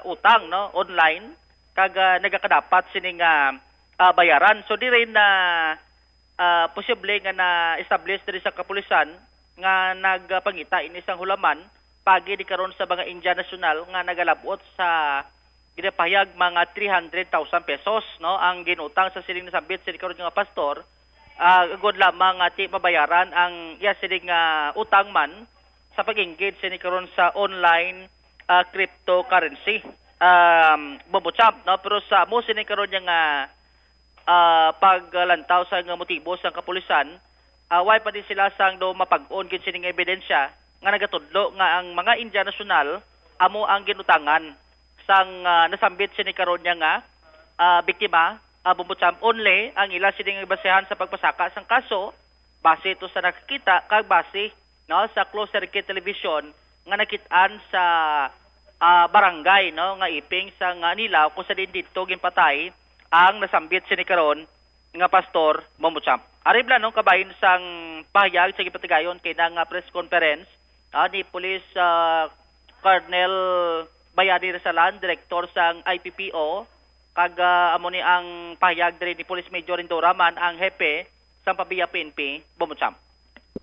utang no online kag nagakadapat sini nga bayaran. So di rin na posible nga na establish diri sa kapulisan nga nagpangita ini sang hulaman pagi di karon sa mga Indian national nga nagalabot sa ginapayag mga 300,000 pesos no ang ginutang sa sining nasambit sini karon nga pastor. Good lamang ati mabayaran ang sining utang man sa pag-engage sini karon sa online cryptocurrency Bobocham no pero sa mo sini karon nga paglantaw sa nga motibo sa kapulisan way pa din sila sang do mapag-on gid sining ebidensya nga nagatudlo nga ang mga Indian national amo ang ginutangan sang nasambit sini karon nga biktima Bobocham only ang ila sining basehan sa pagpasaka sang kaso base ito sa nakikita kag base no sa closed circuit television nga nakitaan sa barangay no nga iping sa Nilaw kung sa din dito ginpatay ang nasambit sini karon nga pastor Bobocham. Aribla no kabahin sang pahayag sa gipatigayon kay nga press conference ni Police Colonel Bayani Resalan, director sang IPPO kag amo ni ang pahayag diri ni Police Major Indoraman ang hepe sa Pabiya PNP Bobocham.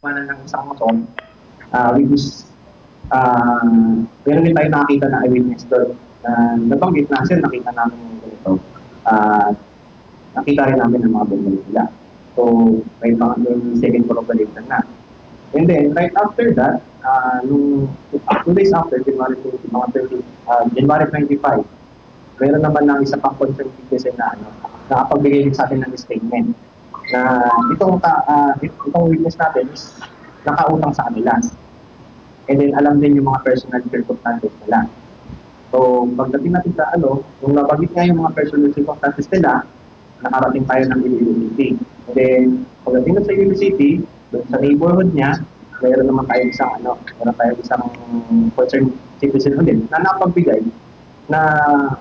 Mana ng isang motor which meron din tayo nakita na eyewitness doon nabanggit na sir nakita namin yung ganito nakita rin namin ang mga bumalik nila so may second corroboration na and then right after that nung 2 days after January 25 meron naman ng isa pang concerned citizen na nakapagbigay din sa atin ng statement na itong witness natin is nakautang sa kanila. And then alam din yung mga personal circumstances nila. So pagdating natin sa nung nabanggit nga yung mga personal circumstances nila, nakarating tayo ng Iloilo City. And then pagdating sa Iloilo City, doon sa neighborhood niya, meron naman tayo isang concerned citizen ulit na napagbigay na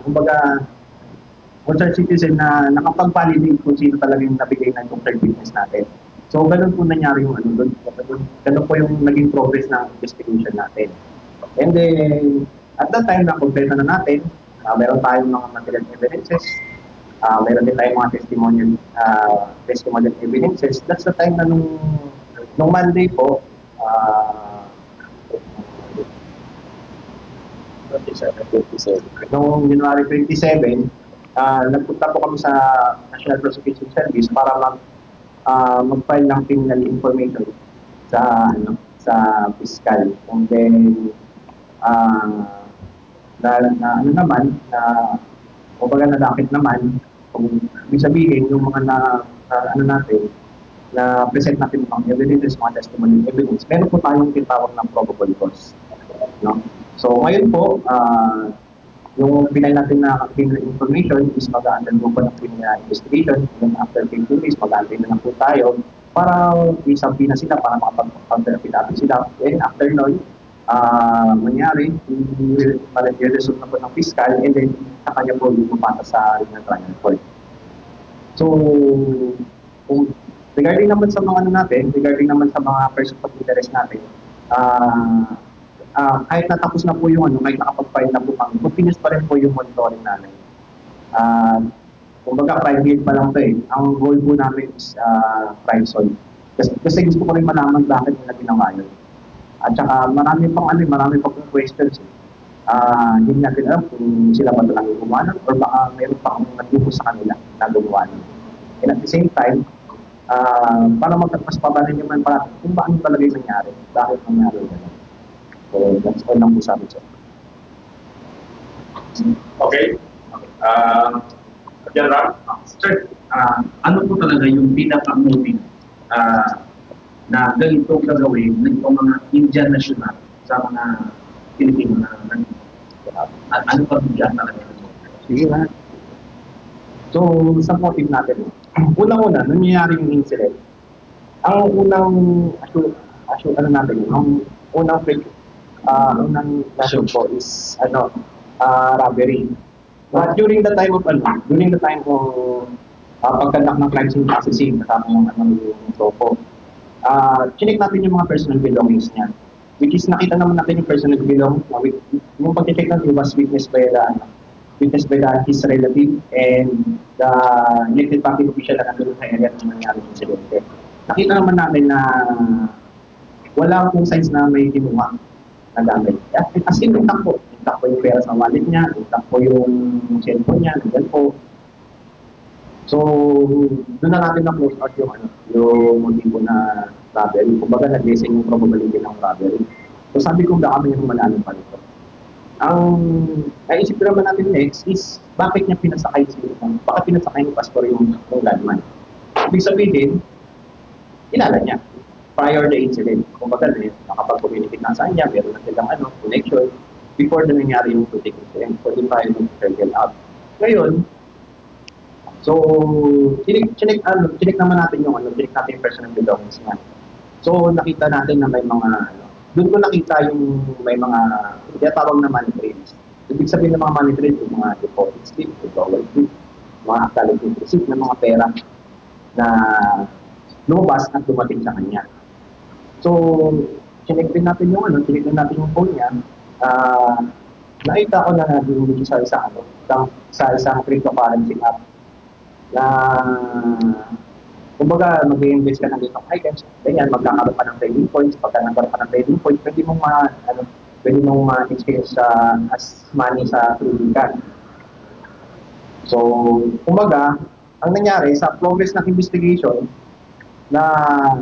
kumbaga concerned citizen na nakapag-validate kung sino talaga yung nabigay ng concerned witness natin. So, ganun po nangyari yung doon. ganun po yung naging progress ng investigation natin. And then, at that time, na-complete na natin, meron tayong mga material evidences, meron din tayong mga testimonial evidences. That's the time na nung Monday po, 27. Noong January 27, nagpunta po kami sa National Prosecution Service para mag-file ng criminal information sa fiscal. And then, kumbaga nalakit naman, kung ibig sabihin, yung mga na present natin mga evidence, mga testimony evidence, meron po tayong tinatawag ng probable cause. No? So ngayon po, yung pinay natin na criminal information is mag-undergo po ng criminal investigation. And after 15 days, mag-antay na lang po tayo para isampi na sila para makapag-affidavit sila. And after nun, mangyari, i-result na po ng fiscal and then sa kanya po lumapata sa trial court. So, regarding naman sa mga regarding naman sa mga persons of interest natin, kahit natapos na po yung kahit nakapag-file na po kami, continuous pa rin po yung monitoring namin. Kumbaga, private pa lang ito eh. Ang goal po namin is crime solve. Kasi gusto ko rin malaman bakit nila ginawa yun. At saka marami pang questions. Hindi natin alam kung sila ba talagang gumawa nun or baka meron pa akong naglupo sa kanila na gumawa nun. And at the same time, para mas pabalin naman para kung bakit talaga yung nangyari. Bakit nangyari yun. So, that's all lang po sabi sir. Okay. General, sir, ano po talaga yung pinaka-motive na ganitong gagawin ng mga Indian national sa mga Pilipino na ano pa bigyan talaga? Sige na. So, sa motive natin, unang-una, nangyayari yung incident. Ang unang unang natin po is robbery. But during the time of pagkandak ng crime scene processing, kasama yung tropo, chinik natin yung mga personal belongings niya. Which is nakita naman natin yung personal belongings niya. Yung pag-check natin was witnessed by his relative and the elected public official na nandun sa area na nangyari yung insidente. Nakita naman namin na wala akong signs na may kinuha na gamit. As in, intact po yung pera sa wallet niya, intact po yung cellphone niya, nandiyan po. So, doon na natin na-close out yung motibo na robbery. Kumbaga, nag-lesson yung probability ng robbery. So, sabi ko, baka may malalim pa nito. Ang naisip ko naman natin next is, bakit niya pinasakay bakit pinasakay ni Pastor yung gunman? Ibig sabihin, kilala niya. Prior the incident, kumbaga, nakapag-communicate na sa kanya, meron na silang connection before na nangyari yung shooting incident. So, doon tayo mag-circle out. Ngayon, so, chinik naman natin yung personal belongings niya. So, nakita natin na may mga, doon ko nakita yung may mga, tinatawag na money trails. Ibig sabihin ng mga money trails, yung mga deposit slip, withdrawal slip, mga acknowledgement receipt ng mga pera na lumabas at dumating sa kanya. So, chinik din natin yung phone niya. Nakita ko na naging sa isang cryptocurrency app na kumbaga mag-i-invest ka ng itong items, ganyan, magkakaroon ka ng trading points, pagka nagkaroon ka ng trading points, pwede mong ma-experience as money sa trading card. So, kumbaga, ang nangyari sa progress ng investigation, na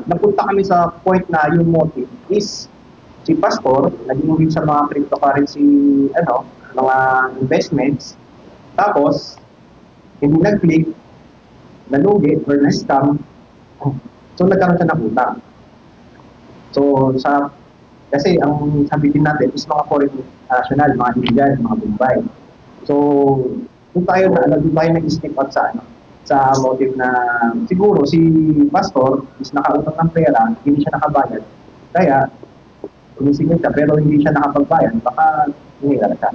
napunta kami sa point na yung motive is si Pastor, naging sa mga cryptocurrency, mga investments, tapos, hindi nag-click, nalugi or na-scam, so nagkaroon siya ng utang. So, kasi ang sabihin natin is mga foreign national, mga Indian, mga Bombay. So, doon tayo nag-step out sa motive na siguro si Pastor is nakautang ng pera, hindi siya nakabayad. Kaya, tumisingin siya, pero hindi siya nakapagbayad, baka hinira siya.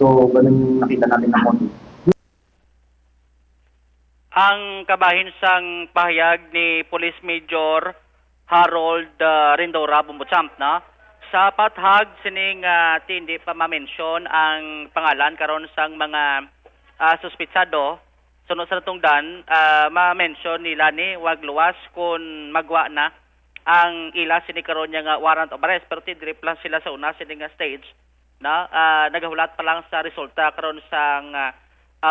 So, ganun nakita natin ng motive. Ang kabahin sang pahayag ni Police Major Harold Rindora Bumbuchamp na sa pathag sining hindi pa ma-mention ang pangalan karon sang mga suspitsado sunod sa tungdan ma-mention nila ni wag luwas kung magwa na ang ila sini karon nga warrant of arrest pero tidrip lang sila sa una sini nga stage na nagahulat pa lang sa resulta karon sang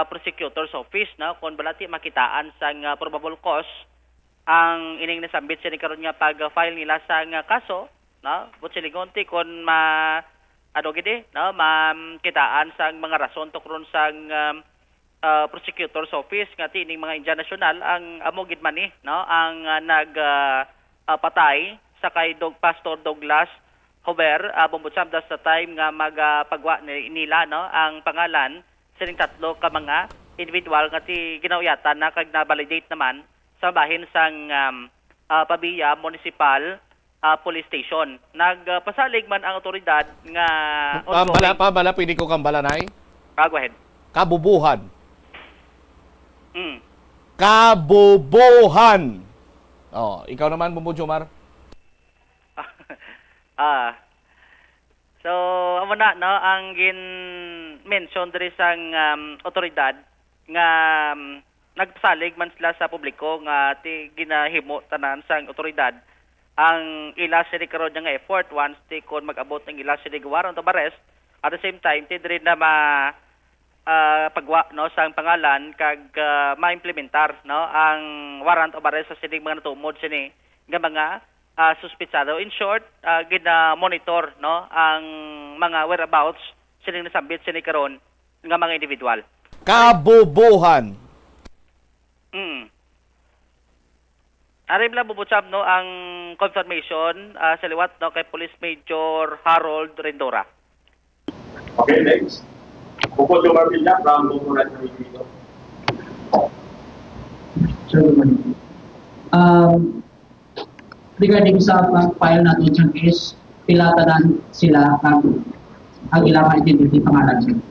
prosecutor's office na kung balati makitaan sang probable cause ang ining nasambit sini karon nga pag-file nila sang kaso na butsiligonti kon gidi no makitaan sang mga rason tukron sang prosecutor's office nga tining mga Indian National ang amo gid man ni no ang patay sa kay Pastor Douglas Hober Bumbuchamp sa time nga magpagwa nila no ang pangalan sining tatlo ka mga individual nga ti ginawyatan na kag na-validate naman sa bahin sang Pabia Municipal Police Station. Nagpasalig man ang otoridad nga Bala, pwede ko kang balanay? Go ahead. Kabubuhan. Kabubuhan. Oh, ikaw naman, Bumbo Jomar. So, amo na no ang mention diri sang otoridad nga nagpasalig man sila sa publiko nga ti ginahimo tanan sang otoridad ang ila sini karon nga effort once ti kon mag-abot ng ila sini warrant of arrest at the same time ti diri na pagwa no sang pangalan kag maimplementar no ang warrant of arrest sa sini mga natumod sini nga mga suspitsado. In short, gina-monitor no ang mga whereabouts sini nasambit sini karon nga mga individual. Kabubuhan. Arim lang Bumbuchamp no ang confirmation sa liwat no kay Police Major Harold Rindora. Okay, next. Bukod yung Marvilla, from Bumurat ng Iloilo. Regarding sa file natin sa case, pilatanan sila ang ilang identity pangalan sila.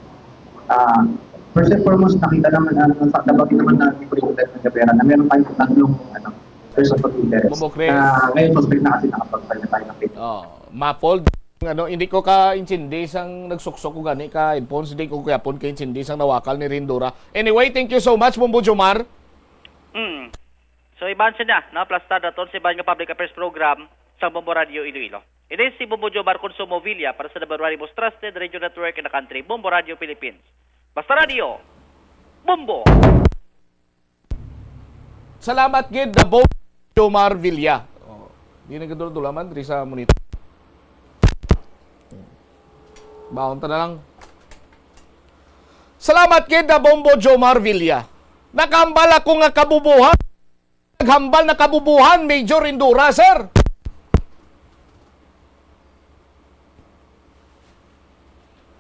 First and foremost, nakita naman nabagin naman natin yung ng Gabera na meron tayong tatlong person of interest. Ngayon, suspect na kasi nakapag-file na tayo ng case. Mapold. Hindi ko ka-intindi sang nagsuksok ko gani ka headphones, hindi ko kayapon ka-intindi sang nawakal ni Rindora. Anyway, thank you so much, Bumbo Jomar. So, iban siya na plasta daton sa iban nga public affairs program sa Bombo Radio Iloilo. It is si Bumbo Jomar Consumo Villa para sa number one most trusted radio network in the country, Bombo Radio Philippines. Basta Radio, Bombo! Salamat gid na Bombo Jomar Villa. Di nagdudulaman diri sa monitor. Baon ta na lang. Salamat gid na Bombo Jomar Villa. Nakahambal ako nga kabubuhan. Naghambal na kabubuhan, Major Rindora, sir.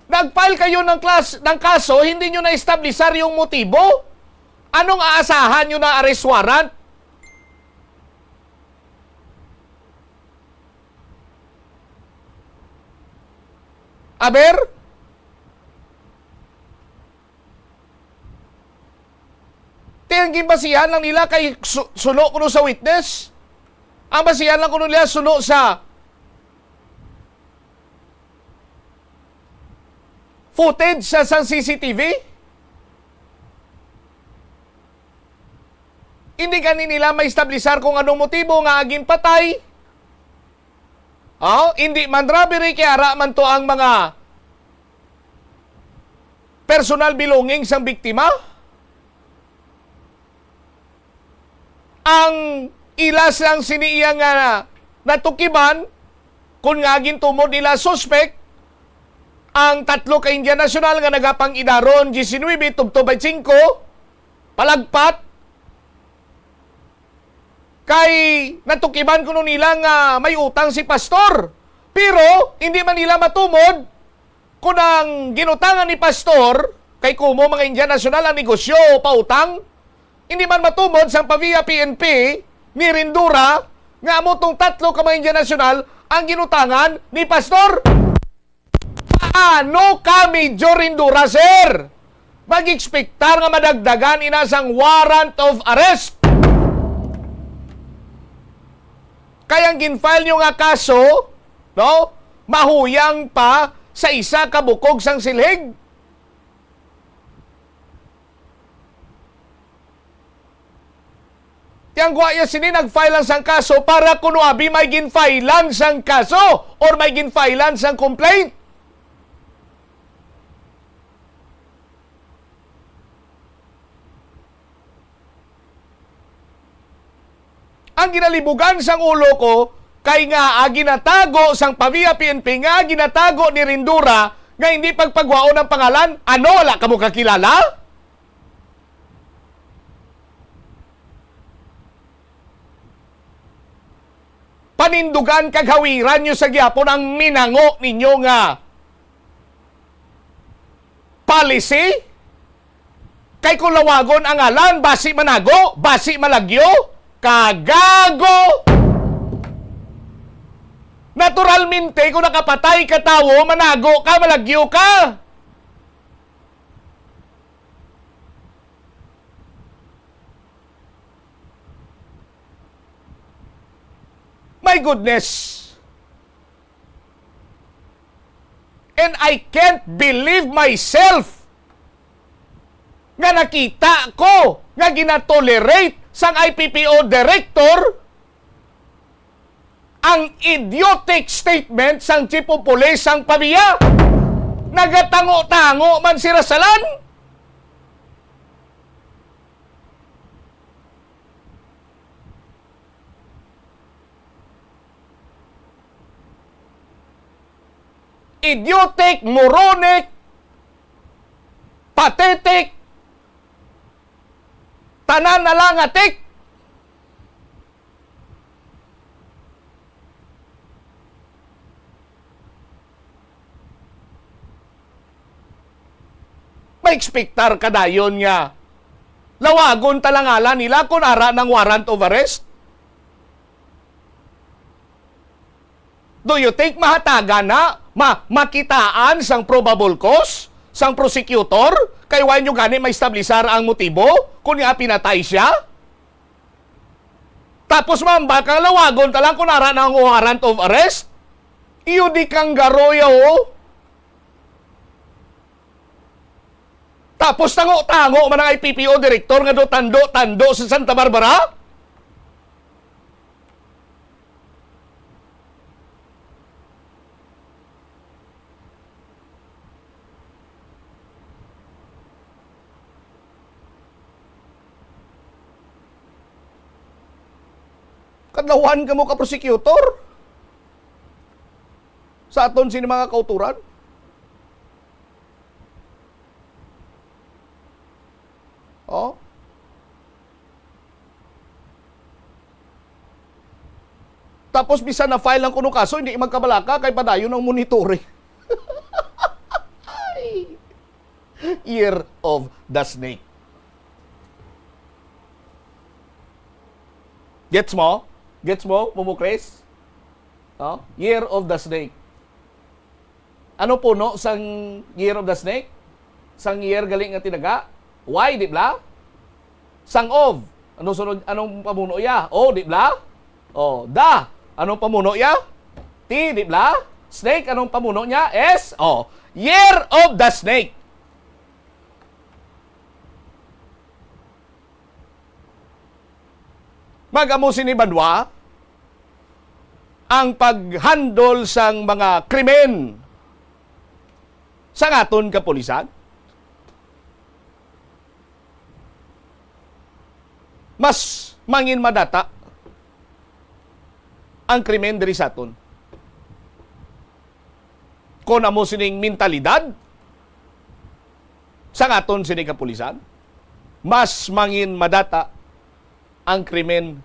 Nag-file kayo ng kaso, hindi nyo na-establisar yung motibo? Anong aasahan nyo na arrest warrant? Aber? Tingging basihan lang nila kay suno kuno sa witness. Ang basihan lang kuno nila suno sa footage sa CCTV. Hindi gani nila ma-establisar kung anong motibo nga aging patay. Hindi man robbery kaya ara man to ang mga personal belongings ng biktima. Ang ilas lang siniya nga natukiban kung nga gintumod nila suspect ang tatlo ka Indian National nga nagapang idaron 19 tubto 25 palagpat kay natukiban kuno nila nga may utang si pastor pero hindi man nila matumod kung ang ginutangan ni pastor kay kumo mga Indian National ang negosyo o pautang. Hindi man matumod sa Pavia PNP ni Rindora nga amotong tatlo ka mga Indian National ang ginutangan ni pastor. Paano ka, Major Rindora, sir? Mag-expectar nga madagdagan inasang warrant of arrest. Kaya ang ginfile nyo nga kaso, no, mahuyang pa sa isa ka bukog sang silhig. Yang guaya sini nag-file lang sang kaso para kuno abi may ginfilean sang kaso or may ginfilean sang complaint. Ang ginalibugan sang ulo ko kay nga ginatago sang Pavia PNP nga ginatago ni Rindura nga hindi pagpagwaon ng pangalan. Ano, wala ka mo kakilala? Panindugan kaghawiran nyo sa gyapon ang minango ninyo nga policy? Kay kung lawagon ang ngalan, basi manago, basi malagyo, kagago! Naturalmente, kung nakapatay ka tawo, manago ka, malagyo ka! My goodness! And I can't believe myself nga nakita ko nga ginatolerate sang IPPO director ang idiotic statement sang Chief of Police sang Pavia. Nagatango-tango man si Rasalan. Idiotic, moronic, pathetic, tanan na lang atik. May ekspektar kadayon nga lawagon talangalan nila kung ara ng warrant of arrest. Do you think mahataga na makitaan sang probable cause sang prosecutor kay why nyo gani maistablisar ang motibo kung nga pinatay siya? Tapos mamba kang lawagon talang kung ara ng warrant of arrest? Iyo di kang garoya o. Tapos tango-tango man ang IPPO director nga do tando-tando sa Santa Barbara? Kadlawan ka mo ka prosecutor? Sa aton sini mga kauturan? Oh? Tapos bisan na file lang kuno kaso, hindi magkabalaka kay padayon ng monitore. Year of the Snake. Gets mo? Gets mo, Mumukres? Oh? Year of the Snake. Ano puno sang Year of the Snake? Sang year galing nga tinaga? Why, di bla? Sang of. Anong sunod? Anong pamuno ya? O, di bla? O, da. Anong pamuno ya? T, di bla? Snake, anong pamuno niya? S. O, Year of the Snake. Magamusin ni Banwa ang paghandol sang mga krimen sa aton kapulisan. Mas mangin madata ang krimen diri sa aton. Kung amo sining mentalidad sa aton sining kapulisan, mas mangin madata ang krimen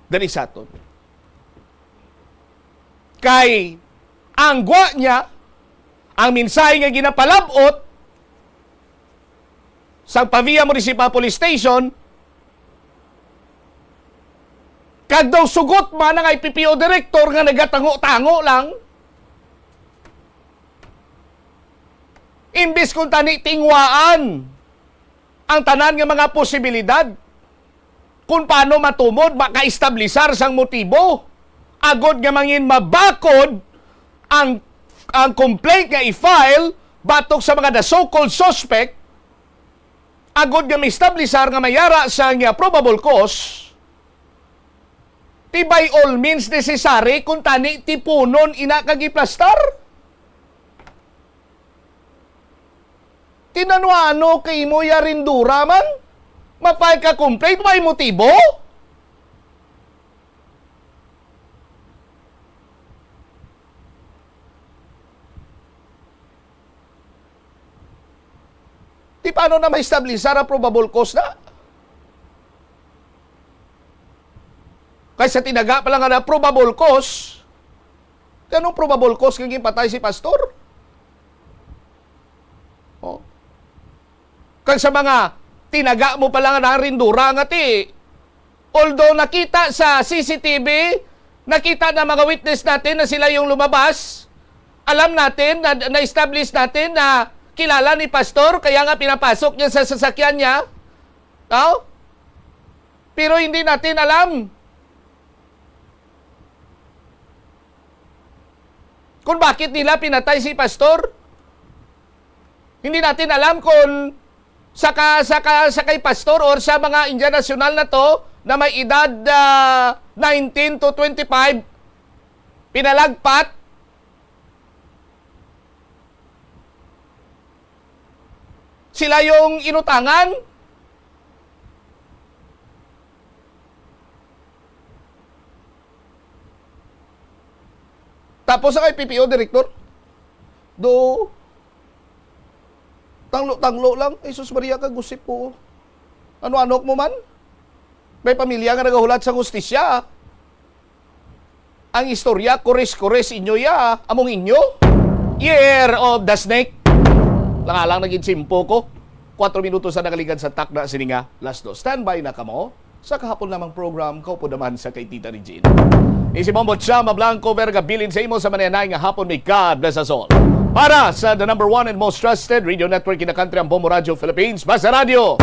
diri sa aton. Kay ang gwa niya, ang mensahe nga ginapalabot sa Pavia Municipal Police Station, kag daw sugot man ang IPPO director nga nagatango-tango lang, imbis kung tani tingwaan ang tanan nga mga posibilidad kung paano matumod, maka-establisar sang motibo. Agod nga mangin mabakod ang complaint nga i-file batok sa mga the so-called suspect, agod nga ma-establisar nga mayara sa nga probable cause, ti by all means necessary kung tani tipunon ina kagiplastar. Tinanwano kay mo yarindura man? Mapay ka complaint, may motibo? Di paano na ma-establisar ang probable cause na? Kaysa tinaga pa lang nga na probable cause, ganong probable cause kaging patay si pastor? Oh. Kag sa mga tinaga mo pa lang na rindura nga ti, although nakita sa CCTV, nakita na mga witness natin na sila yung lumabas, alam natin, na-establish natin na kilala ni pastor, kaya nga pinapasok niya sa sasakyan niya. Oh? Pero hindi natin alam kung bakit nila pinatay si pastor. Hindi natin alam kung sa kay pastor or sa mga Indian National na to na may edad 19 to 25 pinalagpat. Sila yung inutangan. Tapos ang PPO director, tanglo lang. Jesus Maria ka, gusip po. Ano-ano mo man? May pamilya nga nagahulat sa justisya. Ang istorya, kores-kores inyo ya. Among inyo. Year of the Snake. Langalang naging simpo ko. 4 minutos na nakaligan sa takna sininga. Last 2. Standby na kamo. Sa kahapon namang program, kaupo naman sa kay Tita Regine. Isimombot siya, Mablanco, verga bilin sa imo sa manayanay nga hapon may God bless us all. Para sa the number 1 and most trusted radio network in the country, ang Bombo Radio Philippines, Basta Radio.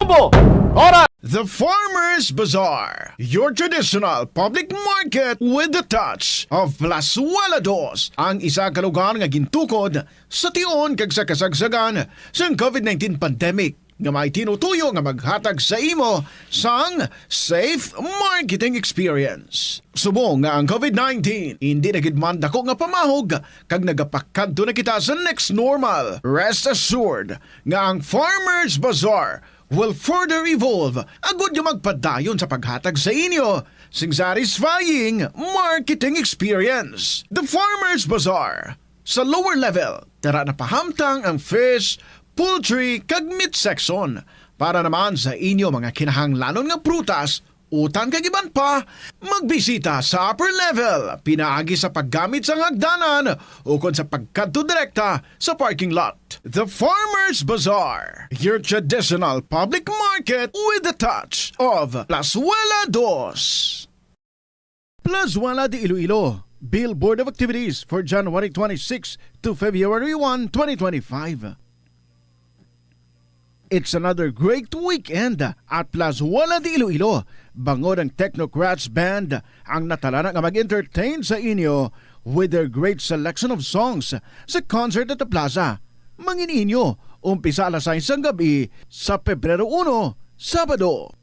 Bombo! Ora! The Farmers Bazaar, your traditional public market with the touch of Plazuela Dos, ang isa ka lugar nga gintukod sa tion kag sa kasagsagan sa COVID-19 pandemic nga may tinutuyo nga maghatag sa imo sang safe marketing experience. Subong nga ang COVID-19 hindi nagidman dako nga pamahog kag nagapakadto na kita sa next normal. Rest assured nga ang Farmers Bazaar will further evolve agud yung magpadayon sa paghatag sa inyo sing satisfying marketing experience. The Farmers Bazaar. Sa lower level, tara na pahamtang ang fish, poultry, kag meat section para naman sa inyo mga kinahanglanon nga prutas, utan kag iban pa, magbisita sa upper level, pinaagi sa paggamit sa hagdanan o kon sa pagkadto direkta sa parking lot. The Farmers Bazaar, your traditional public market with the touch of Plazuela Dos. Plazuela de Iloilo, Billboard of Activities for January 26 to February 1, 2025. It's another great weekend at Plazuela de Iloilo. Bangod ang Technocrats Band ang natalana nga mag-entertain sa inyo with their great selection of songs sa concert at the plaza. Mangin inyo, umpisa alas 6 ng gabi sa Pebrero 1, Sabado.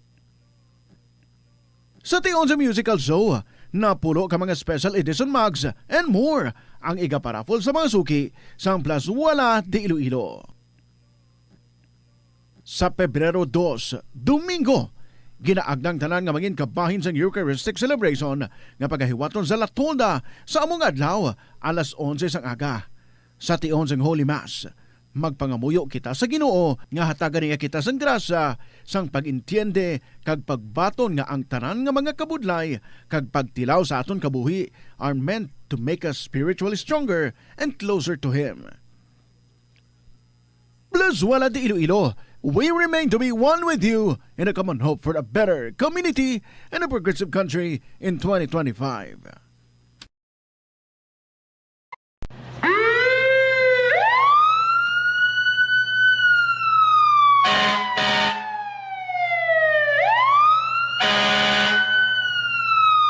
Sa tion sa musical show, napulo ka mga special edition mugs and more ang igaparafol sa mga suki sa Plazuela de Iloilo. Sa Pebrero 2, Domingo, ginaagnang tanan nga mangin kabahin sa Eucharistic celebration nga pagahiwaton sa Latonda sa among adlaw alas 11 sang aga. Sa tion sang Holy Mass, magpangamuyo kita sa Ginoo nga hatagan niya kita sang grasya sang pag-intiende kag pagbaton nga ang tanan nga mga kabudlay kag pagtilaw sa aton kabuhi are meant to make us spiritually stronger and closer to Him. Plazuela de Iloilo, we remain to be one with you in a common hope for a better community and a progressive country in 2025.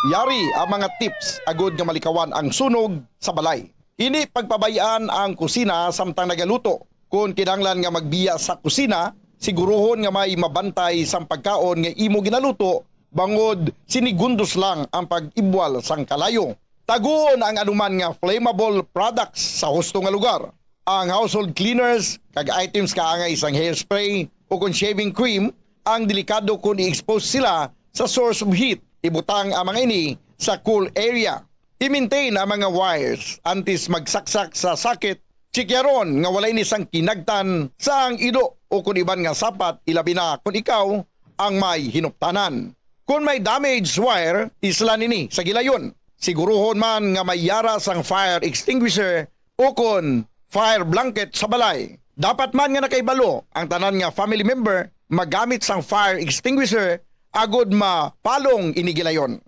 Yari ang mga tips agud nga malikawan ang sunog sa balay. Ini pagpabayaan ang kusina samtang nagaluto. Kung kinahanglan nga magbiya sa kusina, siguruhon nga may mabantay sang pagkaon nga imo ginaluto bangod sinigundos lang ang pag-ibwal sang kalayo. Taguon ang anuman nga flammable products sa husto nga lugar. Ang household cleaners kag items kaangay isang hairspray o kung shaving cream ang delikado kung i-expose sila sa source of heat. Ibutang ang mga ini sa cool area. I-maintain ang mga wires antes magsaksak sa sakit. Chikyaron nga walay ni sang kinagtan sa ang ido o kung iban nga sapat ilabi na kung ikaw ang may hinuptanan. Kung may damaged wire, isla nini sa gilayon. Siguruhon man nga may yara sang fire extinguisher o kung fire blanket sa balay. Dapat man nga nakaibalo ang tanan nga family member magamit sang fire extinguisher agud mapalong inigilayon.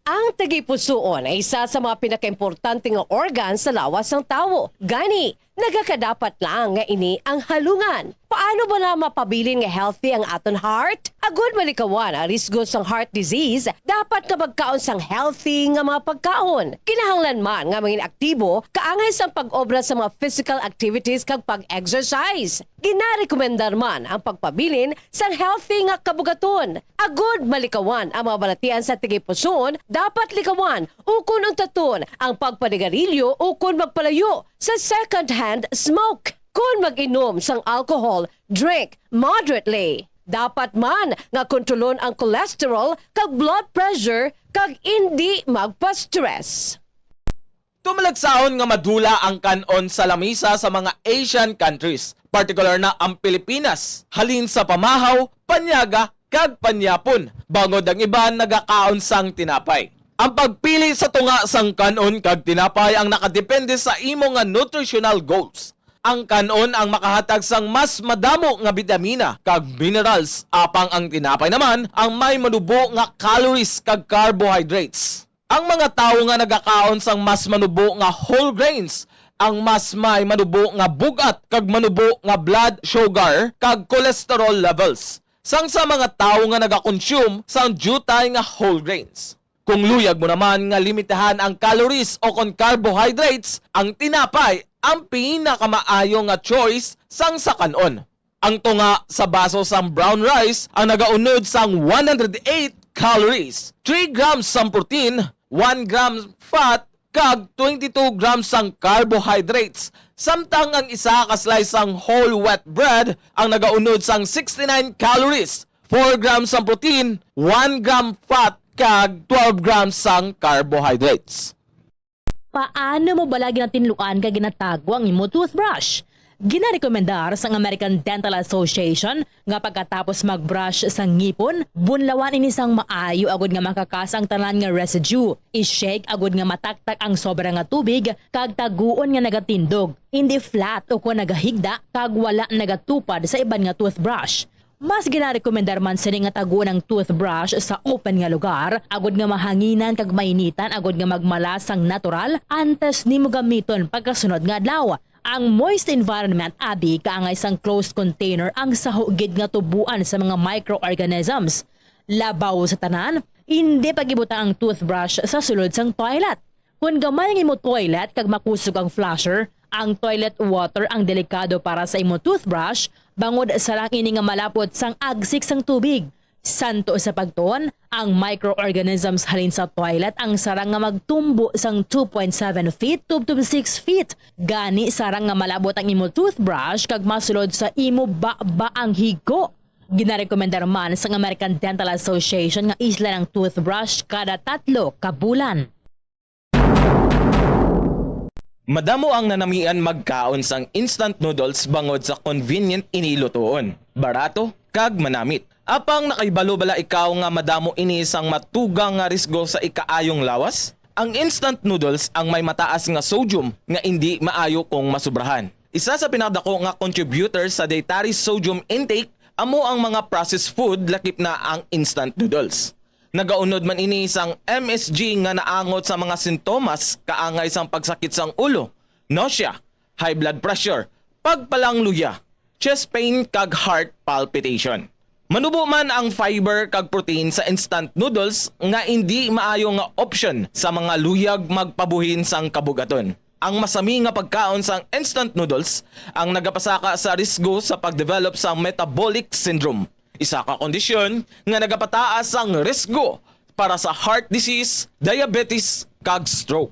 Ang tagipusoon ay isa sa mga pinakaimportante nga organ sa lawas ng tao. Gani, nagakadapat lang nga ini ang halungan. Paano ba na mapabilin nga healthy ang aton heart? Agud malikawan ang risgo sang heart disease, dapat na magkaon sang healthy nga mga pagkaon. Kinahanglan man nga maging aktibo, kaangay sang pag-obra sa mga physical activities kag pag-exercise. Ginarekomendar man ang pagpabilin sang healthy nga kabugaton. Agud malikawan ang mga balatian sa tigipuson, dapat likawan ukon ang taton ang pagpanigarilyo ukon magpalayo sa second-hand smoke. Kung mag-inom sang alcohol, drink moderately. Dapat man nga kontrolon ang cholesterol kag blood pressure kag hindi magpa-stress. Tumalagsaon nga madula ang kanon sa lamisa sa mga Asian countries, particular na ang Pilipinas, halin sa pamahaw, panyaga, kag panyapon, bangod ang iban nagakaon sang tinapay. Ang pagpili sa tunga sang kanon kag tinapay ang nakadepende sa imo nga nutritional goals. Ang kanon ang makahatag sang mas madamo nga vitamina kag minerals, apang ang tinapay naman ang may manubo nga calories kag carbohydrates. Ang mga tawo nga nagakaon sang mas manubo nga whole grains ang mas may manubo nga bugat kag manubo nga blood sugar kag cholesterol levels. Sang sa mga tawo nga nagakonsume sang jutay nga whole grains. Kung luyag mo naman nga limitahan ang calories o kon carbohydrates, ang tinapay ang pinakamaayo nga choice sang sa kanon. Ang tunga sa baso sang brown rice ang nagaunod sang 108 calories, 3 grams sang protein, 1 gram fat, kag 22 grams sang carbohydrates. Samtang ang isa ka slice sang whole wheat bread ang nagaunod sang 69 calories, 4 grams sang protein, 1 gram fat, kag 12 grams sang carbohydrates. Paano mo balagi na tinluan ka ginatago ang imo toothbrush? Ginarekomendar sa American Dental Association nga pagkatapos magbrush sa ngipon, bunlawan ini sang maayo agud nga makakas ang tanan nga residue. I-shake agud nga mataktak ang sobra nga tubig kag taguon nga nagatindog. Hindi flat o kung nagahigda kag wala nagatupad sa iban nga toothbrush. Mas ginarekomendar man sini nga taguon ang toothbrush sa open nga lugar, agud nga mahanginan kag mainitan agud nga magmalas sang natural antes nimo gamiton pagkasunod nga adlaw. Ang moist environment abi kaangay sang closed container ang sahugid nga tubuan sa mga microorganisms. Labaw sa tanan, hindi pagibuta ang toothbrush sa sulod sang toilet. Kung gamay ang imo toilet kag makusog ang flusher, ang toilet water ang delikado para sa imo toothbrush bangod sa lang ini nga malapot sang agsik sang tubig. Santo sa pagtuon, ang microorganisms halin sa toilet ang sarang nga magtumbo sang 2.7 feet to 6 feet. Gani sarang nga malabot ang imo toothbrush kag masulod sa imo ba ang higo. Ginarekomendar man sa American Dental Association nga isla ng toothbrush kada 3 ka bulan. Madamo ang nanamian magkaon sang instant noodles bangod sa convenient inilutoon, barato, kag manamit. Apang nakaibalo bala ikaw nga madamo ini sang matugang nga risgo sa ikaayong lawas? Ang instant noodles ang may mataas nga sodium nga hindi maayo kung masubrahan. Isa sa pinakadako nga contributor sa dietary sodium intake amo ang mga processed food lakip na ang instant noodles. Nagaunod man ini sang MSG nga naangot sa mga sintomas kaangay sang pagsakit sang ulo, nausea, high blood pressure, pagpalangluya, chest pain kag heart palpitation. Manubo man ang fiber kag protein sa instant noodles nga hindi maayo nga option sa mga luyag magpabuhin sang kabugaton. Ang masami nga pagkaon sang instant noodles ang nagapasaka sa risgo sa pagdevelop sa metabolic syndrome. Isa ka kondisyon nga nagapataas ang risgo para sa heart disease, diabetes kag stroke.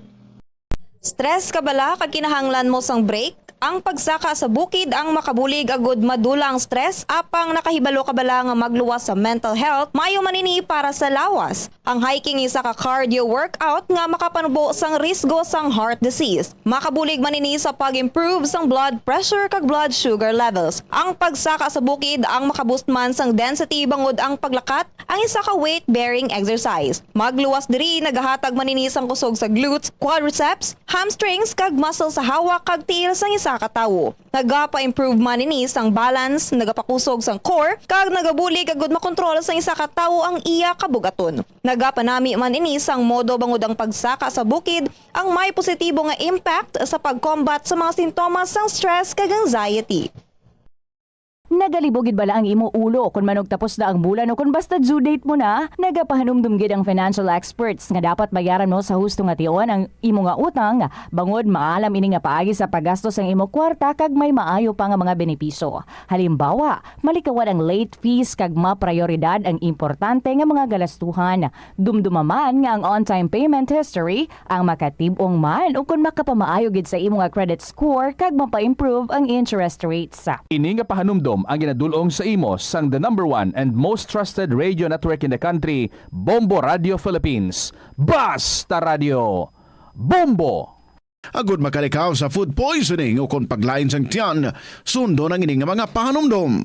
Stress ka bala kag kinahanglan mo sang break? Ang pagsaka sa bukid ang makabulig agud madula ang stress apang nakahibalo ka bala nga magluwas sa mental health maayo manini para sa lawas. Ang hiking isa ka cardio workout nga makapanubo sang risgo sang heart disease. Makabulig manini sa pag-improve sang blood pressure kag blood sugar levels. Ang pagsaka sa bukid ang makaboost man sang density bangod ang paglakat ang isa ka weight bearing exercise. Magluwas diri nagahatag manini sang kusog sa glutes, quadriceps, hamstrings kag muscle sa hawak kag tiil sang isa ka tawo. Nagapa-improve man ini sang balance, nagapakusog sang core, kag nagabulig agud makontrol sang isa ka tawo ang iya kabugaton. Nagapanami man ini sang modo bangod ang pagsaka sa bukid ang may positibo nga impact sa pag-combat sa mga sintomas sang stress kag anxiety. Nagalibogid bala ang imo ulo kung manog tapos na ang bulan o kung basta due date mo na, nagapahanumdumgid ang financial experts nga dapat bayaran mo sa husto nga tion ang imo nga utang bangod maalam ini nga paagi sa paggastos ang imo kwarta kag may maayo pa nga mga benepisyo. Halimbawa, malikawan ang late fees kag maprioridad ang importante nga mga galastuhan. Dumdumaman nga ang on-time payment history ang makatibong man o kung makapamaayo gid sa imo nga credit score kag mapa-improve ang interest rates. Ini nga pahanumdom ang ginadulong sa imo sang the #1 and most trusted radio network in the country, Bombo Radio Philippines. Basta Radio Bombo! Agud makalikaw sa food poisoning o kung paglain sang tiyan, sundo ng ining mga pahanumdom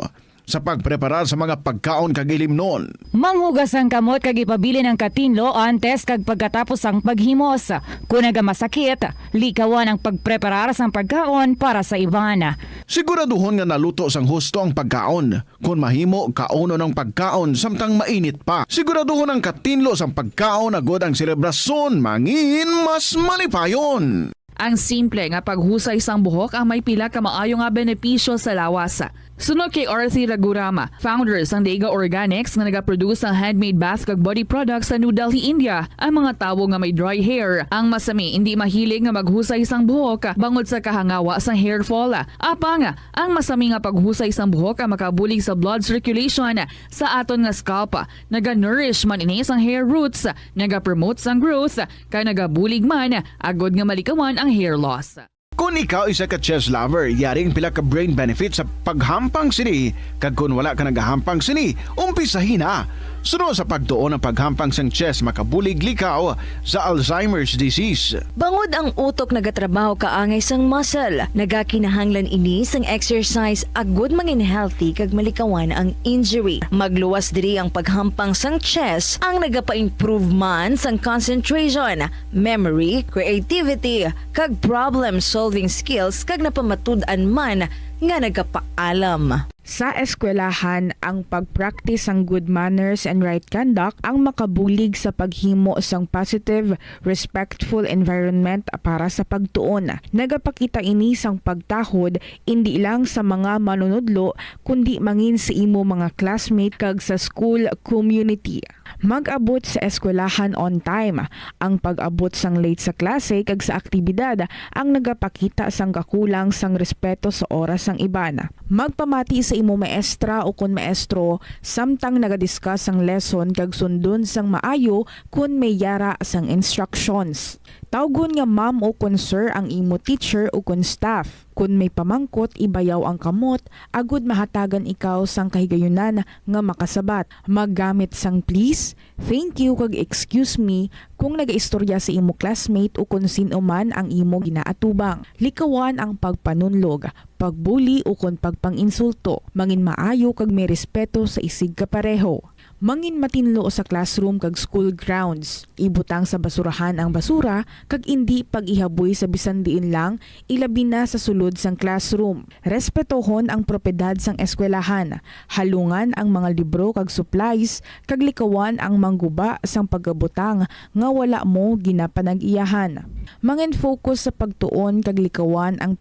sa pagpreparar sa mga pagkaon kag ilimnon. Manghugas ang kamot kag ipabili ng katinlo antes kag pagkatapos ang paghimos. Kung nagamasakit, likawan ang pagpreparar sang pagkaon para sa iban. Siguraduhon nga naluto sang husto ang pagkaon. Kung mahimo, kauno ng pagkaon samtang mainit pa. Siguraduhon ang katinlo sang pagkaon agud ang selebrasyon mangin mas malipayon. Ang simple nga paghusay sang buhok ang may pila ka maayo nga benepisyo sa lawas. Sunod kay Arthi Ragurama, founder sang Daiga Organics nga nagaproduce ang handmade bath kag body products sa New Delhi, India. Ang mga tawo nga may dry hair, ang masami hindi mahilig nga maghusay sang buhok bangod sa kahangawa sang hair fall. Apang ang masami nga paghusay sang buhok ang makabulig sa blood circulation sa aton nga scalp. Naga-nourish man ini sang hair roots, naga-promote sang growth, kay nagabulig man agod nga malikawan ang hair loss. Kung ikaw isa ka chess lover, yaring pila ka brain benefit sa paghampang sini. Kag kung wala ka nagahampang sini, umpisahin na. Sunod sa pagtuon ng paghampang sang chess makabulig likaw sa Alzheimer's disease. Bangod ang utok nagatrabaho kaangay sang muscle, nagakinahanglan ini sang exercise agud mangin healthy kag malikawan ang injury. Magluwas diri ang paghampang sang chess ang nagapa-improve man sang concentration, memory, creativity kag problem solving skills kag napamatud-an man nga nagapaalam. Sa eskwelahan, ang pag-practice ang good manners and right conduct ang makabulig sa paghimo sang positive, respectful environment para sa pagtuon. Nagapakita ini sang pagtahod hindi lang sa mga manunudlo kundi mangin sa imo mga classmate kag sa school community. Mag-abot sa eskwelahan on time. Ang pag-abot sang late sa klase kag sa aktibidad ang nagapakita sang kakulang sang respeto sa oras sang iban. Magpamati sa imo maestra o kun maestro samtang nagadiscuss ang lesson kag sundon sang maayo kun may yara sang instructions. Tawgon nga ma'am o kun sir ang imo teacher o kun staff. Kun may pamangkot, ibayaw ang kamot, agud mahatagan ikaw sang kahigayunan nga makasabat. Maggamit sang please, thank you kag excuse me kung nagaistorya sa imo classmate o kung sino man ang imo ginaatubang. Likawan ang pagpanunlog, pagbuli o kung pagpanginsulto. Mangin maayo kag may respeto sa isig kapareho. Mangin matinlo sa classroom kag school grounds. Ibutang sa basurahan ang basura kag indi pag-ihaboy sa bisan diin lang ilabi na sa sulod sang classroom. Respetohon ang propiedad sang eskwelahan. Halungan ang mga libro kag supplies kag likawan ang mangguba sang pagabutang nga wala mo ginapanag-iyahan. Mangin focus sa pagtuon kag likawan ang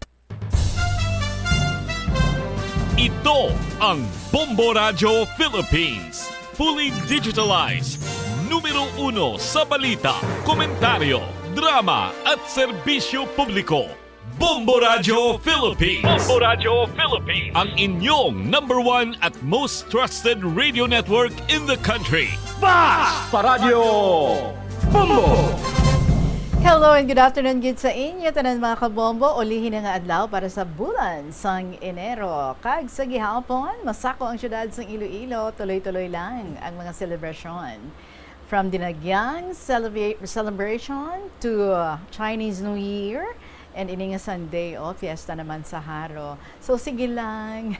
Ito ang Bombo Radio Philippines. Fully digitalized. Numero 1 sa balita, komentaryo, drama at serbisyo publiko. Bombo Radio Philippines. Bombo Radio Philippines. Ang inyong number 1 at most trusted radio network in the country. Basta Radio Bombo! Hello and good afternoon gid sa inyo tanan mga kabombo. Ulihin na nga adlaw para sa bulan sang Enero. Kag sa gihapon, masako ang syudad sang Iloilo, tuloy-tuloy lang ang mga celebration. From dinagyang celebration to Chinese New Year and ini nga Sunday fiesta naman sa Haro. So sige lang.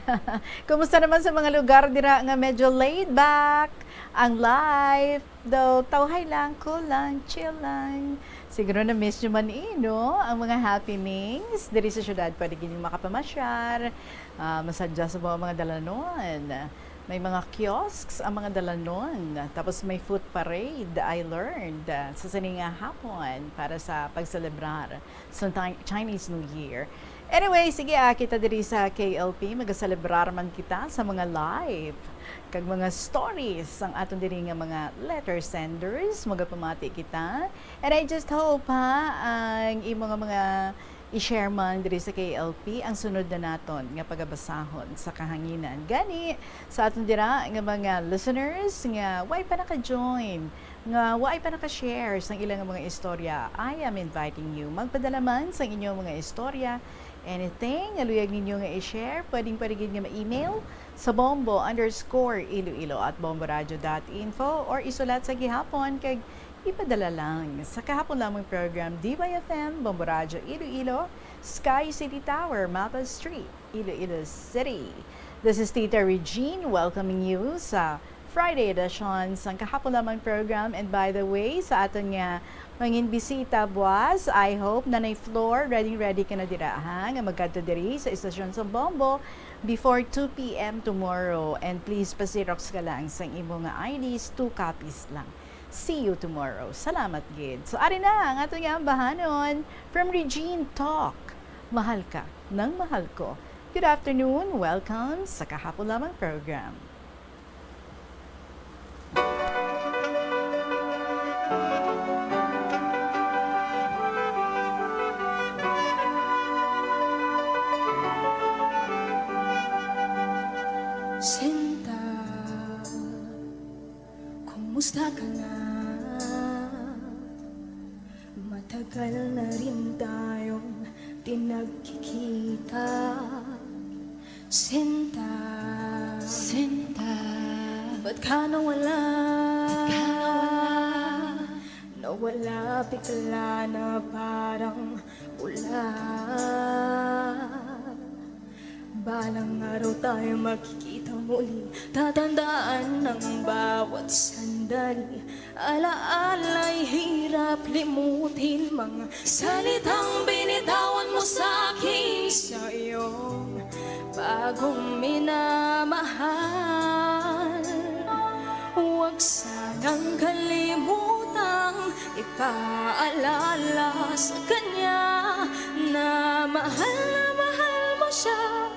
Kumusta naman sa mga lugar dira nga medyo laid back ang life? Though tawhay lang, cool lang, chill lang. Siguro na miss nyo man ang mga happenings. Diri sa syudad, pwede ganyan makapamasyar, masadya sa mga dalanon. May mga kiosks ang mga dalanon. Tapos may food parade, I learned, sa sininga hapon para sa pagselebrar sa Chinese New Year. Anyway, sige kita diri sa KLP, magaselebrar man kita sa mga live kag mga stories ang aton diri nga mga letter senders, magapamati kita. And I just hope ang imong mga i-share man diri sa KLP ang sunod na naton nga pagabasahon sa kahanginan. Gani sa aton dira nga mga listeners nga why pa naka-join, nga why pa naka-share sa ilang mga istorya, I am inviting you magpadala man sa inyong mga istorya. Anything, aluyag ninyo nga i-share, pwedeng nga ma-email sa bombo_iloilo@bomboradio.info or isulat sa gihapon kag ipadala lang sa kahapon lamang program DYFM, Bombo Radio Iloilo, Sky City Tower, Mapa Street, Iloilo City. This is Tita Regine welcoming you sa Friday edition sa kahapon lamang program. And by the way, sa aton nga mangin bisita buwas, I hope na floor ready ka na dira nga magkadto diri sa istasyon sa Bombo before 2 p.m. tomorrow. And please pasirox ka lang sa imo nga IDs, 2 copies lang. See you tomorrow. Salamat gid. So ari na ang ato nga bahanon from Regine Talk. Mahal ka nang mahal ko. Good afternoon. Welcome sa kahapon lamang program. Sinta, kumusta ka na? Matagal na rin tayong tinagkikita. Sinta, ba't ka nawala? Nawala bigla na parang wala. Balang araw tayo makikita muli, tatandaan ng bawat sandali. Alaala'y hirap limutin, mga salitang binitawan mo sa'kin. Sa iyong bagong minamahal, huwag sanang kalimutang ipaalala sa kanya na mahal mo siya,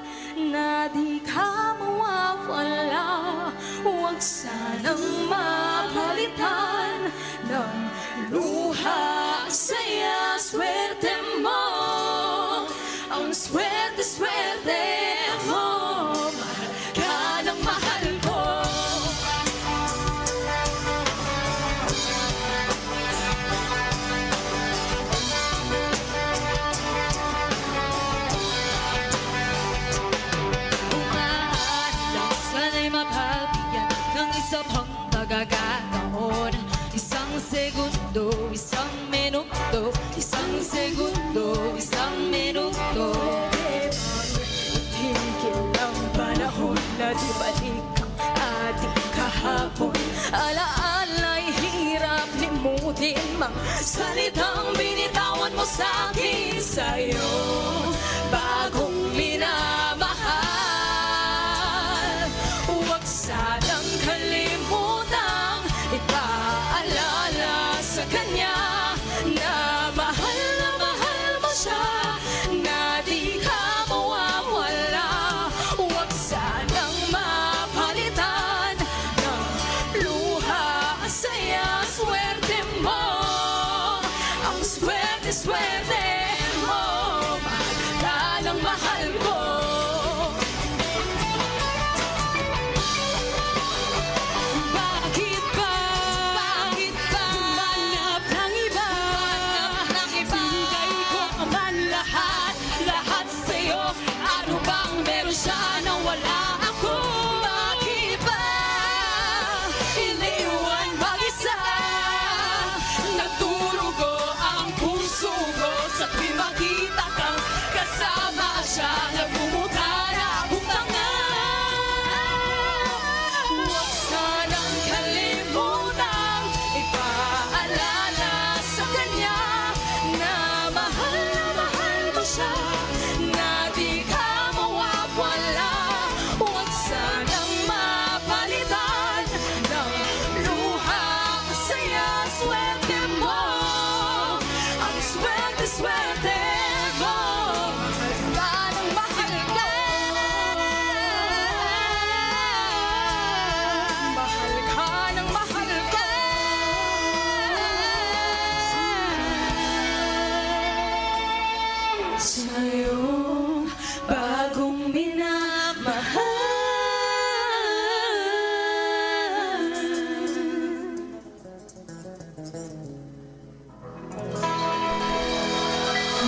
na di ka mawawala. Huwag sanang mapalitan ng luha, saya, swerte mo. Ang swerte mo, mahal ka ng mahal ko. Isa pang pagkakataon, isang segundo, isang minuto, isang segundo, isang minuto. Tingkil ang panahon na di balik ang ating kahapon. Alaala'y hirap limutin, mga salitang binitawan mo sa'kin. Sa'yo bagong minamahal, huwag sanang kalimutang ipaalala sa kanya na mahal mo siya, na di ka mawawala. Huwag sa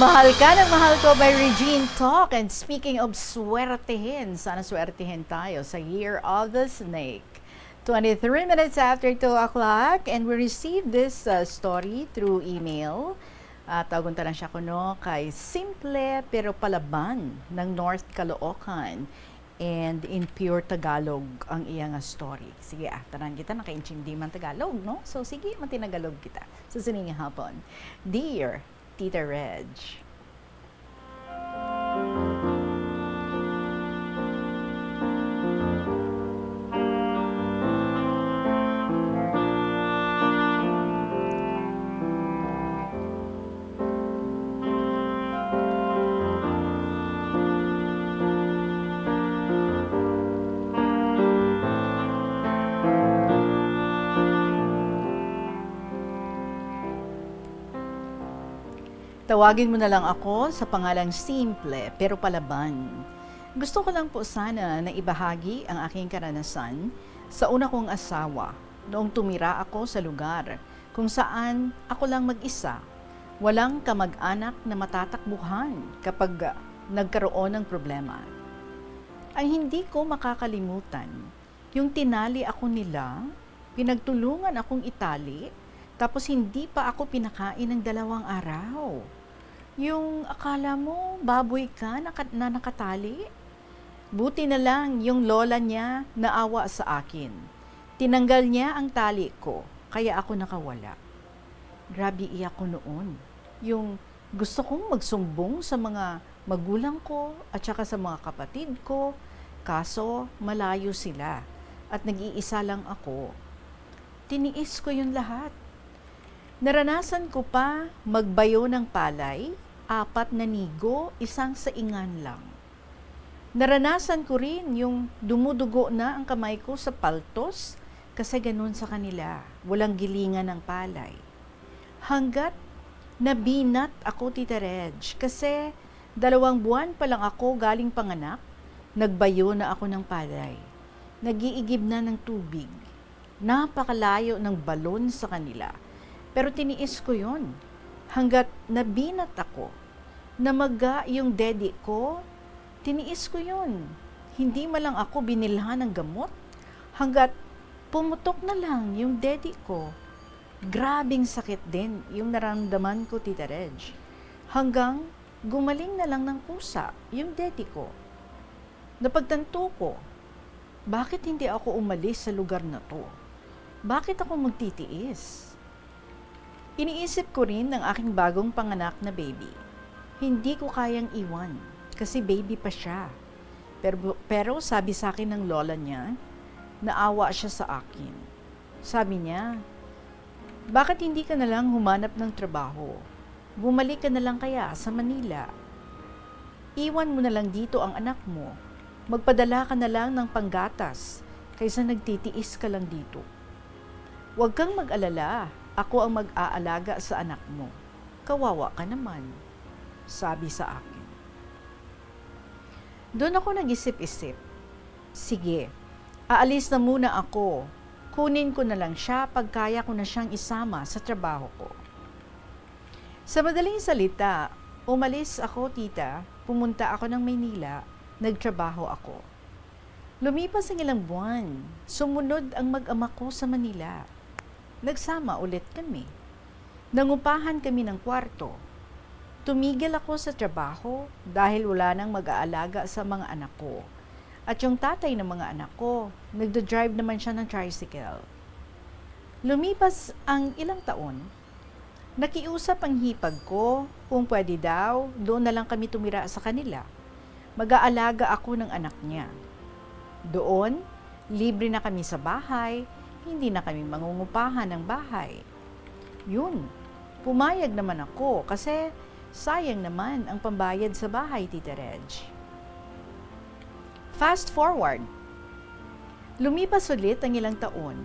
Mahal ka ng mahal ko by Regine Talk. And speaking of swertehin, sana swertehin tayo sa Year of the Snake. 23 minutes after 2 o'clock, and we received this story through email. Tawagon lang siya kuno kay Simple pero Palaban ng North Caloocan. And in pure Tagalog ang iyang story. Sige, tanan kita, naka-intindi man Tagalog, no? So, sige, matinagalog kita. Sa sininga hapon. Dear Tita Reg. Tawagin mo na lang ako sa pangalang Simple pero Palaban. Gusto ko lang po sana na ibahagi ang aking karanasan sa una kong asawa noong tumira ako sa lugar kung saan ako lang mag-isa. Walang kamag-anak na matatakbuhan kapag nagkaroon ng problema. Ang hindi ko makakalimutan, yung tinali ako nila, pinagtulungan akong itali, tapos hindi pa ako pinakain ng 2 araw. Yung akala mo, baboy ka na nakatali? Buti na lang yung lola niya naawa sa akin. Tinanggal niya ang tali ko, kaya ako nakawala. Grabe iyak ko noon. Yung gusto kong magsumbong sa mga magulang ko at saka sa mga kapatid ko, kaso malayo sila at nag-iisa lang ako. Tiniis ko yun lahat. Naranasan ko pa magbayo ng palay, 4 na nigo, 1 saingan lang. Naranasan ko rin yung dumudugo na ang kamay ko sa paltos kasi ganun sa kanila, walang gilingan ng palay. Hanggat nabinat ako, Tita Reg, kasi 2 buwan pa lang ako galing panganak, nagbayo na ako ng palay. Nag-iigib na ng tubig. Napakalayo ng balon sa kanila. Pero tiniis ko yun. Hanggat nabinat ako, namaga yung daddy ko, tiniis ko yun. Hindi malang ako binilhan ng gamot. Hanggat pumutok na lang yung daddy ko. Grabing sakit din yung naramdaman ko, Tita Reg. Hanggang gumaling na lang ng pusa yung daddy ko. Napagtanto ko, bakit hindi ako umalis sa lugar na to? Bakit ako magtitiis? Iniisip ko rin ng aking bagong panganak na baby. Hindi ko kayang iwan kasi baby pa siya. Pero sabi sa akin ng lola niya, naawa siya sa akin. Sabi niya, bakit hindi ka na lang humanap ng trabaho? Bumalik ka na lang kaya sa Manila. Iwan mo na lang dito ang anak mo. Magpadala ka na lang ng panggatas kaysa nagtitiis ka lang dito. Huwag kang mag-alala. Ako ang mag-aalaga sa anak mo. Kawawa ka naman, sabi sa akin. Doon ako nag-isip-isip. Sige, aalis na muna ako. Kunin ko na lang siya pag kaya ko na siyang isama sa trabaho ko. Sa madaling salita, umalis ako, tita. Pumunta ako ng Maynila. Nagtrabaho ako. Lumipas ang ilang buwan. Sumunod ang mag-ama ko sa Manila. Nagsama ulit kami. Nangupahan kami ng kwarto. Tumigil ako sa trabaho dahil wala nang mag-aalaga sa mga anak ko. At yung tatay ng mga anak ko, nagdo-drive naman siya ng tricycle. Lumipas ang ilang taon. Nakiusap ang hipag ko kung pwede daw, doon na lang kami tumira sa kanila. Mag-aalaga ako ng anak niya. Doon, libre na kami sa bahay, hindi na kami mangungupahan ng bahay. Yun, pumayag naman ako kasi sayang naman ang pambayad sa bahay, Tita Reg. Fast forward. Lumipas ulit ang ilang taon.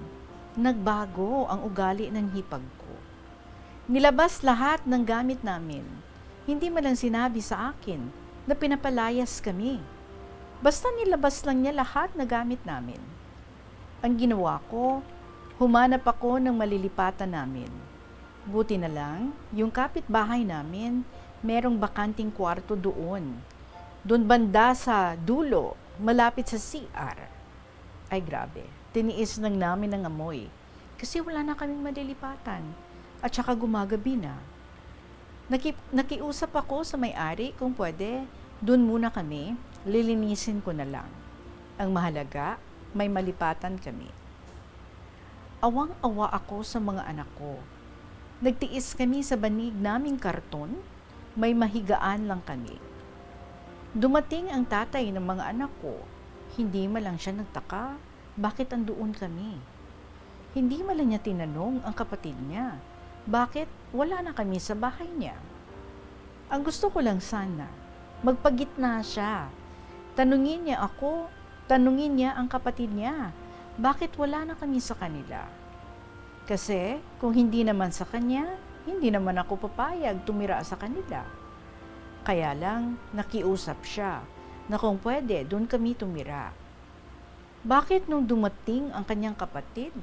Nagbago ang ugali ng hipag ko. Nilabas lahat ng gamit namin. Hindi man lang sinabi sa akin na pinapalayas kami. Basta nilabas lang niya lahat na gamit namin. Ang ginawa ko, humanap ako ng malilipatan namin. Buti na lang, yung kapitbahay namin, merong bakanting kwarto doon. Doon banda sa dulo, malapit sa CR. Ay grabe, tiniis lang namin ang amoy kasi wala na kaming malilipatan at saka gumagabi na. Nakiusap ako sa may-ari kung pwede, doon muna kami, lilinisin ko na lang. Ang mahalaga, may malipatan kami. Awang-awa ako sa mga anak ko. Nagtiis kami sa banig naming karton, may mahigaan lang kami. Dumating ang tatay ng mga anak ko. Hindi man lang siya nagtaka, bakit andoon kami? Hindi man lang niya tinanong ang kapatid niya, bakit wala na kami sa bahay niya? Ang gusto ko lang sana, magpagitna siya. Tanungin niya ako, tanungin niya ang kapatid niya, bakit wala na kami sa kanila? Kasi kung hindi naman sa kanya, hindi naman ako papayag tumira sa kanila. Kaya lang nakiusap siya na kung pwede doon kami tumira. Bakit nung dumating ang kanyang kapatid,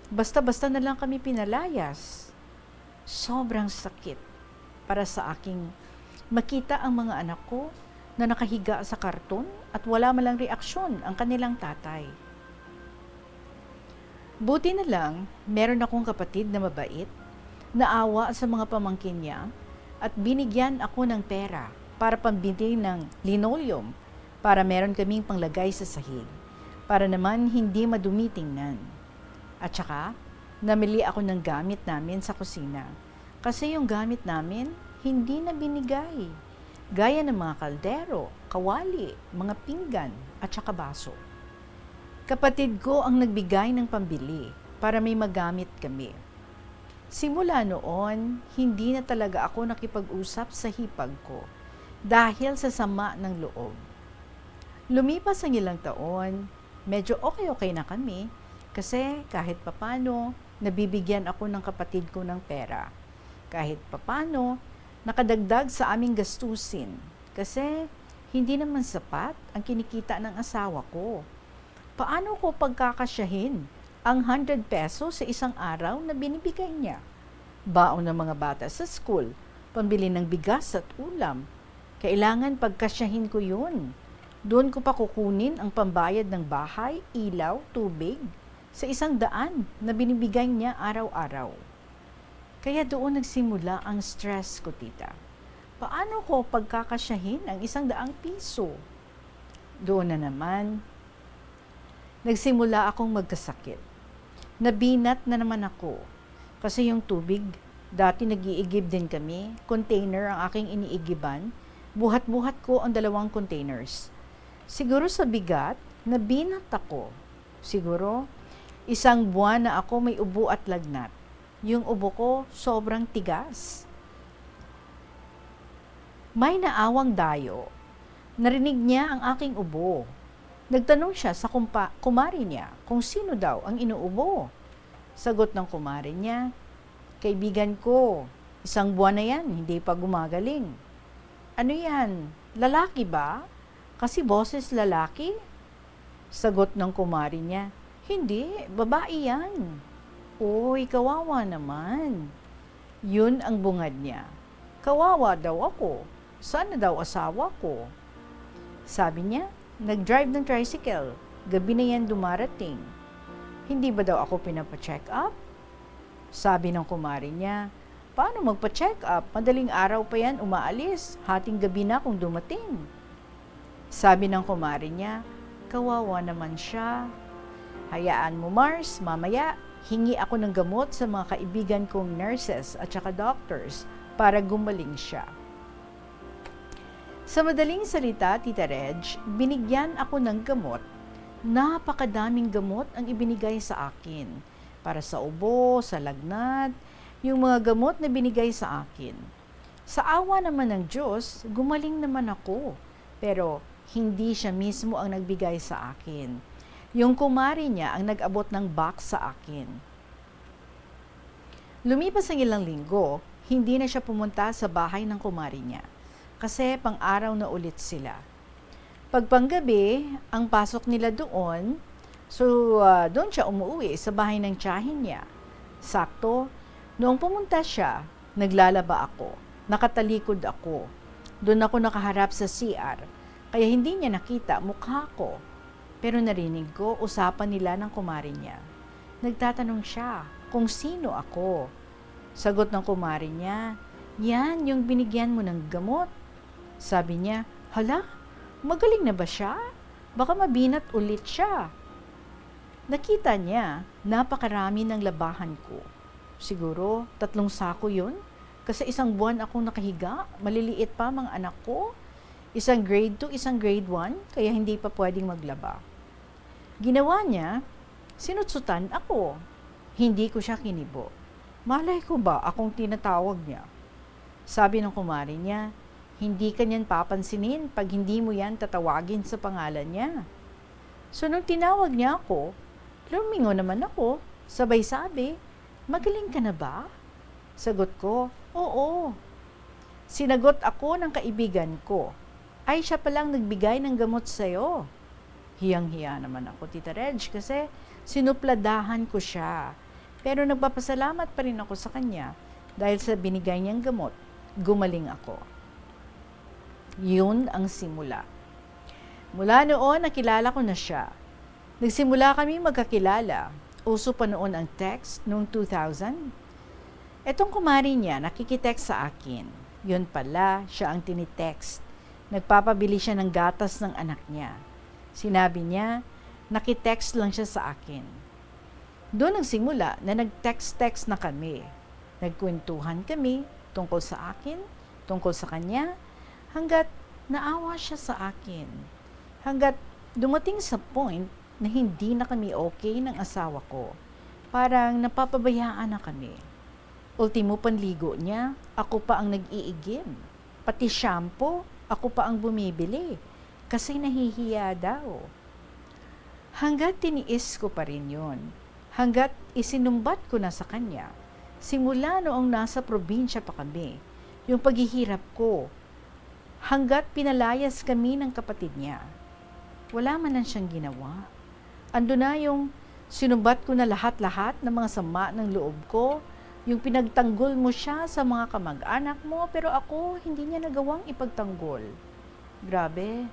basta-basta na lang kami pinalayas? Sobrang sakit para sa aking makita ang mga anak ko na nakahiga sa karton at wala malang reaksyon ang kanilang tatay. Buti na lang, meron akong kapatid na mabait, naawa sa mga pamangkin niya at binigyan ako ng pera para pambili ng linoleum para meron kaming panglagay sa sahig para naman hindi madumi tingnan. At saka, namili ako ng gamit namin sa kusina kasi yung gamit namin hindi na binigay. Gaya ng mga kaldero, kawali, mga pinggan at saka baso. Kapatid ko ang nagbigay ng pambili para may magamit kami. Simula noon, hindi na talaga ako nakipag-usap sa hipag ko dahil sa sama ng loob. Lumipas ang ilang taon, medyo okay na kami kasi kahit papano, nabibigyan ako ng kapatid ko ng pera. Kahit papano, nakadagdag sa aming gastusin kasi hindi naman sapat ang kinikita ng asawa ko. Paano ko pagkakasyahin ang 100 pesos sa isang araw na binibigay niya? Baon ng mga bata sa school, pambili ng bigas at ulam. Kailangan pagkasyahin ko yun. Doon ko pa kukunin ang pambayad ng bahay, ilaw, tubig sa 100 na binibigay niya araw-araw. Kaya doon nagsimula ang stress ko, tita. Paano ko pagkakasyahin ang 100 piso? Doon na naman, nagsimula akong magkasakit. Nabinat na naman ako. Kasi yung tubig, dati nag-iigib din kami, container ang aking iniigiban, buhat-buhat ko ang 2 containers. Siguro sa bigat, nabinat ako. Siguro, 1 buwan na ako may ubo at lagnat. Yung ubo ko sobrang tigas. May naawang dayo. Narinig niya ang aking ubo. Nagtanong siya sa kumari niya kung sino daw ang inuubo. Sagot ng kumari niya, kaibigan ko, 1 buwan na yan, hindi pa gumagaling. Ano yan? Lalaki ba? Kasi boses lalaki? Sagot ng kumari niya, hindi, babae yan. Uy, kawawa naman. Yun ang bungad niya. Kawawa daw ako. Sana daw asawa ko. Sabi niya, nag-drive ng tricycle. Gabi na yan dumarating. Hindi ba daw ako pinapa-check up? Sabi ng kumari niya, paano magpa-check up? Madaling araw pa yan umaalis. Hating gabi na kung dumating. Sabi ng kumari niya, kawawa naman siya. Hayaan mo, Mars, mamaya hingi ako ng gamot sa mga kaibigan kong nurses at saka doctors para gumaling siya. Sa madaling salita, Tita Reg, binigyan ako ng gamot. Napakadaming gamot ang ibinigay sa akin. Para sa ubo, sa lagnat, yung mga gamot na binigay sa akin. Sa awa naman ng Diyos, gumaling naman ako. Pero hindi siya mismo ang nagbigay sa akin. Yung kumari niya ang nag-abot ng box sa akin. Lumipas ang ilang linggo, hindi na siya pumunta sa bahay ng kumari niya. Kasi pang-araw na ulit sila. Pagpanggabi, ang pasok nila doon, so doon siya umuwi sa bahay ng tiyahin niya. Sakto, noong pumunta siya, naglalaba ako. Nakatalikod ako. Doon ako nakaharap sa CR, kaya hindi niya nakita mukha ko. Pero narinig ko usapan nila ng kumari niya. Nagtatanong siya kung sino ako. Sagot ng kumari niya, yan yung binigyan mo ng gamot. Sabi niya, hala, magaling na ba siya? Baka mabinat ulit siya. Nakita niya, napakarami ng labahan ko. Siguro, 3 sako yun. Kasi 1 buwan akong nakahiga, maliliit pa mga anak ko. Isang grade 2, isang grade 1, kaya hindi pa pwedeng maglaba. Ginawa niya, sinutsutan ako. Hindi ko siya kinibo. Malay ko ba akong tinatawag niya? Sabi ng kumari niya, hindi ka niyan papansinin pag hindi mo yan tatawagin sa pangalan niya. So nung tinawag niya ako, lumingo naman ako, sabay sabi, magaling ka na ba? Sagot ko, oo. Sinagot ako ng kaibigan ko, ay siya palang nagbigay ng gamot sa'yo. Hiyang-hiya naman ako, Tita Reg, kasi sinupladahan ko siya. Pero nagpapasalamat pa rin ako sa kanya dahil sa binigay niyang gamot, gumaling ako. Yun ang simula. Mula noon, nakilala ko na siya. Nagsimula kami magkakilala. Uso pa noon ang text noong 2000. Etong kumari niya, nakikitext sa akin. Yun pala, siya ang tinitext. Nagpapabili siya ng gatas ng anak niya. Sinabi niya, nakitext lang siya sa akin. Doon nagsimula na nag-text-text na kami. Nagkwentuhan kami tungkol sa akin, tungkol sa kanya, hanggat naawa siya sa akin. Hanggat dumating sa point na hindi na kami okay ng asawa ko. Parang napapabayaan na kami. Ultimo panligo niya, ako pa ang nag-iigim. Pati shampoo, ako pa ang bumibili. Kasi nahihiya daw. Hanggat tiniis ko pa rin yun. Hanggat isinumbat ko na sa kanya. Simula noong nasa probinsya pa kami. Yung paghihirap ko. Hanggat pinalayas kami ng kapatid niya. Wala man lang siyang ginawa. Ando na yung sinumbat ko na lahat-lahat ng mga sama ng loob ko. Yung pinagtanggol mo siya sa mga kamag-anak mo, pero ako hindi niya nagawang ipagtanggol. Grabe.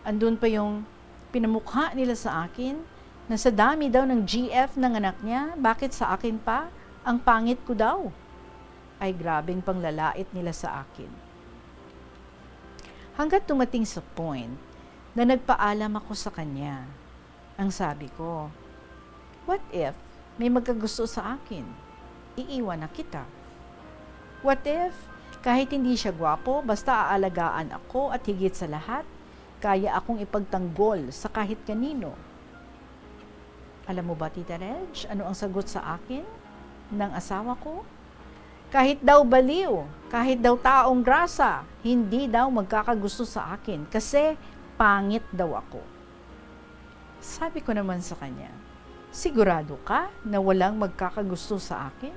Andun pa yung pinamukha nila sa akin na sa dami daw ng GF ng anak niya, bakit sa akin pa? Ang pangit ko daw. Ay grabeng panglalait nila sa akin. Hanggat tumating sa point na nagpaalam ako sa kanya. Ang sabi ko, what if may magkagusto sa akin? Iiwan na kita. What if kahit hindi siya gwapo, basta aalagaan ako at higit sa lahat, kaya akong ipagtanggol sa kahit kanino? Alam mo ba, Tita Reg, ano ang sagot sa akin ng asawa ko? Kahit daw baliw, kahit daw taong grasa, hindi daw magkakagusto sa akin kasi pangit daw ako. Sabi ko naman sa kanya, sigurado ka na walang magkakagusto sa akin?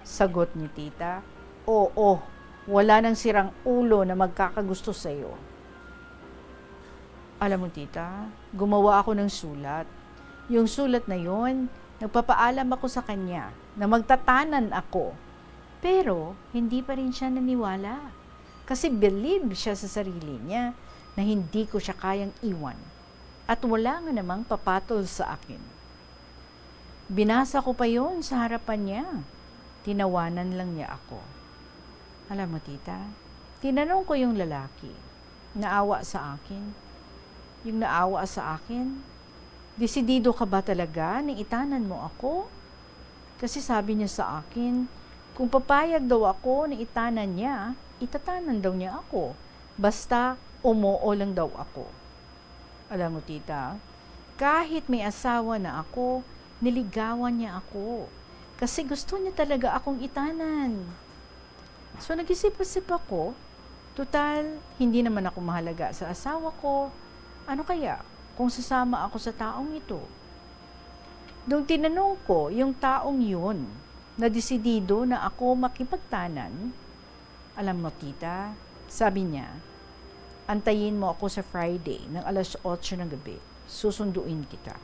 Sagot ni Tita, oo, wala nang sirang ulo na magkakagusto sa iyo. Alam mo, Tita, gumawa ako ng sulat. Yung sulat na yon, nagpapaalam ako sa kanya na magtatanan ako. Pero, hindi pa rin siya naniwala. Kasi believe siya sa sarili niya na hindi ko siya kayang iwan. At wala nga namang papatol sa akin. Binasa ko pa yon sa harapan niya. Tinawanan lang niya ako. Alam mo, Tita, tinanong ko yung lalaki, naawa sa akin. Yung naawa sa akin, desidido ka ba talaga na itanan mo ako? Kasi sabi niya sa akin, kung papayag daw ako na itanan niya, itatanan daw niya ako. Basta umoo lang daw ako. Alam mo, Tita, kahit may asawa na ako, niligawan niya ako. Kasi gusto niya talaga akong itanan. So nag-isip-isip ako, total, hindi naman ako mahalaga sa asawa ko. Ano kaya kung sasama ako sa taong ito? Nung tinanong ko yung taong yun, na desidido na ako makipagtanan, alam mo, Tita, sabi niya, antayin mo ako sa Friday ng 8:00 ng gabi. Susunduin kita.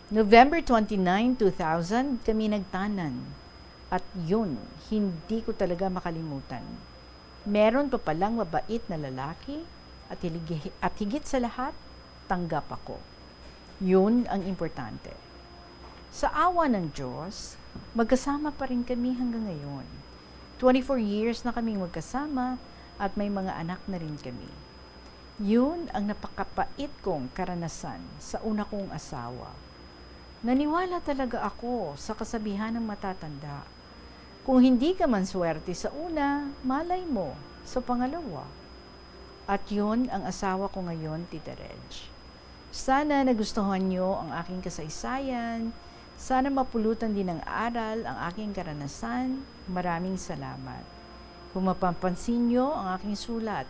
November 29, 2000, kami nagtanan. At yun, hindi ko talaga makalimutan. Meron pa palang mabait na lalaki at higit sa lahat, tanggap ako. Yun ang importante. Sa awa ng Diyos, magkasama pa rin kami hanggang ngayon. 24 years na kaming magkasama at may mga anak na rin kami. Yun ang napakapait kong karanasan sa una kong asawa. Naniwala talaga ako sa kasabihan ng matatanda. Kung hindi ka man swerte sa una, malay mo sa pangalawa. At yun ang asawa ko ngayon, Tita Reg. Sana nagustuhan nyo ang aking kasaysayan. Sana mapulutan din ng aral ang aking karanasan. Maraming salamat. Kung mapapansin nyo ang aking sulat,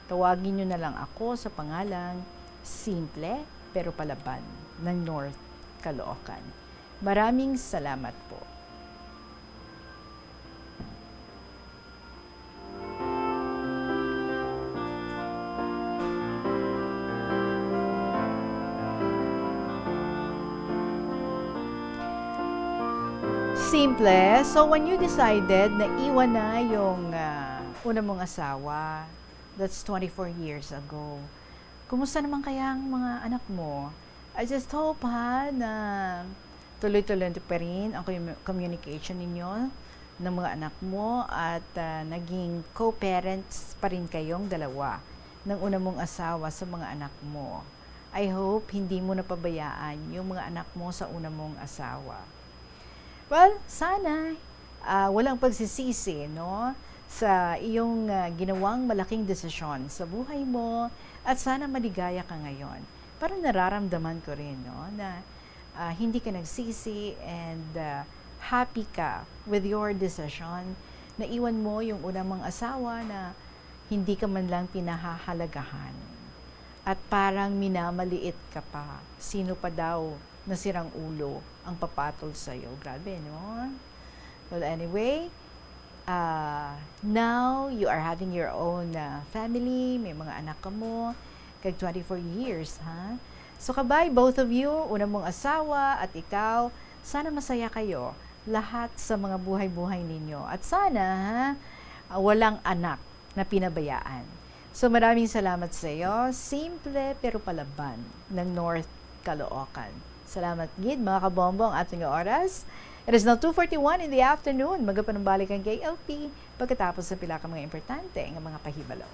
tawagin nyo na lang ako sa pangalang Simple pero Palaban ng North Caloocan. Maraming salamat po. Simple. So, when you decided na iwan na yung una mong asawa, that's 24 years ago, kumusta naman kaya ang mga anak mo? I just hope na tuloy-tuloy pa rin ang communication ninyo ng mga anak mo at naging co-parents pa rin kayong dalawa ng una mong asawa sa mga anak mo. I hope hindi mo napabayaan yung mga anak mo sa una mong asawa. Well, sana walang pagsisisi, no? Sa iyong ginawang malaking desisyon sa buhay mo at sana maligaya ka ngayon. Parang nararamdaman ko rin, no? Na hindi ka nagsisi and happy ka with your decision na iwan mo yung una mong asawa na hindi ka man lang pinahahalagahan. At parang minamaliit ka pa. Sino pa daw na sirang ulo ang papatol sa'yo. Grabe, no? Well, anyway, now you are having your own family, may mga anak ka mo, kag 24 years, ha? So, kabay, both of you, una mong asawa at ikaw, sana masaya kayo lahat sa mga buhay-buhay ninyo. At sana, walang anak na pinabayaan. So, maraming salamat sa iyo. Simple pero Palaban ng North Caloocan. Salamat gid mga kabombo ang ating oras. It is now 2:41 in the afternoon. Magapanumbalik ang KLP pagkatapos sa pila ka mga importante ng mga pahibalaw.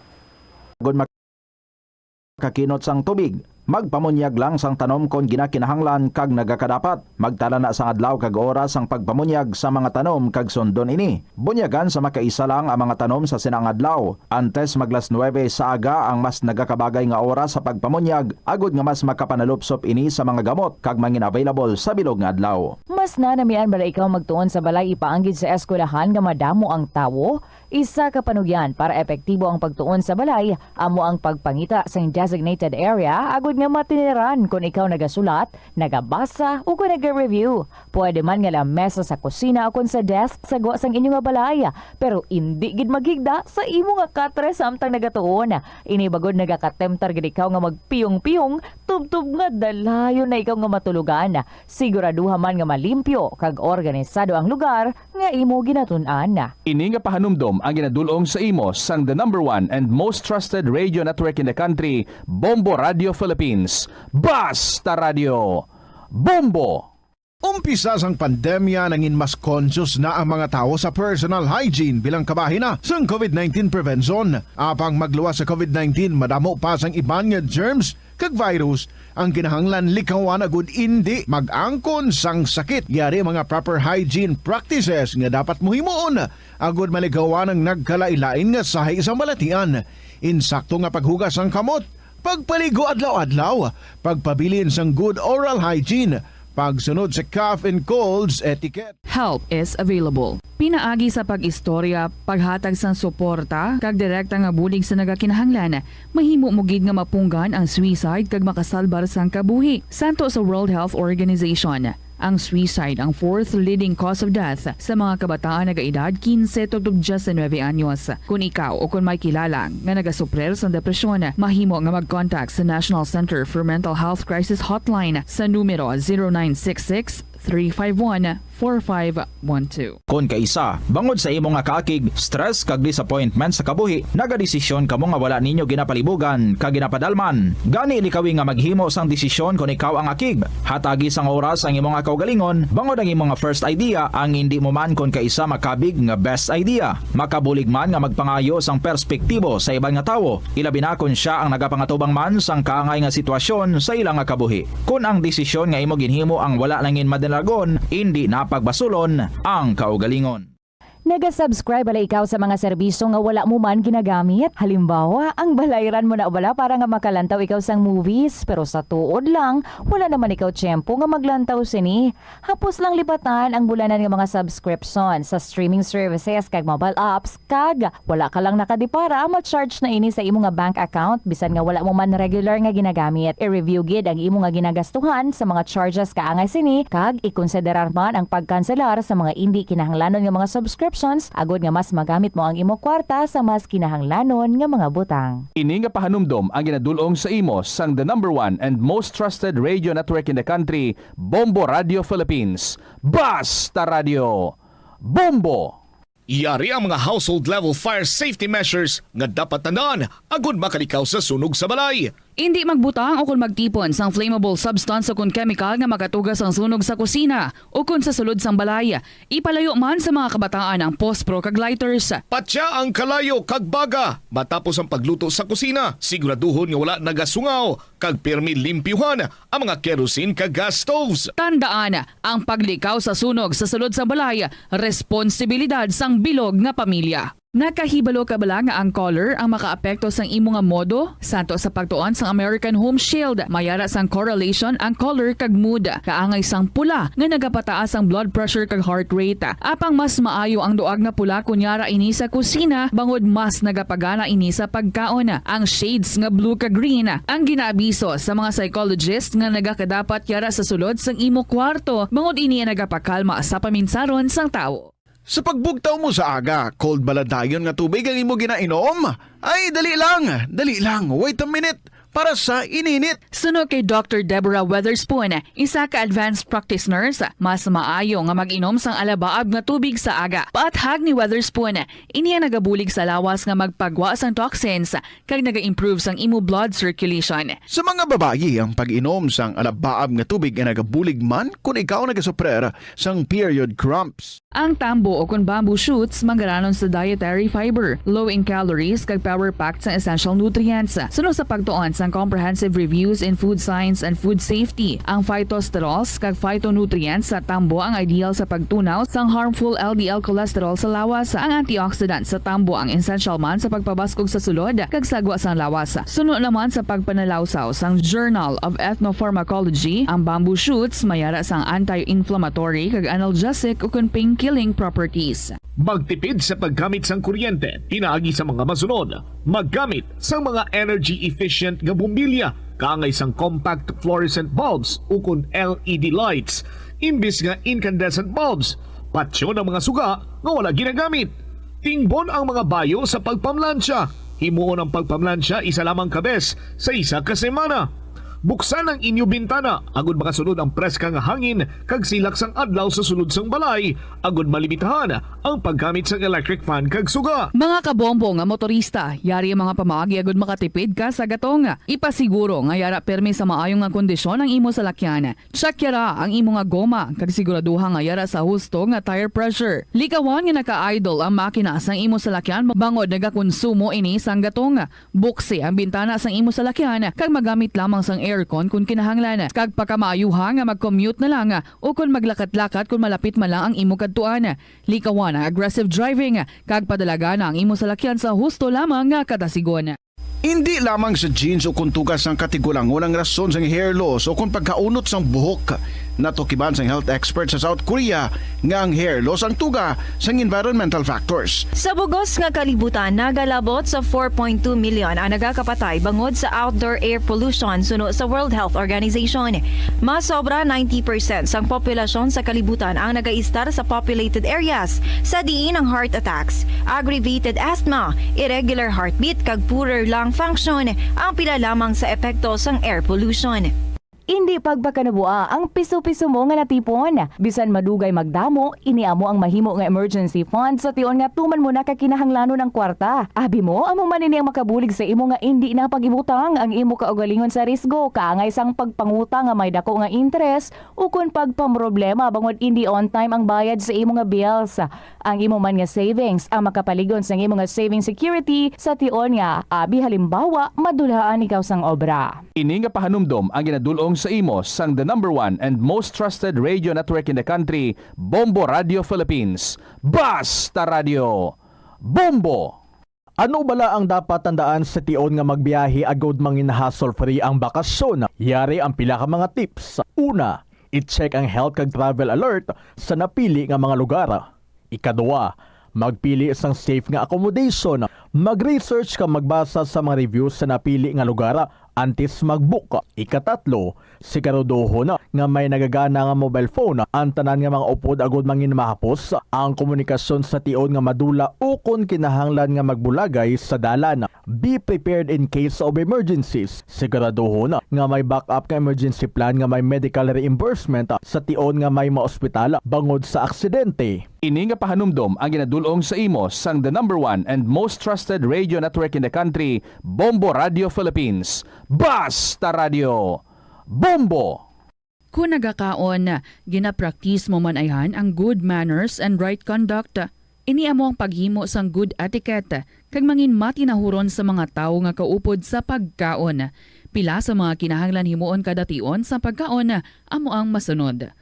Kakinot sang tubig, magpamunyag lang sang tanom kon ginakinahanglan kag nagakadapat. Magtala na sang adlaw kag oras ang pagpamunyag sa mga tanom kag sundon ini. Bunyagan sa makaisa lang ang mga tanom sa sinang adlaw. Antes maglas 9 sa aga ang mas nagakabagay nga oras sa pagpamunyag, agud nga mas makapanalupsop ini sa mga gamot kag mangin available sa bilog nga adlaw. Mas nanamian bala ikaw magtuon sa balay ipaanggid sa eskwelahan nga madamo ang tawo? Isa ka panugyan para epektibo ang pagtuon sa balay, amo ang pagpangita sa designated area, agud nga matiniran kung ikaw nagasulat, nagabasa o kung nag-review. Pwede man nga lamesa sa kusina o kung sa desk sa gawa sang inyong balay, pero hindi gid magigda sa imo nga katre samtang nagatuon. Inibagod nagakatemtar gid ikaw nga magpiyong-piyong, tubtub nga dalayon na ikaw nga matulugan. Siguraduha man nga malimpyo kag organisado ang lugar nga imo ginatun-an. Ini nga pahanumdom ang ginadulong sa imo sang the #1 and most trusted radio network in the country, Bombo Radio Philippines. Basta Radio Bombo! Umpisa sang pandemya nangin mas conscious na ang mga tao sa personal hygiene bilang kabahina sang COVID-19 prevention. Apang magluwas sa COVID-19, madamo pa sang iban nga germs kag virus ang kinahanglan likawan agud indi mag-angkon sang sakit. Yari mga proper hygiene practices nga dapat muhimuon agud maligawan ang nagkalailain nga sahay sa malatian. Insakto nga paghugas sang kamot, pagpaligo adlaw-adlaw, pagpabilin sang good oral hygiene, pagsunod sa cough and colds etiquette. Help is available. Pinaagi sa pag-istorya, paghatag sang suporta, kag direkta nga bulig sa nagakinahanglan, mahimo mo gid nga mapunggan ang suicide kag makasalbar sang kabuhi. Santo sa World Health Organization, ang suicide ang 4th leading cause of death sa mga kabataan nagaedad 15 to 19 anyos. Kung ikaw o kung may kilala nga nagasuprer sa depresyon, mahimo nga mag-contact sa National Center for Mental Health Crisis Hotline sa numero 0966 351 0917-729-4512. Kon kaisa, bangod sa imo nga kaakig, stress kag disappointment sa kabuhi, nagadesisyon kamo nga wala ninyo ginapalibugan kag ginapadalman. Gani likawi nga maghimo sang desisyon kung ikaw ang akig. Hatagi sang oras ang imo nga kaugalingon, bangod ang imo nga first idea ang hindi mo man kon kaisa makabig nga best idea. Makabulig man nga magpangayo sang perspektibo sa ibang nga tawo, ilabi na kon siya ang nagapangatubang man sang kaangay nga sitwasyon sa ilang nga kabuhi. Kung ang desisyon nga imo ginhimo ang wala langin madalagon, hindi napagbasulon ang kaugalingon. Naga-subscribe bala ikaw sa mga serbisyo nga wala mo man ginagamit? Halimbawa, ang balayran mo na bala para nga makalantaw ikaw sang movies, pero sa tuod lang, wala naman ikaw tiyempo nga maglantaw sini. Hapos lang lipatan ang bulanan nga mga subscription sa streaming services kag mobile apps, kag wala ka lang nakadipara ma-charge na ini sa imo nga bank account bisan nga wala mo man regular nga ginagamit. I-review gid ang imo nga ginagastuhan sa mga charges kaangay sini, kag ikonsiderar man ang pagkanselar sa mga hindi kinahanglanon nga mga subscription agod nga mas magamit mo ang imo kwarta sa mas kinahanglanon nga mga butang. Ini nga pahanumdom ang ginadulong sa imo sang the #1 and most trusted radio network in the country, Bombo Radio Philippines. Basta Radio Bombo! Yari ang mga household level fire safety measures nga dapat tandaan agud makalikaw sa sunog sa balay. Hindi magbutang o kung magtipon sang flammable substance o kung chemical nga makatugas ang sunog sa kusina o kung sa sulod sang balay. Ipalayo man sa mga kabataan ang pospro kag lighters. Patya ang kalayo kag baga matapos ang pagluto sa kusina. Siguraduhon nga wala nagasungaw kag pirmi limpyuhan ang mga kerosene kag gas stoves. Tandaan, ang paglikaw sa sunog sa sulod sa balay, responsibilidad sang bilog nga pamilya. Nakahibalo ka bala nga ang color ang makaapekto sang imo nga modo? Santo sa pagtuon sang American Home Shield, mayara sang correlation ang color kag mood. Kaangay sang pula nga nagapataas ang blood pressure kag heart rate. Apang mas maayo ang duag nga pula kunyara ini sa kusina, bangod mas nagapagana ini sa pagkaon. Ang shades nga blue kag green ang ginaabiso sa mga psychologist nga nagakadapat yara sa sulod sang imo kwarto, bangod ini nagapakalma sa paminsaron sang tawo. Sa pagbugtaw mo sa aga, cold baladayon nga tubig ang imo ginainom? Ay, dali lang, wait a minute, para sa ininit. Suno kay Dr. Deborah Weatherspoon, isa ka advanced practice nurse, mas maayo nga mag-inom sang alabaab nga tubig sa aga. Paathag ni Weatherspoon, iniya nagabulig sa lawas nga magpagwa sang toxins kag naga-improve sang imo blood circulation. Sa mga babayi, ang pag-inom sang alabaab nga tubig ay nagabulig man kung ikaw nagasuprer sang period cramps. Ang tambo o kung bamboo shoots manggaranon sa dietary fiber, low in calories kag power-packed sa essential nutrients. Suno sa pagtuon sang comprehensive reviews in food science and food safety, ang phytosterols kag phytonutrients sa tambo ang ideal sa pagtunaw sang harmful LDL cholesterol sa lawas. Ang antioxidants sa tambo ang essential man sa pagpabaskog sa sulod kag sagwa sang lawas. Suno naman sa pagpanalawsaw sang Journal of Ethnopharmacology, ang bamboo shoots mayara sang anti-inflammatory kag analgesic o kung pain-killing properties. Magtipid sa paggamit sang kuryente, pinaagi sa mga masunod. Maggamit sa mga energy-efficient nga bumbilya, kaangay sang compact fluorescent bulbs ukon LED lights, imbis nga incandescent bulbs. Patsyo ng mga suga nga wala ginagamit. Tingbon ang mga bayo sa pagpamlansya. Himuon ang pagpamlansya isa lamang kabes sa isa ka semana. Buksan ang inyo bintana agud makasunod ang preska nga hangin kag silak sang adlaw sa sulod sang balay agud malimitahan ang paggamit sang electric fan kag suga. Mga kabombo nga motorista, yari ang mga pamaagi agud makatipid ka sa gatong. Ipasiguro nga yara permi sa maayong nga kondisyon ang imo salakyan. Check yara ang imo nga goma kag siguraduha nga yara sa husto nga tire pressure. Likawan nga naka-idle ang makina sang imo salakyan bangod nagakonsumo ini sang gatong. Buksi ang bintana sang imo salakyan kag magamit lamang sang aircon kung kinahanglan. Kag pagkamaayuha nga mag-commute na lang o kung maglakat-lakat kung malapit man lang ang imo kadtuan. Likawan ang aggressive driving kag padalaga na ang imo salakyan sa husto lamang nga katasigon. Hindi lamang sa jeans o kung tugas ng katigulangon ang rason sang hair loss o kung pagkaunot sang buhok. Natukiban sang health expert sa South Korea nga ang hair loss ang tuga sang environmental factors. Sa bugos nga kalibutan, nagalabot sa 4.2 million ang nagakapatay bangod sa outdoor air pollution suno sa World Health Organization. Mas sobra 90% sang populasyon sa kalibutan ang nagaistar sa populated areas sa diin ang heart attacks, aggravated asthma, irregular heartbeat kag poorer lung function ang pila lamang sa epekto sang air pollution. Hindi pagpakanabuа ang piso-piso mo nga natipon. Bisan madugay magdamo, iniamo ang mahimo nga emergency fund sa tion nga tuman mo na kakinahanglanon ng kwarta. Abi mo, amo man ini ang makabulig sa imo nga hindi na pag-ibutang ang imo kaugalingon sa risgo, kaangay sang pagpangutang nga may dako nga interest o kung pagpamroblema bangod hindi on time ang bayad sa imo nga bills. Ang imo man nga savings ang makapaligon sa imo nga saving security sa tion nga abi halimbawa madulhaan ikaw sang obra. Ini nga pahanumdom ang ginadulong sa imo sang the number 1 and most trusted radio network in the country, Bombo Radio Philippines. Basta Radio Bombo! Ano bala ang dapat tandaan sa tion nga magbiyahe agod mangin hassle-free ang bakasyon? Yari ang pila ka mga tips. Una, i-check ang health kag travel alert sa napili nga mga lugar. Ikaduwa, magpili isang safe nga accommodation. Mag-research ka magbasa sa mga reviews sa napili nga lugar antes mag-book. Ikatatlo, siguraduhon nga may nagagana nga mobile phone. Ang tanan nga mga upod agod mangin mahapos ang komunikasyon sa tion nga madula o kung kinahanglan nga magbulagay sa dalan. Be prepared in case of emergencies. Siguraduhon nga may backup nga emergency plan nga may medical reimbursement sa tion nga may maospital bangod sa aksidente. Ini nga pahanumdom ang ginadulong sa imo sang the number 1 and most trusted radio network in the country, Bombo Radio Philippines. Basta Radio Bombo! Kung nagakaon, ginapraktis mo man ayhan ang good manners and right conduct. Iniamo ang paghimo sang good etiquette kag mangin matinahuron sa mga tawo nga kaupod sa pagkaon. Pila sa mga kinahanglan himuon kada tion sa pagkaon amo ang masunod.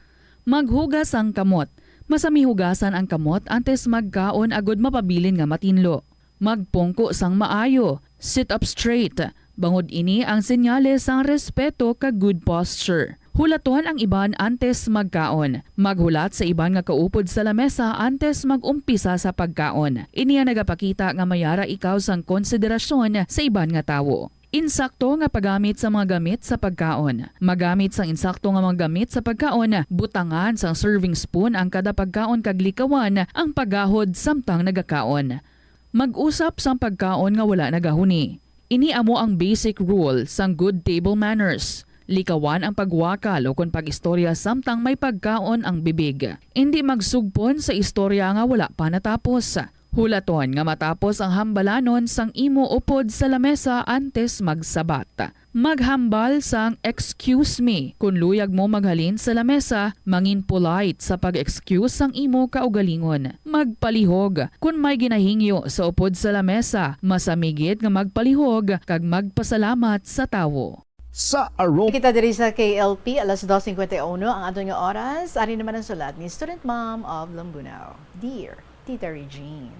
Maghugas ang kamot. Masami hugasan ang kamot antes magkaon agod mapabilin nga matinlo. Magpungko sang maayo. Sit up straight. Bangod ini ang senyales sang respeto kag good posture. Hulaton ang iban antes magkaon. Maghulat sa iban nga kaupod sa lamesa antes magumpisa sa pagkaon. Ini ang nagapakita nga mayara ikaw sang konsiderasyon sa iban nga tawo. Insakto nga paggamit sa mga gamit sa pagkaon. Magamit sang insakto nga mga gamit sa pagkaon. Butangan sang serving spoon ang kada pagkaon kag likawan ang pagahod samtang nagakaon. Mag-usap sang pagkaon nga wala nagahuni. Ini amo ang basic rule sang good table manners. Likawan ang pagwakal o kung pag-istorya samtang may pagkaon ang bibig. Hindi magsugpon sa istorya nga wala pa natapos. Hulaton nga matapos ang hambalanon sang imo upod sa lamesa antes magsabat. Maghambal sang excuse me. Kung luyag mo maghalin sa lamesa, mangin polite sa pag-excuse sang imo kaugalingon. Magpalihog. Kung may ginahingyo sa upod sa lamesa, masamigit nga magpalihog kag magpasalamat sa tawo. Sa Aro. Kita diri sa KLP, alas 2:51 ang atong nga oras. Ari naman ang sulat ni Student Mom of Lambunaw. Dear Tita Regine,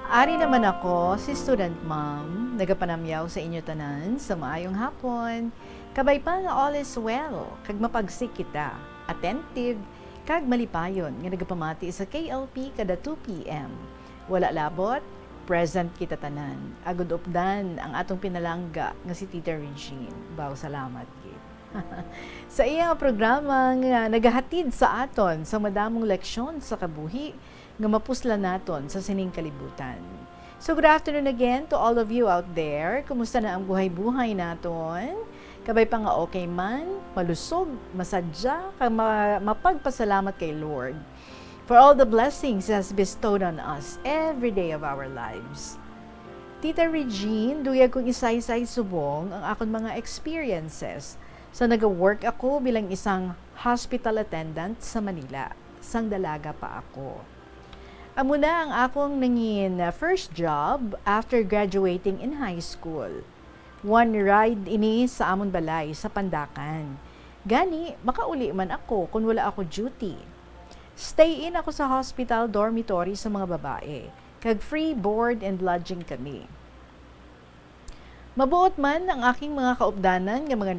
ari naman ako, si Student Mom, nagapanamyaw sa inyo tanan sa maayong hapon. Kabay pa nga all is well, kag mapagsik kita, attentive, kag malipayon nga nagapamati sa KLP kada 2 p.m. Wala labot, present kita tanan. Agud updan ang atong pinalangga nga si Tita Regine. Baw salamat gid. Sa iyang programa nga nagahatid sa aton sa madamong leksyon sa kabuhi nga mapusla naton sa sining kalibutan. So good afternoon again to all of you out there. Kumusta na ang buhay-buhay naton? Kabay pa nga okay man, malusog, masadya, mapagpasalamat kay Lord for all the blessings He has bestowed on us every day of our lives. Tita Regine, duyag kong isay-say subong ang akong mga experiences sa nag-work ako bilang isang hospital attendant sa Manila. Sang dalaga pa ako. Amo na ang akong nangin first job after graduating in high school. One ride ini sa amon balay sa Pandakan. Gani, makauli man ako kung wala ako duty. Stay in ako sa hospital dormitory sa mga babae. Kag free board and lodging kami. Mabuot man ang aking mga kaupdanan ng mga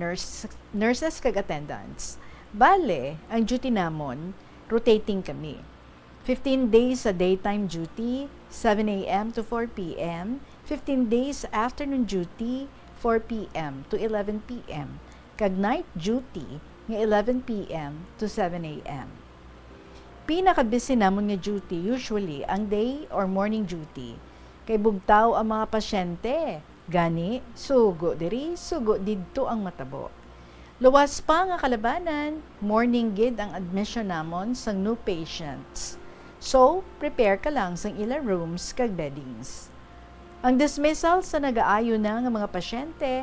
nurses kag attendants. Bale, ang duty namon, rotating kami. 15 days sa daytime duty, 7 a.m. to 4 p.m. 15 days afternoon duty, 4 p.m. to 11 p.m. Kag night duty, nga 11 p.m. to 7 a.m. Pinaka-busy namon nga duty usually ang day or morning duty. Kay bugtaw ang mga pasyente. Gani, sugo diri, sugo didto ang matabo. Luwas pa nga kalabanan, morning gid ang admission namon sang new patients. So, prepare ka lang sang ila rooms kag beddings. Ang dismissal sa nagaayo na nga mga pasyente,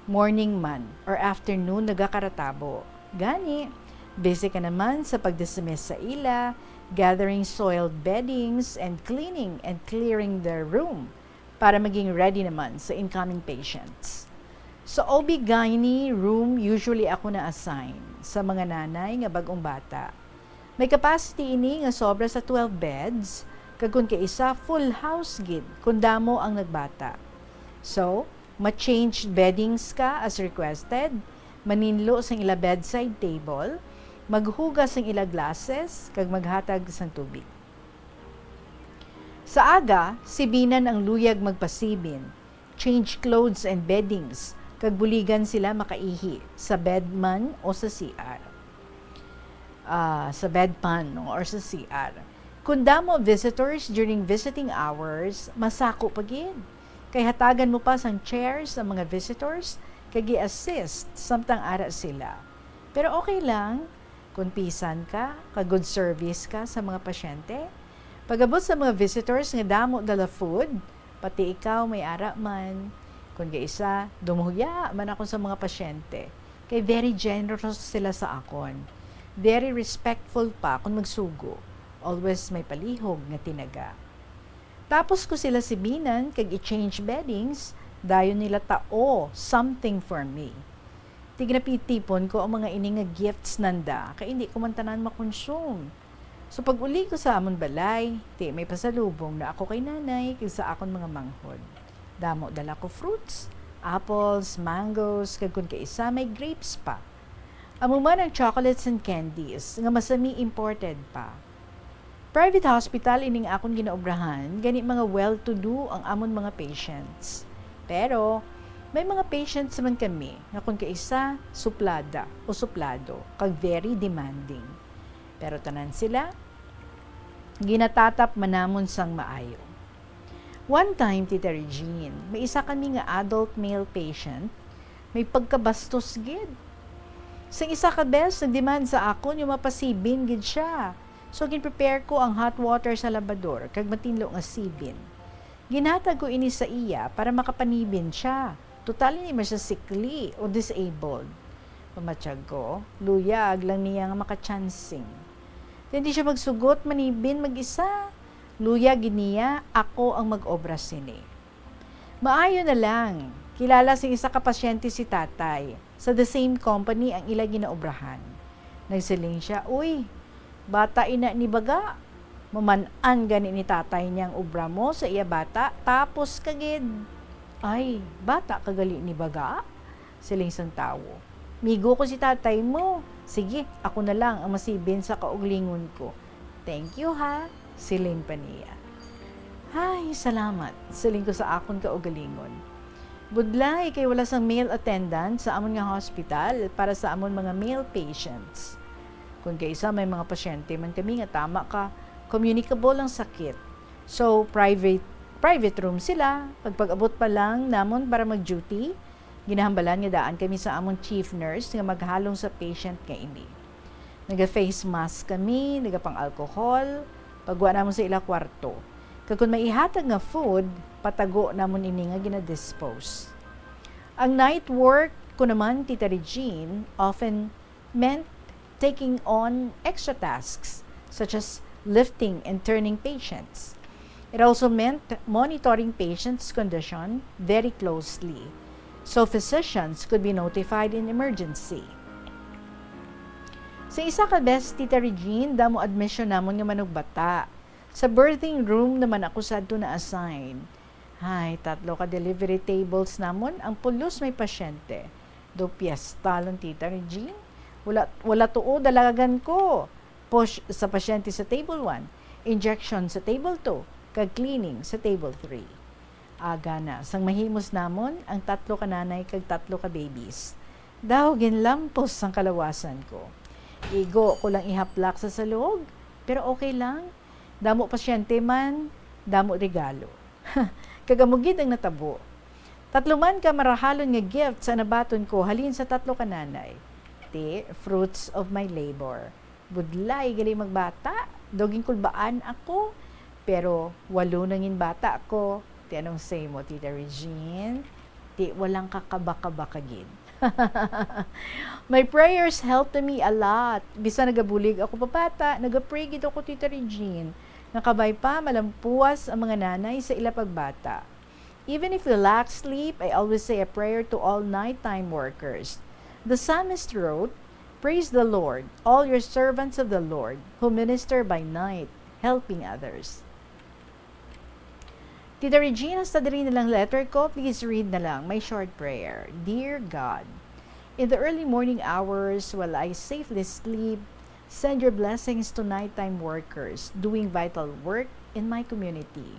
morning man or afternoon nagakaratabo. Gani, busy ka naman sa pag-dismiss sa ila, gathering soiled beddings and cleaning and clearing their room para maging ready naman sa incoming patients. Sa OB-GYN room, usually ako na-assign sa mga nanay nga bagong bata. May capacity ini nga sobra sa 12 beds, kag kun kaisa full house gid kun damo ang nagbata. So, ma-change beddings ka as requested, maninlo sang ila bedside table, maghugas sang ila glasses, kag maghatag sang tubig. Sa aga, sibinan ang luyag magpasibin, change clothes and beddings, kag buligan sila makaihi sa bedman o sa CR. Sa bedpan or sa CR. Kung damo visitors during visiting hours, masako pagid. Kay hatagan mo pa sang chairs sa mga visitors, kag i-assist samtang ara sila. Pero okay lang, kung pisan ka, kag good service ka sa mga pasyente. Pagabot sa mga visitors nga damo dala food, pati ikaw may ara man. Kung gaisa, dumuya man ako sa mga pasyente. Kay very generous sila sa akon. Very respectful pa kung magsugo. Always may palihog nga tinaga. Tapos ko sila sibinan, kag i-change beddings, dayon nila tao, something for me. Tignapitipon ko ang mga ini nga gifts nanda, kay hindi ko man tanan makonsume. So pag uli ko sa amon balay, may pasalubong na ako kay nanay, kag sa akon mga manghod. Damo dala ko fruits, apples, mangoes, kag kun kaisa may grapes pa. Amo man ang chocolates and candies, nga masami imported pa. Private hospital ining akon ginaobrahan, gani mga well-to-do ang amon mga patients. Pero, may mga patients man kami, nga kun kaisa, suplada o suplado, kag very demanding. Pero tanan sila, ginatatap manamon sang maayo. One time, Tita Regine, may isa kami nga adult male patient, may pagkabastos gid. Sang isa ka bes, nagdemand sa akon yung mapasibin gid siya. So, gin-prepare ko ang hot water sa labador, kag matinlo nga sibin. Ginatag ko ini sa iya para makapanibin siya. Total hindi man siya sickly o disabled. Pamatsyag ko, luyag lang niya nga makachancing. Hindi siya magsugot, manibin, mag-isa. Luya giniya, ako ang mag-obra sini. Maayo na lang, kilala sing isa ka pasyente si tatay. Sa the same company ang ila ginaobrahan. Nagsiling siya, uy, bata ina ni baga. Mamanan gani ni tatay niyang obra mo sa iya bata, tapos kagid. Ay, bata kagali ni baga? Siling sang tawo. Migo ko si tatay mo. Sige, ako na lang ang masibin sa kauglingon ko. Thank you ha. Siling pa niya. Ay, salamat. Siling ko sa akon kaugalingon. Budlay kay wala sang male attendant sa amon nga hospital para sa amon mga male patients. Kung kaysa may mga pasyente man kami nga tama ka, communicable ang sakit. So, private room sila. Pagpag-abot pa lang namon para mag-duty, ginahambalan nga daan kami sa amon chief nurse nga maghalong sa patient nga ini. Naga-face mask kami, naga-pang-alcohol, pagwa namon sa ila kwarto. Kung may ihatag nga food, patago namon ini nga ginadispose. Ang night work ko naman, Tita Regine, often meant taking on extra tasks such as lifting and turning patients. It also meant monitoring patients' condition very closely, so physicians could be notified in emergency. Sa isa ka best, Tita Regine, damo admission namon nga manugbata. Sa birthing room naman ako sadto na assign. Ay, 3 ka delivery tables namon, ang pulos may pasyente. Do piyesta lang, Tita Regine. Wala tuo dalagan ko. Push sa pasyente sa table 1, injection sa table 2, kag cleaning sa table 3. Aga na, sang mahimos namon, ang 3 ka nanay kag 3 ka babies. Daw ginlampos ang kalawasan ko. Igo ko lang ihaplak sa salog, pero okay lang. Damo pasyente man, damo regalo. Kagamugid ang natabo. Tatlo man ka marahalon nga gift sa nabaton ko, halin sa tatlo kananay. Ti, fruits of my labor. Budlay, gali magbata. Doging kulbaan ako. Pero, walo nangin bata ako. Ti, anong say mo, Tita Regine? Ti, walang kakabaka-bakagin. My prayers helped me a lot. Bisa nagabulig ako papata, nagapray gito ko, Tita Regine. Nakabay pa, malampuas ang mga nanay sa ila pagbata. Even if we lack sleep, I always say a prayer to all nighttime workers. The psalmist wrote, "Praise the Lord, all your servants of the Lord, who minister by night, helping others." Tita Regina, sa dali na lang letter ko, please read na lang my short prayer. Dear God, in the early morning hours while I safely sleep, send your blessings to nighttime workers doing vital work in my community.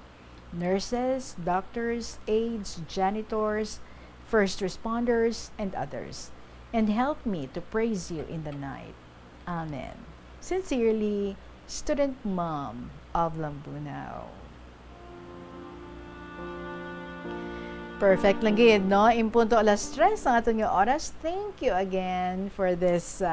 Nurses, doctors, aides, janitors, first responders, and others. And help me to praise you in the night. Amen. Sincerely, Student Mom of Lambunaw. Perfect lang gid, no? Impunto 3:00 ang atong nga oras. Thank you again for this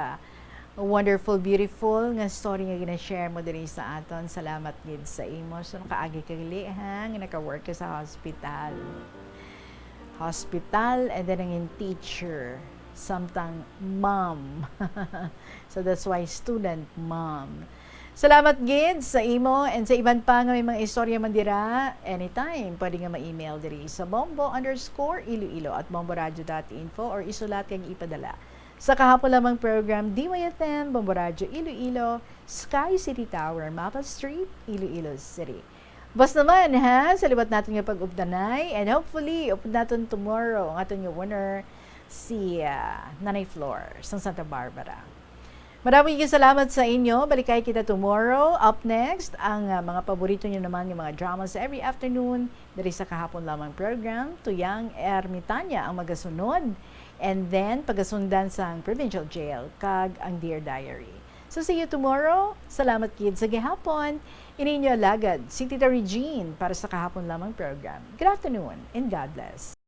wonderful, beautiful nga story nga gina-share mo diri sa aton. Salamat gid sa imo. So, nakaagi ka gali, ha? Nga naka-work ka sa hospital. Hospital, and then ang teacher. Samtang mom. So, that's why student mom. Salamat gid sa imo and sa iban pa nga may mga istorya man dira. Anytime, pwede nga ma-email diri sa bombo_iloilo@bomboradio.info or isulat kang ipadala sa kahapon lamang program DYFM, Bombo Radio Iloilo, Sky City Tower, Mapa Street, Iloilo City. Bas naman ha, sa libat natin nga pag-updanay and hopefully, upad natin tomorrow ang ating winner, si Nanay Flor sa Santa Barbara. Maraming salamat sa inyo. Balikay kita tomorrow. Up next, ang mga paborito nyo naman yung mga dramas every afternoon dari sa kahapon lamang program. Tuyang Ermitanya ang magasunod. And then, pagasundan sa Provincial Jail, kag ang Dear Diary. So, see you tomorrow. Salamat kids sa gihapon. Ininyo alagad si Tita Regine para sa kahapon lamang program. Good afternoon and God bless.